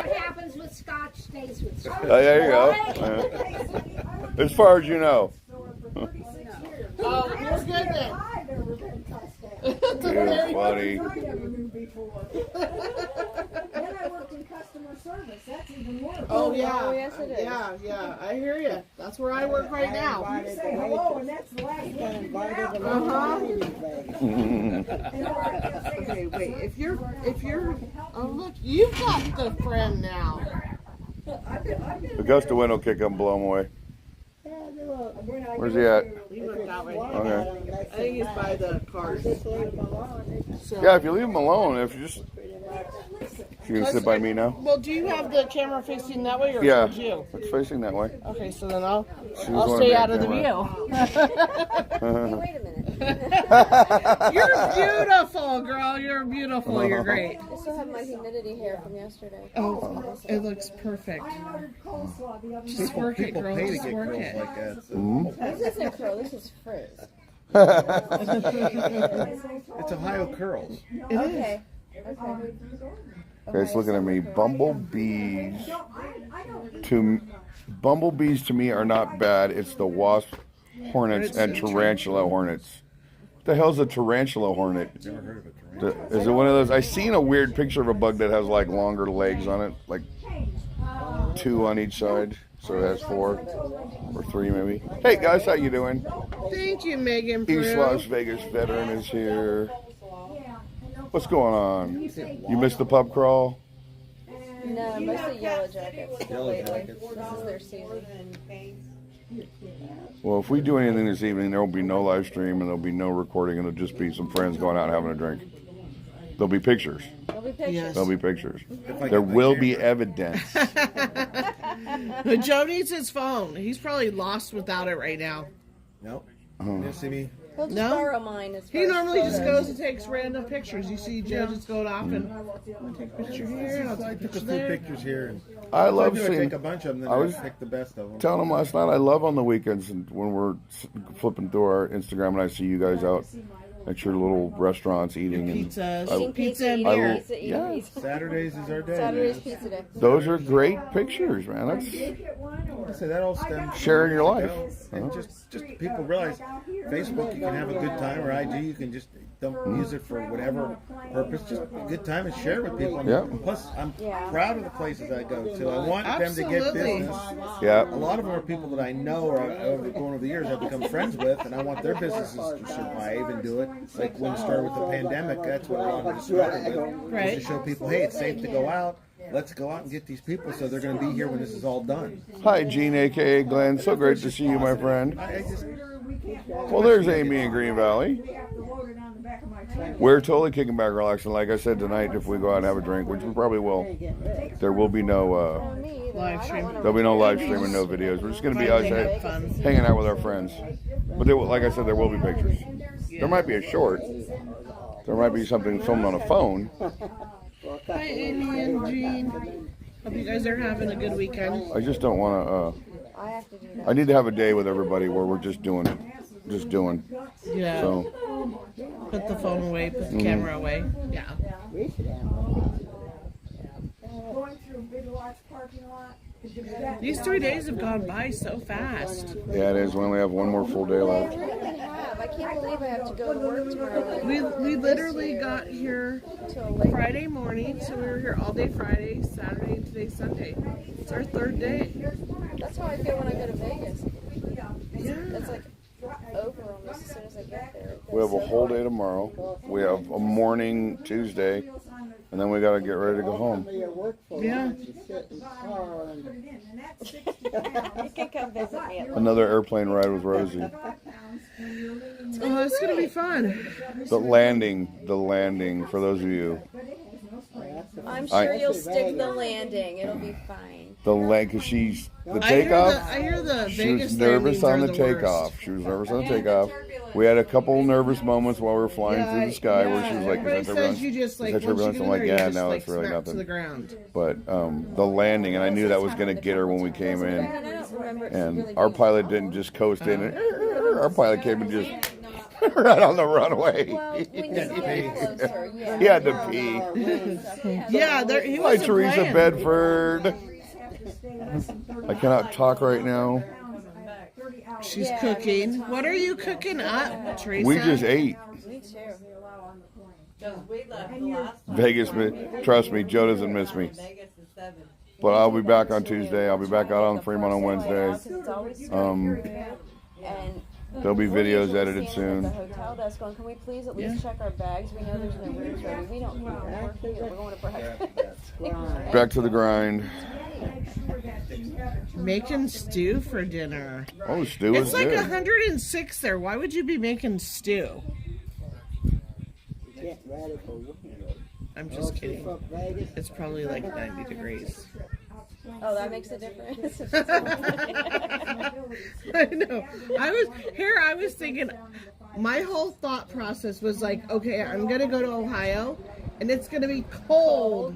S13: happens with scotch stays with scotch.
S2: There you go. As far as you know.
S14: Oh, you're good then.
S2: You're funny.
S6: Then I worked in customer service. That's even worse.
S14: Oh yeah.
S3: Oh, yes, it is.
S14: Yeah, I hear you. That's where I work right now.
S6: You say hello, and that's the last thing you get out.
S14: Okay, wait. If you're, oh look, you've got the friend now.
S2: Augusta wind will kick him, blow him away. Where's he at?
S14: He went that way.
S2: Okay.
S14: I think he's by the cars. So,
S2: Yeah, if you leave him alone, if you just. You gonna sit by me now?
S14: well, do you have the camera facing that way or
S2: Yeah,
S14: towards you?
S2: it's facing that way.
S14: Okay, so then I'll
S2: gonna
S14: stay
S2: be
S14: out
S2: on
S14: of the
S2: camera.
S14: view.
S3: Wait a minute.
S14: You're beautiful, girl. You're beautiful. You're great.
S3: I still have my humidity hair from yesterday.
S14: Oh, it looks perfect. Just work it,
S4: People
S14: girl.
S4: pay to
S14: Just
S4: get
S14: work
S4: girls
S14: it.
S4: like that. So.
S3: This isn't curl. This is frizz.
S4: It's Ohio curls.
S3: Okay.
S2: Guys, looking at me. Bumblebees to me are not bad. It's the wasp, hornets, and tarantula hornets. What the hell's a tarantula hornet?
S4: Never heard of a tarantula.
S2: Is it one of those? I seen a weird picture of a bug that has like longer legs on it, like 2 on each side. So it has 4 or 3 maybe. Hey guys, how you doing?
S14: Thank you, Megan.
S2: East
S14: Prue.
S2: Las Vegas veteran is here. What's going on? You missed the pub crawl?
S3: No, mostly yellow jackets.
S4: Yellow
S3: lately.
S4: Jackets.
S3: This is their season.
S2: Well, if we do anything this evening, there will be no live stream and there'll be no recording, and it'll just be some friends going out and having a drink. There'll be pictures.
S3: There'll be pictures.
S14: Yes.
S2: There'll be pictures.
S4: If I
S2: There
S4: get my
S2: will be
S4: camera.
S2: evidence.
S14: But Joe needs his phone. He's probably lost without it right now.
S4: Nope. You didn't see me?
S3: He'll just
S14: No?
S3: borrow mine. As
S14: He
S3: far as
S14: normally just
S3: photos.
S14: goes and takes random pictures. You see Joe just going off and I'll take a picture here and I'll take
S4: I
S14: a
S4: took a
S14: picture
S4: few
S14: there.
S4: pictures here. And
S2: I love
S4: I
S2: seeing.
S4: take a bunch of them, then
S2: I
S4: I
S2: was
S4: pick the best of them.
S2: telling them last night I love on the weekends and when we're flipping through our Instagram and I see you guys out at your little restaurants eating and
S14: Pizzas.
S3: Eating pizza,
S14: and
S3: eating
S14: beer.
S3: pizza, eating
S2: Yeah.
S3: pizza.
S4: Saturdays is our day.
S3: Saturday's
S4: man.
S3: pizza day.
S2: those are great pictures, man. That's
S4: I say that all stems
S2: sharing your life.
S4: and just people realize Facebook, you can have a good time, or IG, you can just don't use it for whatever purpose. Just a good time and share with people.
S2: Yeah.
S4: Plus, I'm
S3: Yeah.
S4: proud of the places I go to. I want them to get
S14: Absolutely.
S4: business.
S2: Yeah.
S4: A lot of them are people that I know or over going over the years I've become friends with, and I want their businesses to survive and do it. Like when it started with the pandemic, that's what a lot of it started with. Was
S14: Right.
S4: to show people, hey, it's safe to go out. Let's go out and get these people so they're going to be here when this is all done.
S2: Hi, Gene, aka Glenn. So great to see you, my friend.
S4: I just,
S2: Well, there's Amy in Green Valley. We're totally kicking back, relaxing. Like I said tonight, if we go out and have a drink, which we probably will, there will be no
S3: Me either.
S14: Live
S3: I
S14: stream.
S3: don't wanna
S2: there'll be no live stream and no videos. We're just gonna be
S14: Finding
S2: outside
S14: it fun.
S2: hanging out with our friends. But there, like I said, there will be pictures. There might be a short. There might be something filmed on a phone.
S14: Hi, Amy and Jean. Hope you guys are having a good weekend.
S2: I just don't want to.
S3: I have to do that.
S2: I need to have a day with everybody where we're just doing just doing.
S1: Yeah.
S2: So
S1: Put the phone away, put the camera away. Yeah.
S9: We should have one.
S6: Going through Big Lots parking lot.
S1: These 3 days have gone by so fast.
S2: yeah, it is. We only have one more full day
S3: I
S2: left.
S3: really have. I can't believe I have to go to work tomorrow.
S1: We literally got here Friday morning, so we were here all day Friday, Saturday, and today's Sunday. It's our 3rd day.
S3: That's how I feel when I go to Vegas.
S1: Yeah.
S3: It's like over almost as soon as I get there.
S2: We have a whole day tomorrow. We have a morning Tuesday, and then we got to get ready to go home.
S1: Yeah.
S3: You can come visit me.
S2: Another airplane ride with Rosie.
S1: Oh, it's gonna be fun.
S2: The landing. For those of you,
S3: I'm sure you'll stick the landing. It'll be fine.
S2: because the takeoff.
S1: I hear the
S2: She
S1: Vegas
S2: was nervous
S1: landings
S2: on
S1: are
S2: the
S1: the
S2: takeoff.
S1: worst.
S2: She was nervous on the takeoff. We had a couple nervous moments while we were flying through the sky where she was like,
S1: everybody
S2: "Is that
S1: says
S2: turbulence?
S1: you just like
S2: Is that
S1: once you
S2: turbulence?"
S1: get
S2: I'm
S1: in
S2: like,
S1: there, you
S2: "Yeah,
S1: just
S2: no,
S1: like
S2: it's really
S1: smack to
S2: nothing."
S1: the ground.
S2: But the landing, and I knew that was going to get her when we came in.
S3: And I don't remember it
S2: And
S3: really
S2: our
S3: being
S2: pilot didn't just coast in. Our pilot came and just right on the runway.
S3: Well, when you get closer, yeah.
S2: He had to pee.
S1: Yeah, there he
S2: Hi,
S1: was.
S2: Teresa Bedford. I cannot talk right now.
S1: She's cooking. What are you cooking up, Teresa?
S2: We just ate.
S3: Me too.
S12: Because we left the last time.
S2: Vegas, trust me, Joe doesn't miss me.
S12: Vegas is 7.
S2: But I'll be back on Tuesday. I'll be back out on Fremont on Wednesday.
S3: It's always and
S2: There'll be videos edited
S3: the
S2: soon.
S3: hotel desk going, can we please at least check our bags? We know there's no rooms ready. We don't care. We're going to breakfast.
S2: Back to the grind.
S1: making stew for dinner.
S2: Oh, stew is
S1: It's like
S2: good.
S1: 106 there. Why would you be making stew?
S9: Get radical.
S1: I'm just kidding. It's probably like 90 degrees.
S3: Oh, that makes a difference.
S1: I know. I was thinking, my whole thought process was like, okay, I'm going to go to Ohio and it's going to be cold.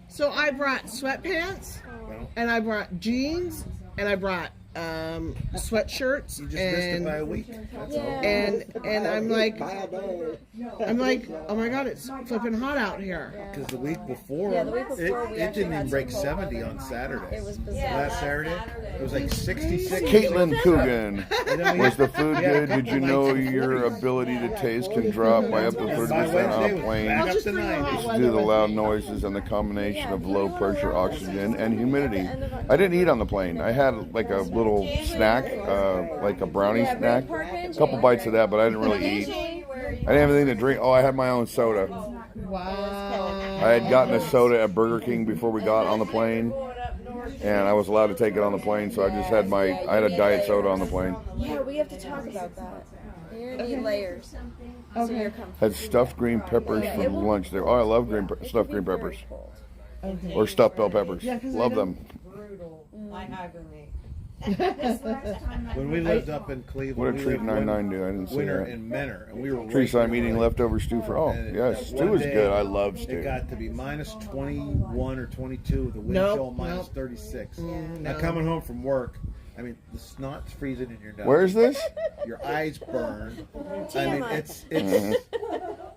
S1: So I brought sweatpants and I brought jeans and I brought sweatshirts.
S4: You just missed it by a week. That's all.
S1: And I'm like, oh my God, it's flipping hot out here.
S4: Because the week before,
S3: Yeah, the week before we
S4: it
S3: actually
S4: didn't
S3: had
S4: even break
S3: some cold
S4: 70
S3: weather.
S4: on Saturday.
S3: It was bizarre.
S4: Last Saturday, it was like 66.
S2: Caitlin Coogan.
S4: And then we
S2: Was
S4: had-
S2: the food
S4: we had a
S2: good? Did
S4: couple
S2: you know
S4: nights of
S2: your
S4: 40s.
S2: ability to taste can drop by up to 30% on
S4: Wednesday,
S2: a
S4: we
S2: plane?
S4: back up
S1: just
S4: to
S1: bring the
S4: 90.
S1: hot
S2: It's
S1: weather
S2: due to the
S1: with
S2: loud
S1: me.
S2: noises and the combination of low pressure oxygen and humidity. I didn't eat on the plane. I had like a little snack, like a brownie snack, a couple bites of that, but I didn't really eat. I didn't have anything to drink. Oh, I had my own soda.
S1: Wow.
S2: I had gotten a soda at Burger King before we got on the plane, and I was allowed to take it on the plane, so I just had I had a diet soda on the plane.
S3: Yeah, we have to talk about that. You're gonna need layers. So you're comfortable.
S2: Had stuffed green peppers for lunch there. Oh, I love stuffed green peppers. Or stuffed bell peppers. Love them.
S12: Brutal. I hibernate.
S4: When we lived up in Cleveland,
S2: What a
S4: we
S2: treat
S4: lived
S2: 99 do. I didn't see
S4: winter
S2: that.
S4: in Menor, and we were
S2: Teresa, I'm eating leftover stew for. Oh,
S4: And
S2: yes, stew
S4: one
S2: is
S4: day,
S2: good. I love
S4: It
S2: stew.
S4: got to be minus 21 or 22. The wind
S1: Nope,
S4: chill minus
S1: nope.
S4: 36.
S1: no.
S4: Now coming home from work, I mean the snot's freezing in your nose.
S2: Where's this?
S4: Your eyes burn. I mean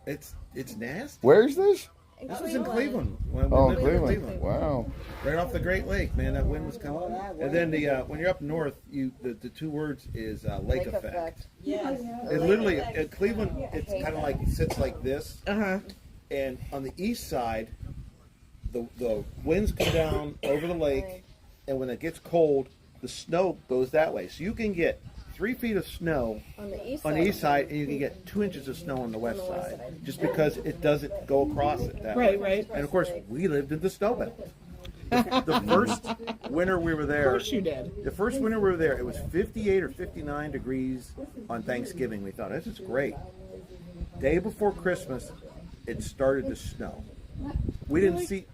S4: it's nasty.
S2: Where's this?
S4: This was in Cleveland. When we
S2: Oh,
S4: lived in
S2: Cleveland. Wow.
S4: Right off the Great Lake, man. That wind was coming. And then when you're up north, the two words is lake effect.
S12: Yes.
S4: It literally at Cleveland, it's kind of like it sits like this,
S1: Uh-huh.
S4: and on the east side, the winds come down over the lake, and when it gets cold, the snow goes that way. So you can get 3 feet of snow
S3: On the east
S4: on
S3: side.
S4: the east side, and you can get 2 inches of snow on the west side, just because it doesn't go across it that way.
S1: Right.
S4: And of course, we lived in the snow belt. The first winter we were there,
S1: Of course you did.
S4: the first winter we were there, it was 58 or 59 degrees on Thanksgiving. We thought, this is great. Day before Christmas, it started to snow. We didn't see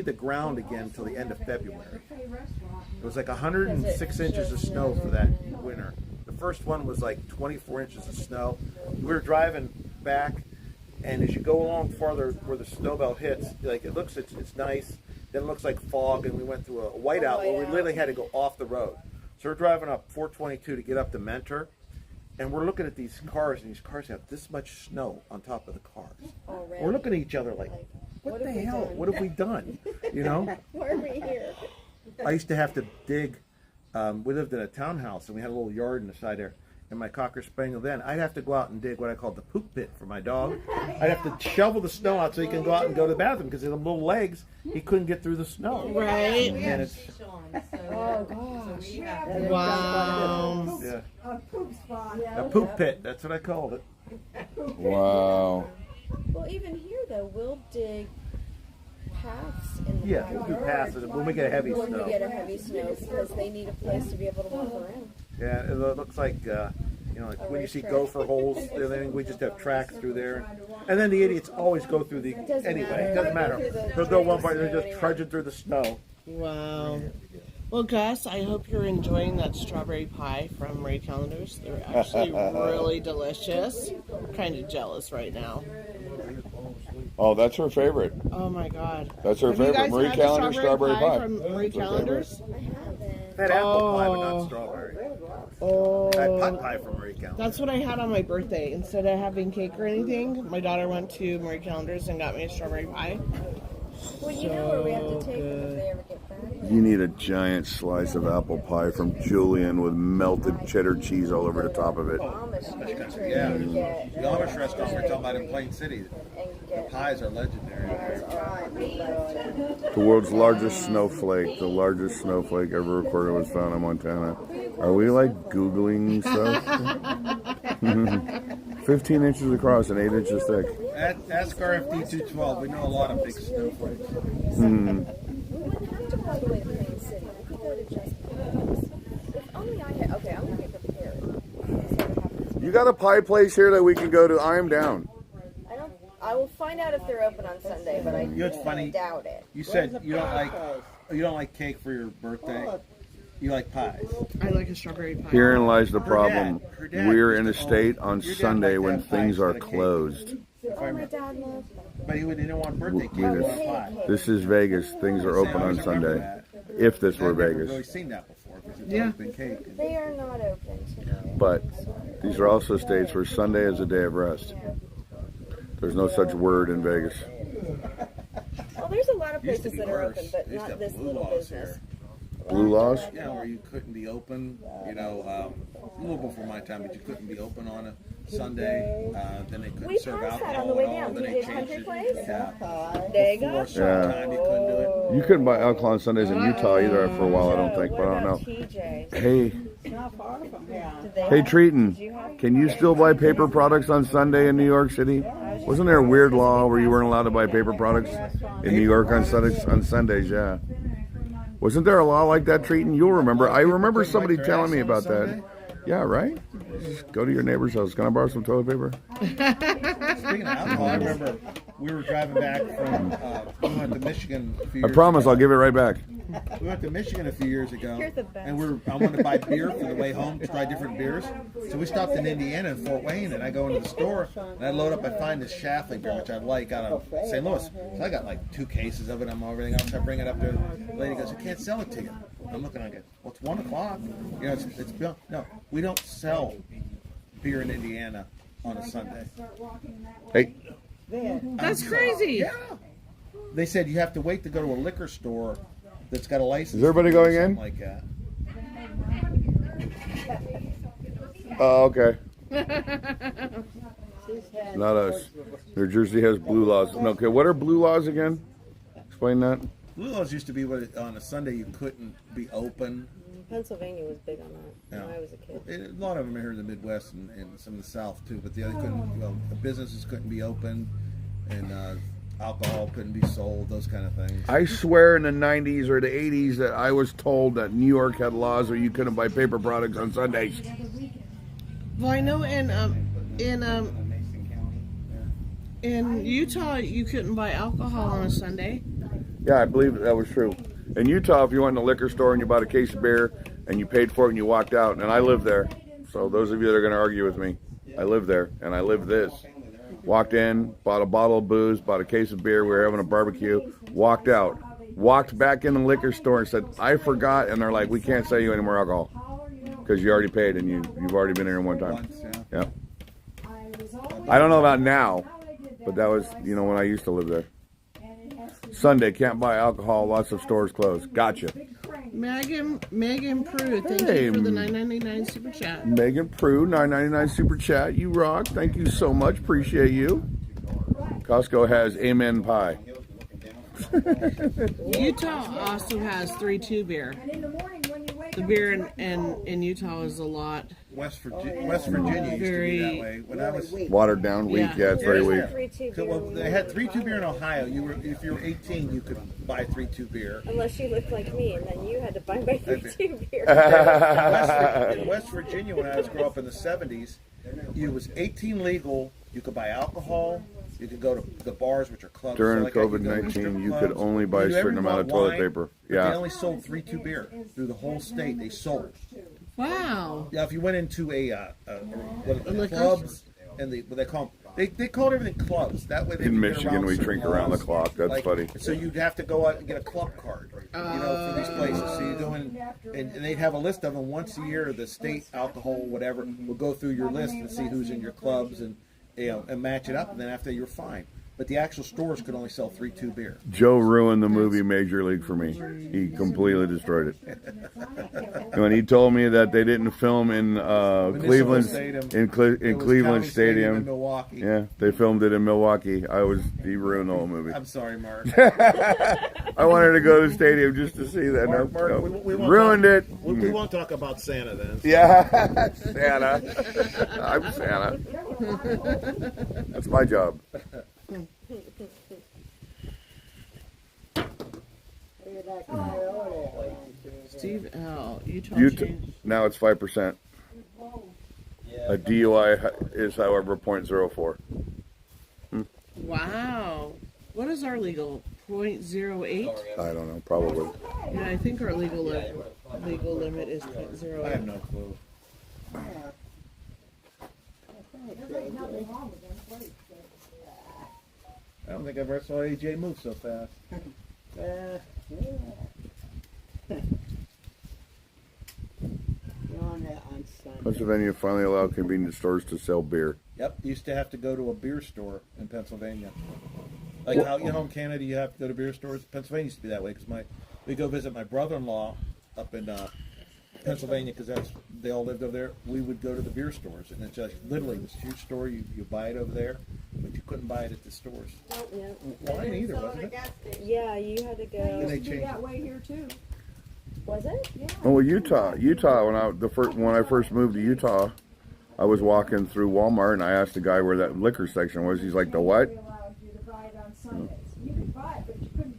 S4: the ground again until the end of February. It was like 106 inches of snow for that winter. The first one was like 24 inches of snow. We were driving back, and as you go along farther where the snow belt hits, like it's nice. Then it looks like fog, and we went through a whiteout where we literally had to go off the road. So we're driving up 422 to get up to Mentor, And we're looking at these cars, and these cars have this much snow on top of the cars.
S3: Already.
S4: We're looking at each other like, what the hell? What have we done? You know?
S3: Why are we here?
S4: I used to have to dig. We lived in a townhouse, and we had a little yard in the side there. And my Cocker Spaniel then, I'd have to go out and dig what I called the poop pit for my dog. I'd have to shovel the snow out so he can go out and go to the bathroom, because his little legs, he couldn't get through the snow.
S14: Right.
S4: And it's,
S3: Oh gosh.
S14: Wow.
S4: yeah,
S6: A poop spot.
S4: a poop pit. That's what I called it.
S2: Wow.
S3: Well, even here though, we'll dig paths in the
S4: Yeah, we'll do passes when we get heavy
S3: when
S4: snow.
S3: we get a heavy snow because they need a place to be able to walk around.
S4: Yeah, it looks like, you know, like when you see gopher holes, then we just have tracks through there. And then the idiots always go through the, anyway, it doesn't matter. They'll go one by, they're just trudging through the snow.
S14: Wow. Well, Gus, I hope you're enjoying that strawberry pie from Marie Callender's. They're actually really delicious. I'm kind of jealous right now.
S2: Oh, that's her favorite.
S14: Oh my God.
S2: That's her
S14: Have you
S2: favorite.
S14: guys
S2: Marie
S14: had the
S2: Callender's strawberry pie.
S14: from Marie Callender's?
S4: That apple pie, but not strawberry.
S14: Oh.
S4: I had pot pie from Marie Callender.
S14: That's what I had on my birthday. Instead of having cake or anything, my daughter went to Marie Callender's and got me a strawberry pie.
S3: Well, you know where we have to take them if they ever get back.
S2: You need a giant slice of apple pie from Julian with melted cheddar cheese all over the top of it.
S4: Yeah, the Amish restaurant we're talking about in Plain City. The pies are legendary.
S2: The world's largest snowflake, the largest snowflake ever recorded was found in Montana. Are we like Googling stuff? 15 inches across and 8 inches thick.
S4: Ask RFD212. We know a lot of big snowflakes.
S2: Mm.
S3: We wouldn't have to go all the way to Plain City. We could go to just Plains. If only I had. Okay, I'm gonna get prepared.
S2: You got a pie place here that we can go to? I am down.
S3: I will find out if they're open on Sunday, but I
S4: You know what's funny?
S3: doubt it.
S4: You said you don't like cake for your birthday. You like pies.
S14: I like a strawberry pie.
S2: Herein lies the problem.
S4: her dad
S2: We're in a
S4: used to
S2: state
S4: own-
S2: on
S4: your dad
S2: Sunday
S4: liked
S2: when
S4: to have pie
S2: things are
S4: instead of cake.
S2: closed.
S3: Oh, my dad loved them.
S4: But he didn't want birthday cake. He
S2: Look
S4: wanted
S2: at
S4: pie.
S2: this is Vegas. Things are open on Sunday. If this were
S4: I've never really
S2: Vegas.
S4: seen that before because it's
S14: Yeah.
S4: always been cake.
S3: They are not open today.
S2: But these are also states where Sunday is a day of rest. There's no such word in Vegas.
S3: Well, there's a lot of
S4: Used to
S3: places
S4: be
S3: that are
S4: worse.
S3: open, but
S4: They used to
S3: not
S4: have
S3: this
S4: blue
S3: little
S4: laws
S3: business.
S4: here.
S2: Blue laws?
S4: Yeah, where you couldn't be open, you know, a little before my time, but you couldn't be open on a Sunday. Then they couldn't
S3: We
S4: serve
S3: passed that
S4: alcohol
S3: on the way
S4: at all.
S3: down.
S4: Then
S3: We
S4: they
S3: did
S4: changed
S3: Country
S4: it.
S3: Place.
S4: Yeah.
S3: They
S4: Before
S3: got
S4: summertime, you couldn't do it.
S2: You couldn't buy alcohol on Sundays in Utah either for a while, I don't think, but I don't know.
S3: TJ?
S2: Hey,
S6: Not far from here.
S2: hey Treaton, can you still buy paper products on Sunday in New York City? Wasn't there a weird law where you weren't allowed to buy paper products in New York on Sundays, yeah. Wasn't there a law like that, Treaton? You'll remember. I remember somebody telling me about that. Yeah, right? Just go to your neighbor's house. Can I borrow some toilet paper?
S4: Speaking of alcohol, I remember we were driving back from, we went to Michigan a few
S2: I
S4: years
S2: promise
S4: ago.
S2: I'll give it right back.
S4: We went to Michigan a few years ago,
S3: You're the best.
S4: and I wanted to buy beer for the way home to try different beers. So we stopped in Indiana in Fort Wayne, and I go into the store, and I load up, I find this Schlafly beer, which I like, out of St. Louis. So I got like 2 cases of it. I'm everything else. I bring it up there. The lady goes, "I can't sell it to you." I'm looking at it. Well, it's 1 o'clock. You know, it's no. We don't sell beer in Indiana on a Sunday.
S2: Hey,
S14: That's crazy.
S4: Yeah. They said you have to wait to go to a liquor store that's got a license.
S2: Is everybody going
S4: something
S2: in?
S4: Like that.
S2: oh, okay. Not us. New Jersey has blue laws. No, okay, what are blue laws again? Explain that.
S4: Blue laws used to be on a Sunday you couldn't be open.
S3: Pennsylvania was big on that when I was a kid.
S4: A lot of them are here in the Midwest and some of the South too. But the other couldn't. Well, the businesses couldn't be open, and alcohol couldn't be sold. Those kind of things.
S2: I swear in the 90s or the 80s that I was told that New York had laws where you couldn't buy paper products on Sundays.
S14: Well, I know in Utah you couldn't buy alcohol on a Sunday.
S2: Yeah, I believe that was true. In Utah, if you went in a liquor store and you bought a case of beer and you paid for it and you walked out, and I lived there. So those of you that are going to argue with me, I lived there and I lived this. Walked in, bought a bottle of booze, bought a case of beer, we were having a barbecue, walked out. Walked back in the liquor store and said, I forgot, and they're like, we can't sell you any more alcohol. because you already paid and you've already been here one time.
S4: Once, yeah.
S2: Yep. I don't know about now, but that was, you know, when I used to live there. Sunday, can't buy alcohol, lots of stores closed. Gotcha.
S14: Megan Prue, thank
S2: Hey,
S14: you for the $9.99 super chat.
S2: Megan Prue, $9.99 super chat. You rock. Thank you so much. Appreciate you. Costco has Amen Pie.
S14: Utah also has 3-2 beer. The beer in Utah is a lot.
S4: West Virginia used to be that way. When I was
S2: Watered down, weak. Yeah, it's very weak.
S4: So, well, they had 3-2 beer in Ohio. If you were 18, you could buy 3-2 beer.
S3: Unless you looked like me, and then you had to buy my 3-2 beer.
S4: In West Virginia, when I was growing up in the 70s, it was 18 legal. You could buy alcohol. You could go to the bars, which are clubs.
S2: During
S4: so
S2: COVID-19, you could only buy a certain amount of toilet paper.
S4: Yeah. They only sold 3-2 beer through the whole state. They sold.
S14: Wow.
S4: Yeah, if you went into clubs and what they call them, they called everything clubs. That way,
S2: In Michigan, we drink around the clock. That's funny.
S4: So you'd have to go out and get a club card, you know, for these places. So you go in, and they'd have a list of them once a year. The state alcohol, whatever, will go through your list and see who's in your clubs and and match it up. And then after you're fine. But the actual stores could only sell 3-2 beer.
S2: Joe ruined the movie Major League for me. He completely destroyed it. When he told me that they didn't film in Cleveland Stadium,
S4: in Milwaukee.
S2: Yeah, they filmed it in Milwaukee. He ruined the whole movie.
S4: I'm sorry, Mark.
S2: I wanted to go to the stadium just to see that.
S4: Mark, we
S2: ruined it.
S4: We won't talk about Santa then.
S2: Yeah, Santa. I'm Santa. That's my job.
S14: Steve L. Utah.
S2: Now it's 5%. A DUI is, however, 0.04.
S14: Wow. What is our legal? 0.08?
S2: I don't know. Probably.
S14: Yeah, I think our legal limit is 0.08.
S4: I have no clue. I don't think I've ever saw AJ move so fast.
S2: Pennsylvania finally allowed convenience stores to sell beer.
S4: Yep, used to have to go to a beer store in Pennsylvania. Like how in Canada you have to go to beer stores. Pennsylvania used to be that way because we go visit my brother-in-law up in Pennsylvania because they all lived over there. We would go to the beer stores, and it's just literally this huge store. You buy it over there, but you couldn't buy it at the stores.
S3: Yeah.
S4: Wine either, wasn't it?
S3: Yeah, you had to go.
S4: And they
S6: Used to be
S4: changed
S6: that
S4: it.
S6: way here too.
S3: Was it?
S6: Yeah.
S2: Oh, Utah. When I first moved to Utah, I was walking through Walmart and I asked the guy where that liquor section was. He's like, "The what?"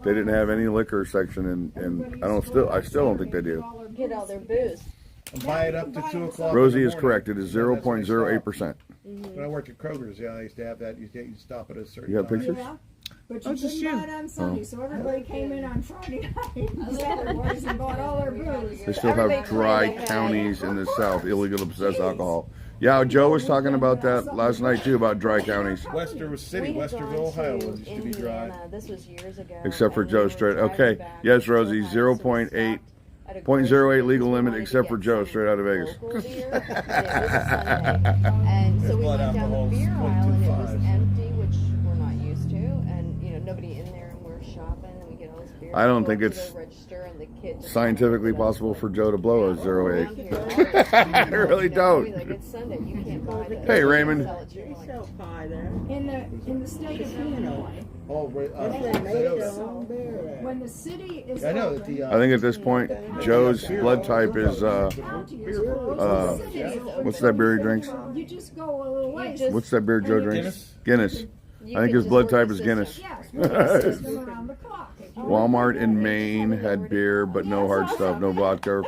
S2: They didn't have any liquor section, and I still don't think they do.
S3: Get all their booze.
S4: And buy it up to 2 o'clock.
S2: Rosie is correct. It is 0.08%.
S4: When I worked at Kroger's, I used to have that. You stop at a certain.
S2: You got pictures?
S6: Yeah. But you couldn't buy it on Sunday, so everybody came in on Friday night. The other boys and bought all their booze.
S2: They still have dry counties in the South, illegal to possess alcohol. Yeah, Joe was talking about that last night too, about dry counties.
S4: Westerville, Ohio used to be dry.
S3: This was years ago.
S2: Except for Joe Straight. Okay, yes, Rosie, 0.8. 0.08 legal limit except for Joe, straight out of Vegas.
S3: And so we went down the beer aisle and it was empty, which we're not used to, and nobody in there, and we're shopping and we get all this beer.
S2: I don't think it's scientifically possible for Joe to blow a 0.8. I really don't.
S3: Like, it's Sunday, you can't buy this.
S2: Hey, Raymond.
S6: In the state of Illinois. When the city is
S2: I think at this point, Joe's blood type is, what's that beer he drinks?
S6: You just go a little ways.
S2: What's that beer Joe drinks? Guinness. I think his blood type is Guinness. Walmart in Maine had beer, but no hard stuff, no vodka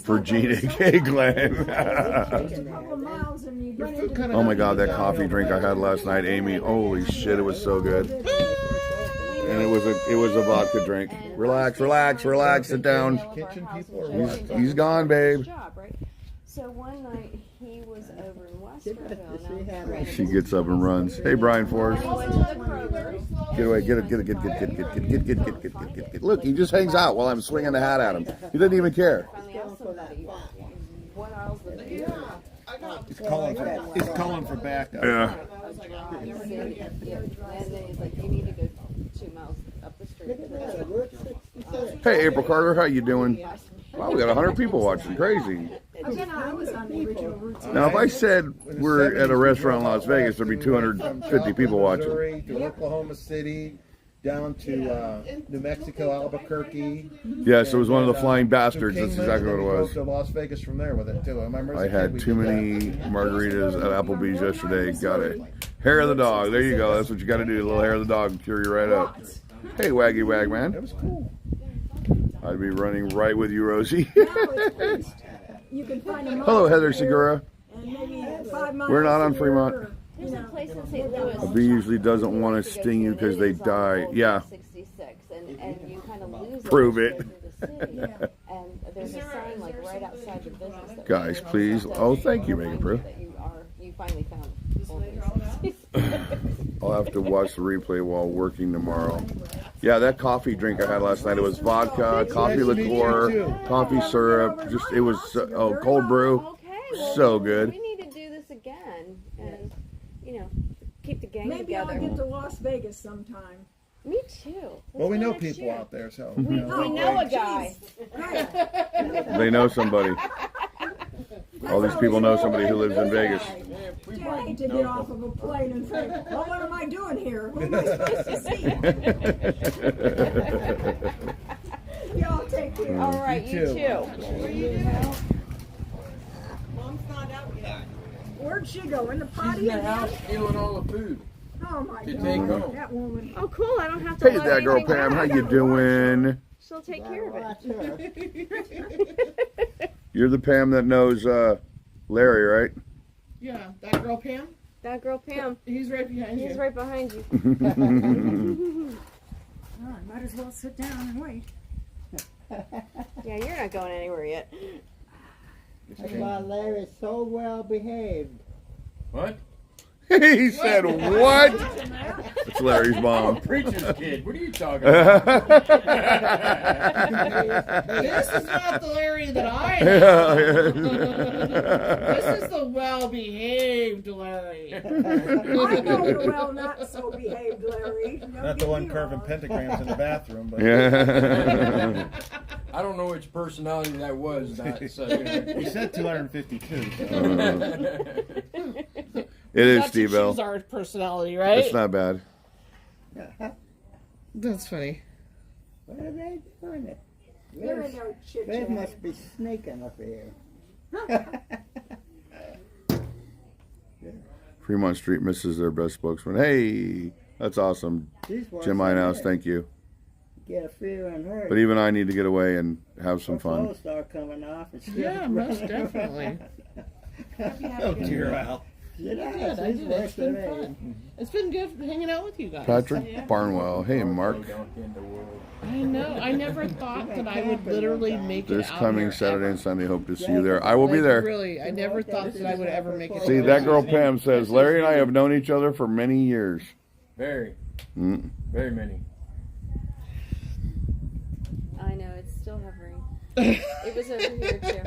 S2: for Gene, aka Glenn. Oh my God, that coffee drink I had last night, Amy. Holy shit, it was so good. And it was a vodka drink. Relax, sit down. He's gone, babe.
S3: So one night he was over in Westerville.
S2: She gets up and runs. Hey, Brian Forrest. Get away, get it. Look, he just hangs out while I'm swinging the hat at him. He doesn't even care.
S3: what aisles the beer?
S4: He's calling for backup.
S2: Yeah.
S3: And then he's like, you need to go 2 miles up the street.
S2: Hey, April Carter, how you doing? Wow, we got 100 people watching. Crazy.
S6: I was on the original Route 6.
S2: Now, if I said we're at a restaurant in Las Vegas, there'd be 250 people watching.
S4: Missouri to Oklahoma City, down to New Mexico, Albuquerque.
S2: Yes, it was one of the Flying
S4: To
S2: Bastards. That's
S4: Kingman,
S2: exactly what
S4: and
S2: it
S4: then we
S2: was.
S4: drove to Las Vegas from there with it too. I remember. as a
S2: I
S4: kid,
S2: had
S4: we
S2: too
S4: did that.
S2: many margaritas at Applebee's yesterday. Got it. Hair of the dog. There you go. That's what you got to do. A little hair of the dog. Cure you right up. Hey, Waggy Wag, man.
S4: It was cool.
S2: I'd be running right with you, Rosie.
S6: You can find a
S2: Hello, Heather Segura.
S6: and maybe 5 miles.
S2: We're not on
S6: here,
S2: Fremont.
S6: or,
S3: There's
S6: you
S3: a
S6: know,
S3: place in St. Louis.
S2: A bee usually doesn't want to sting you because they die. Yeah.
S3: 66, and you kind of lose
S2: Prove
S3: it.
S2: it.
S3: as you go through the city. And there's a sign like right outside the business. That
S2: Guys, please. Oh, thank you, Megan Prue.
S3: that you finally found.
S2: I'll have to watch the replay while working tomorrow. Yeah, that coffee drink I had last night, it was vodka, coffee liqueur, coffee syrup, just, it was, cold brew.
S3: Okay, well,
S2: So good.
S3: We need to do this again, and keep the gang
S6: maybe
S3: together.
S6: I'll get to Las Vegas sometime.
S3: Me too.
S4: Well, we know
S3: Let's go next
S4: people
S3: year.
S4: out there, so.
S3: We know a guy.
S2: They know somebody. All these people know somebody who lives in Vegas.
S6: I hate to get off of a plane and think, well, what am I doing here? Who am I supposed to see? Y'all take care.
S3: All right, you too.
S6: Mom's not out yet. Where'd she go? In the potty
S7: She's in the
S6: again?
S7: house stealing all the food.
S6: Oh my
S7: To
S6: God.
S7: take home.
S6: That woman.
S3: Oh, cool. I don't have to.
S2: Hey,
S3: let
S2: that girl
S3: anything
S2: Pam, how
S3: out.
S2: you doing?
S3: She'll take care of it.
S2: You're the Pam that knows Larry, right?
S14: Yeah, that girl Pam.
S3: That girl Pam.
S14: He's right behind you.
S3: He's right behind you.
S6: Oh, I might as well sit down and wait.
S3: Yeah, you're not going anywhere yet.
S9: That's why Larry's so well behaved.
S7: What?
S2: He said, what? It's Larry's mom.
S7: Preacher's kid. What are you talking about?
S14: This is not the Larry that I
S2: Yeah,
S14: know.
S2: yeah.
S14: This is the well-behaved Larry.
S6: I know the well not so behaved Larry. Don't
S4: Not the
S6: get
S4: one
S6: me
S4: carving
S6: wrong.
S4: pentagrams in the bathroom, but.
S2: Yeah.
S7: I don't know which personality that was. So,
S4: He said 252.
S2: It is,
S14: Not to
S2: Steve Bell.
S14: choose our personality, right?
S2: It's not bad.
S14: That's funny.
S9: What are they doing? It?
S6: There ain't no chit
S9: They
S6: chat.
S9: must be sneaking up here.
S2: Fremont Street misses their best spokesman. Hey, that's awesome.
S9: These ones
S2: Jim
S9: are
S2: Inehouse,
S9: there.
S2: thank you.
S9: Get a fear and hurt.
S2: But even I need to get away and have some fun.
S9: Clothes start coming off. And
S14: Yeah, most definitely.
S4: Oh, dear Al.
S9: Did I?
S14: Good, I did. It's been fun. It's been good hanging out with you guys.
S2: Patrick Barnwell. Hey, Mark.
S14: I know. I never thought that I would literally make it
S2: This
S14: out
S2: coming
S14: here
S2: Saturday
S14: ever.
S2: and Sunday, hope to see you there. I will be
S14: Like,
S2: there.
S14: Really, I never thought that I would ever make it.
S2: See,
S14: out
S2: that
S14: here.
S2: girl Pam says, Larry and I have known each other for many years.
S7: very,
S2: Mm.
S7: very many.
S3: I know, it's still hovering. It was over here too.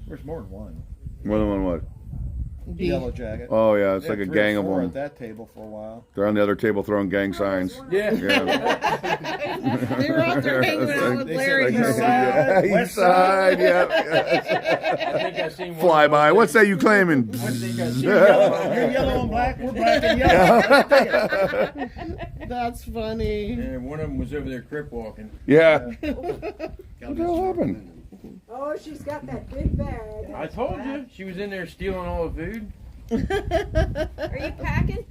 S4: There's more than one.
S2: More than one what?
S4: Yellow Jacket.
S2: Oh, yeah, it's
S4: They
S2: like
S4: had
S2: a
S4: 3 or
S2: gang of
S4: 4
S2: them.
S4: at that table for a while.
S2: They're on the other table throwing gang signs.
S7: Yeah.
S2: Yeah.
S14: They were out there hanging out with
S4: They
S14: Larry.
S4: said, "East side,
S2: East
S4: west
S2: side,
S7: I
S2: yeah.
S7: think I seen one.
S2: Fly by. What's that you claiming?
S7: I think I seen
S4: You're yellow and black. We're black and yellow.
S14: That's funny.
S7: And one of them was over there crip walking.
S2: Yeah. What the hell happened?
S6: Oh, she's got that big bag.
S7: I told you she was in there stealing all the food.
S3: Are you packing?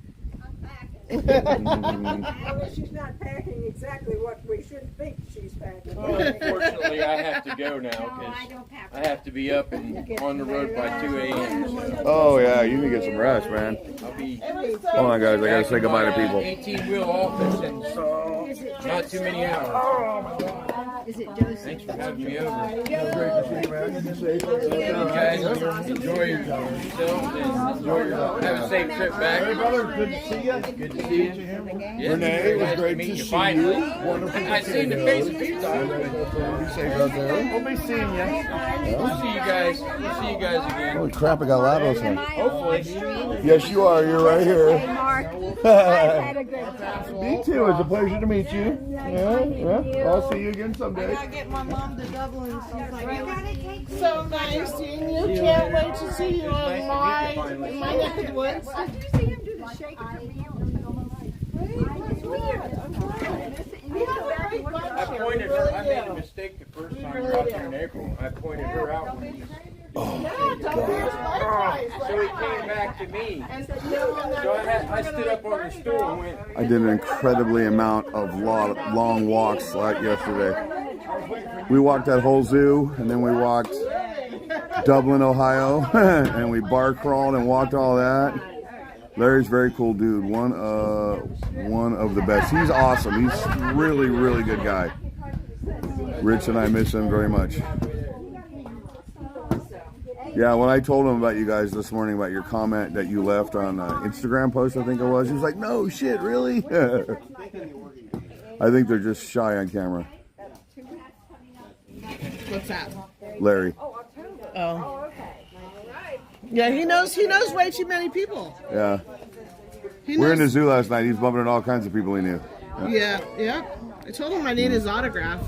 S6: Well, she's not packing exactly what we should think she's packing.
S7: Well, unfortunately, I have to go now because I have to be up and on the road by 2 a.m. So
S2: Oh, yeah, you need to get some rest, man.
S7: I'll be
S2: Hold on, guys. I got to say goodbye to people.
S7: 18-wheel office in not too many hours.
S13: Is it Joseph?
S7: Thanks for having me over.
S2: Great to see you, man. Be safe.
S7: You guys enjoy yourselves and enjoy your, have a safe trip back.
S4: Hey, brother, good to see you.
S7: Good to see you. Yeah,
S2: Renee, it was
S7: nice
S2: great
S7: meet
S2: to
S7: you
S2: see
S7: finally.
S2: you. Wonderful to
S7: I've
S2: see
S7: seen the
S2: you.
S7: face a few times.
S2: Be safe out there.
S7: We'll be seeing you. We'll see you guys. We'll see you guys again.
S2: Holy crap, I got Lados on.
S7: Hopefully.
S2: Yes, you are. You're right here.
S13: Hey, Mark. I've had a good time.
S2: Me too. It's a pleasure to meet you. Yeah. I'll see you again someday.
S14: Get my mom to Dublin sometime. So nice seeing you. Can't wait to see you on my neck of the woods.
S13: I do see him do the shaking for me.
S7: I pointed her. I made a mistake the first time I talked to her in April. I pointed her out. So he came back to me. So I stood up on the stool and went.
S2: I did an incredibly amount of long walks like yesterday. We walked that whole zoo, and then we walked Dublin, Ohio, and we bar crawled and walked all that. Larry's a very cool dude. One of the best. He's awesome. He's really, really good guy. Rich and I miss him very much. Yeah, when I told him about you guys this morning, about your comment that you left on Instagram post, I think it was, he was like, no shit, really? I think they're just shy on camera.
S14: What's that?
S2: Larry.
S14: Oh. Yeah, he knows way too many people.
S2: Yeah.
S14: He
S2: We were in the
S14: knows-
S2: zoo last night. He's bumping into all kinds of people he knew.
S14: Yeah. I told him I need his autograph.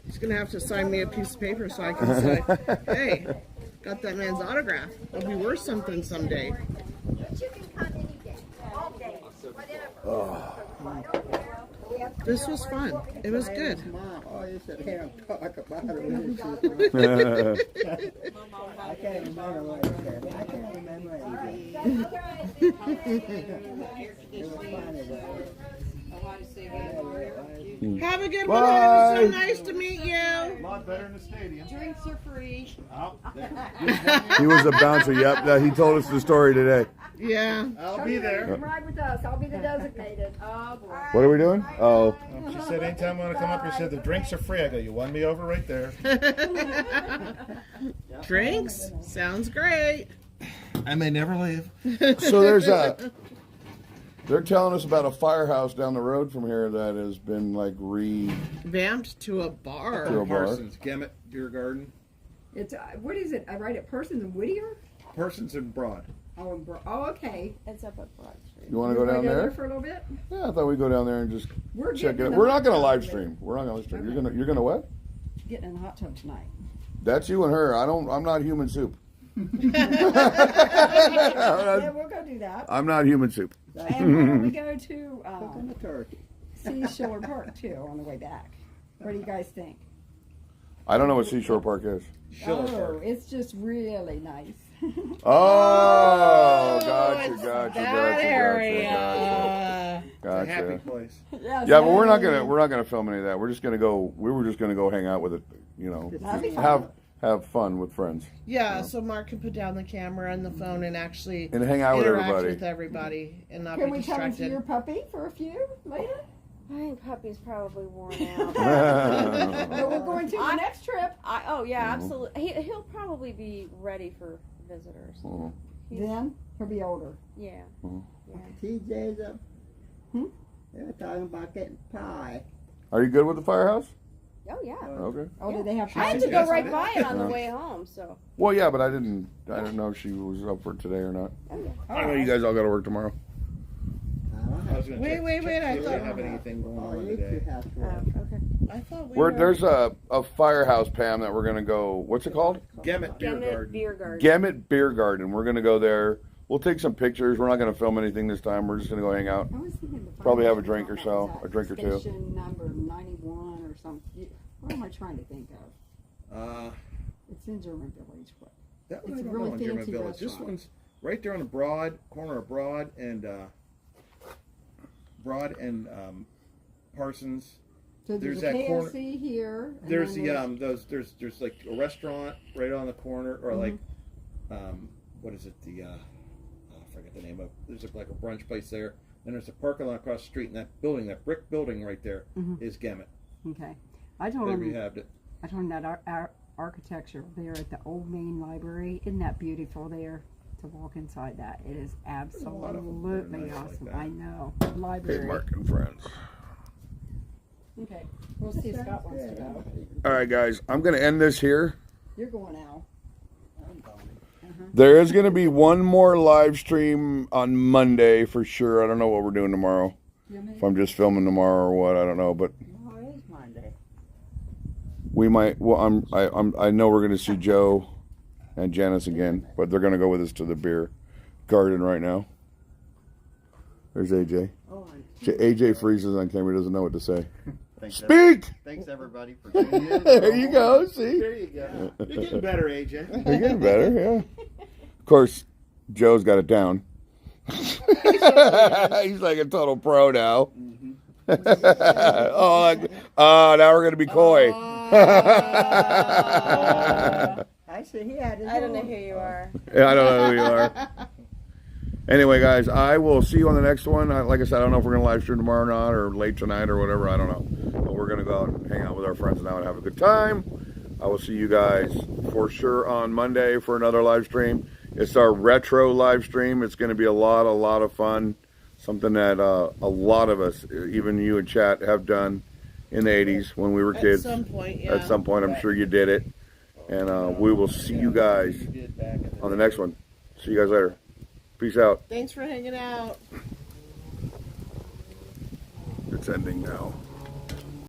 S14: He's gonna have to sign me a piece of paper so I can say, hey, got that man's autograph. It'll be worth something someday. This was fun. It was good.
S9: Oh, you said, hey, I'm talk about it. I can't remember what he said. I can't remember anything. It was funny, though.
S14: Have a good one.
S2: Bye.
S14: It was so nice to meet you.
S4: A lot better in the stadium.
S12: Drinks are free.
S2: He was a bouncer. Yep. He told us the story today.
S14: Yeah.
S4: I'll be there.
S11: Ride with us. I'll be the designated.
S12: Oh, boy.
S2: What are we doing? Oh.
S4: She said, anytime I want to come up here, she said, the drinks are free. I go, you won me over right there.
S14: Drinks? Sounds great.
S4: I may never leave.
S2: So they're telling us about a firehouse down the road from here that has been like
S14: Vamped to a bar.
S2: To a bar.
S4: Parsons, Gemet Beer Garden.
S8: It's, what is it? I write it Parsons and Whittier?
S4: Parsons and Broad.
S8: Oh, okay.
S3: It's up at Broad Street.
S2: You want to go down there?
S8: For a little bit?
S2: Yeah, I thought we'd go down there and just
S8: We're
S2: check
S8: getting
S2: it.
S8: in
S2: We're
S8: the
S2: not going to
S8: hot
S2: live
S8: tub.
S2: stream. We're not going to live stream.
S8: Okay.
S2: You're gonna what?
S8: Getting in the hot tub tonight.
S2: That's you and her. I'm not human soup.
S8: Yeah, we'll go do that.
S2: I'm not human soup.
S8: And why don't we go to
S9: Cooking the turkey.
S8: Seashore Park too on the way back? What do you guys think?
S2: I don't know what Seashore Park is.
S8: It's just really nice.
S2: Oh, gotcha.
S14: That area.
S2: Gotcha.
S4: It's a happy place.
S8: Yes,
S2: Yeah, but we're not gonna film any of that. We're just gonna go. We were just gonna go hang out with it.
S8: That'd be fun.
S2: Have fun with friends
S14: Yeah, so Mark can put down the camera and the phone and actually
S2: and hang out with
S14: interact
S2: everybody.
S14: with everybody and not
S8: Can
S14: be
S8: we come and see
S14: distracted.
S8: your puppy for a few later?
S3: I think puppy's probably worn out.
S8: But we're going to the next trip.
S3: Oh yeah, absolutely. He'll probably be ready for visitors.
S8: Then he'll be older.
S3: Yeah.
S9: TJ's up. They're talking about getting pie.
S2: Are you good with the firehouse?
S3: Oh yeah.
S2: Okay.
S8: Oh, did they have
S3: I had
S8: pies?
S3: to go right by it on the way home, so.
S2: Well, yeah, but I didn't know if she was up for today or not. I know you guys all got to work tomorrow.
S4: I was gonna check-
S14: Wait,
S4: check
S14: I
S4: see if they
S14: thought-
S4: have anything going
S9: Oh,
S4: on
S9: you
S4: today.
S9: two have to work.
S3: Okay.
S14: I thought we
S2: We're,
S14: were.
S2: there's a firehouse, Pam, that we're gonna go. What's it called?
S4: Gemet Beer
S3: Gemet
S4: Garden.
S3: Beer Garden.
S2: Gemet Beer Garden. We're gonna go there. We'll take some pictures. We're not gonna film anything this time. We're just gonna go hang out.
S8: I was thinking the
S2: Probably have a
S8: firehouse
S2: drink or
S8: was
S2: so,
S8: at
S2: a drink or two.
S8: Station number 91 or something. What am I trying to think of? It's in German Village. What?
S4: That one
S8: It's
S4: I
S8: a
S4: don't
S8: really
S4: know in German
S8: fancy
S4: Village. This
S8: restaurant.
S4: one's right there on the corner of Broad and Parsons.
S8: So there's
S4: There's
S8: a
S4: that corner-
S8: KFC here. and
S4: There's
S8: then
S4: there's like a restaurant right on the corner, or like
S8: Mm-hmm.
S4: what is it? I forget the name of. There's like a brunch place there. Then there's a parking lot across the street, and that building, that brick building right there, is
S8: Mm-hmm.
S4: Gemet.
S8: Okay. I told
S4: They
S8: him.
S4: rehabbed it.
S8: I told him that our architecture there at the old main library, isn't that beautiful there to walk inside that? It is absolutely awesome. I know.
S2: Hey,
S8: Library.
S2: Mark and friends.
S8: Okay. We'll see if Scott wants to go.
S2: All right, guys. I'm going to end this here.
S8: You're going out.
S2: There is going to be one more live stream on Monday for sure. I don't know what we're doing tomorrow. If I'm just filming tomorrow or what, I don't know. But
S9: No, it is Monday.
S2: we might. Well, I know we're going to see Joe and Janice again, but they're going to go with us to the beer garden right now. There's AJ.
S9: Oh,
S2: AJ freezes on camera. Doesn't know what to say.
S15: Thanks,
S2: Speak.
S15: Thanks everybody for tuning in.
S2: There you go. See.
S10: There you go. You're getting better, AJ.
S2: You're getting better, yeah. Of course, Joe's got it down. He's like a total pro now. Now we're gonna be coy.
S9: I see he had his
S3: I don't know
S9: own.
S3: who you are.
S2: Yeah, I don't know who you are. Anyway, guys, I will see you on the next one. Like I said, I don't know if we're gonna live stream tomorrow or not, or late tonight or whatever. I don't know, but we're gonna go out and hang out with our friends now and have a good time. I will see you guys for sure on Monday for another live stream. It's our retro live stream. It's going to be a lot of fun. Something that a lot of us, even you in chat, have done in the 80s when we were kids.
S14: At some point, yeah.
S2: At some point, I'm sure you did it. And we will see you guys on the next one. See you guys later. Peace out.
S14: Thanks for hanging out.
S2: It's ending now.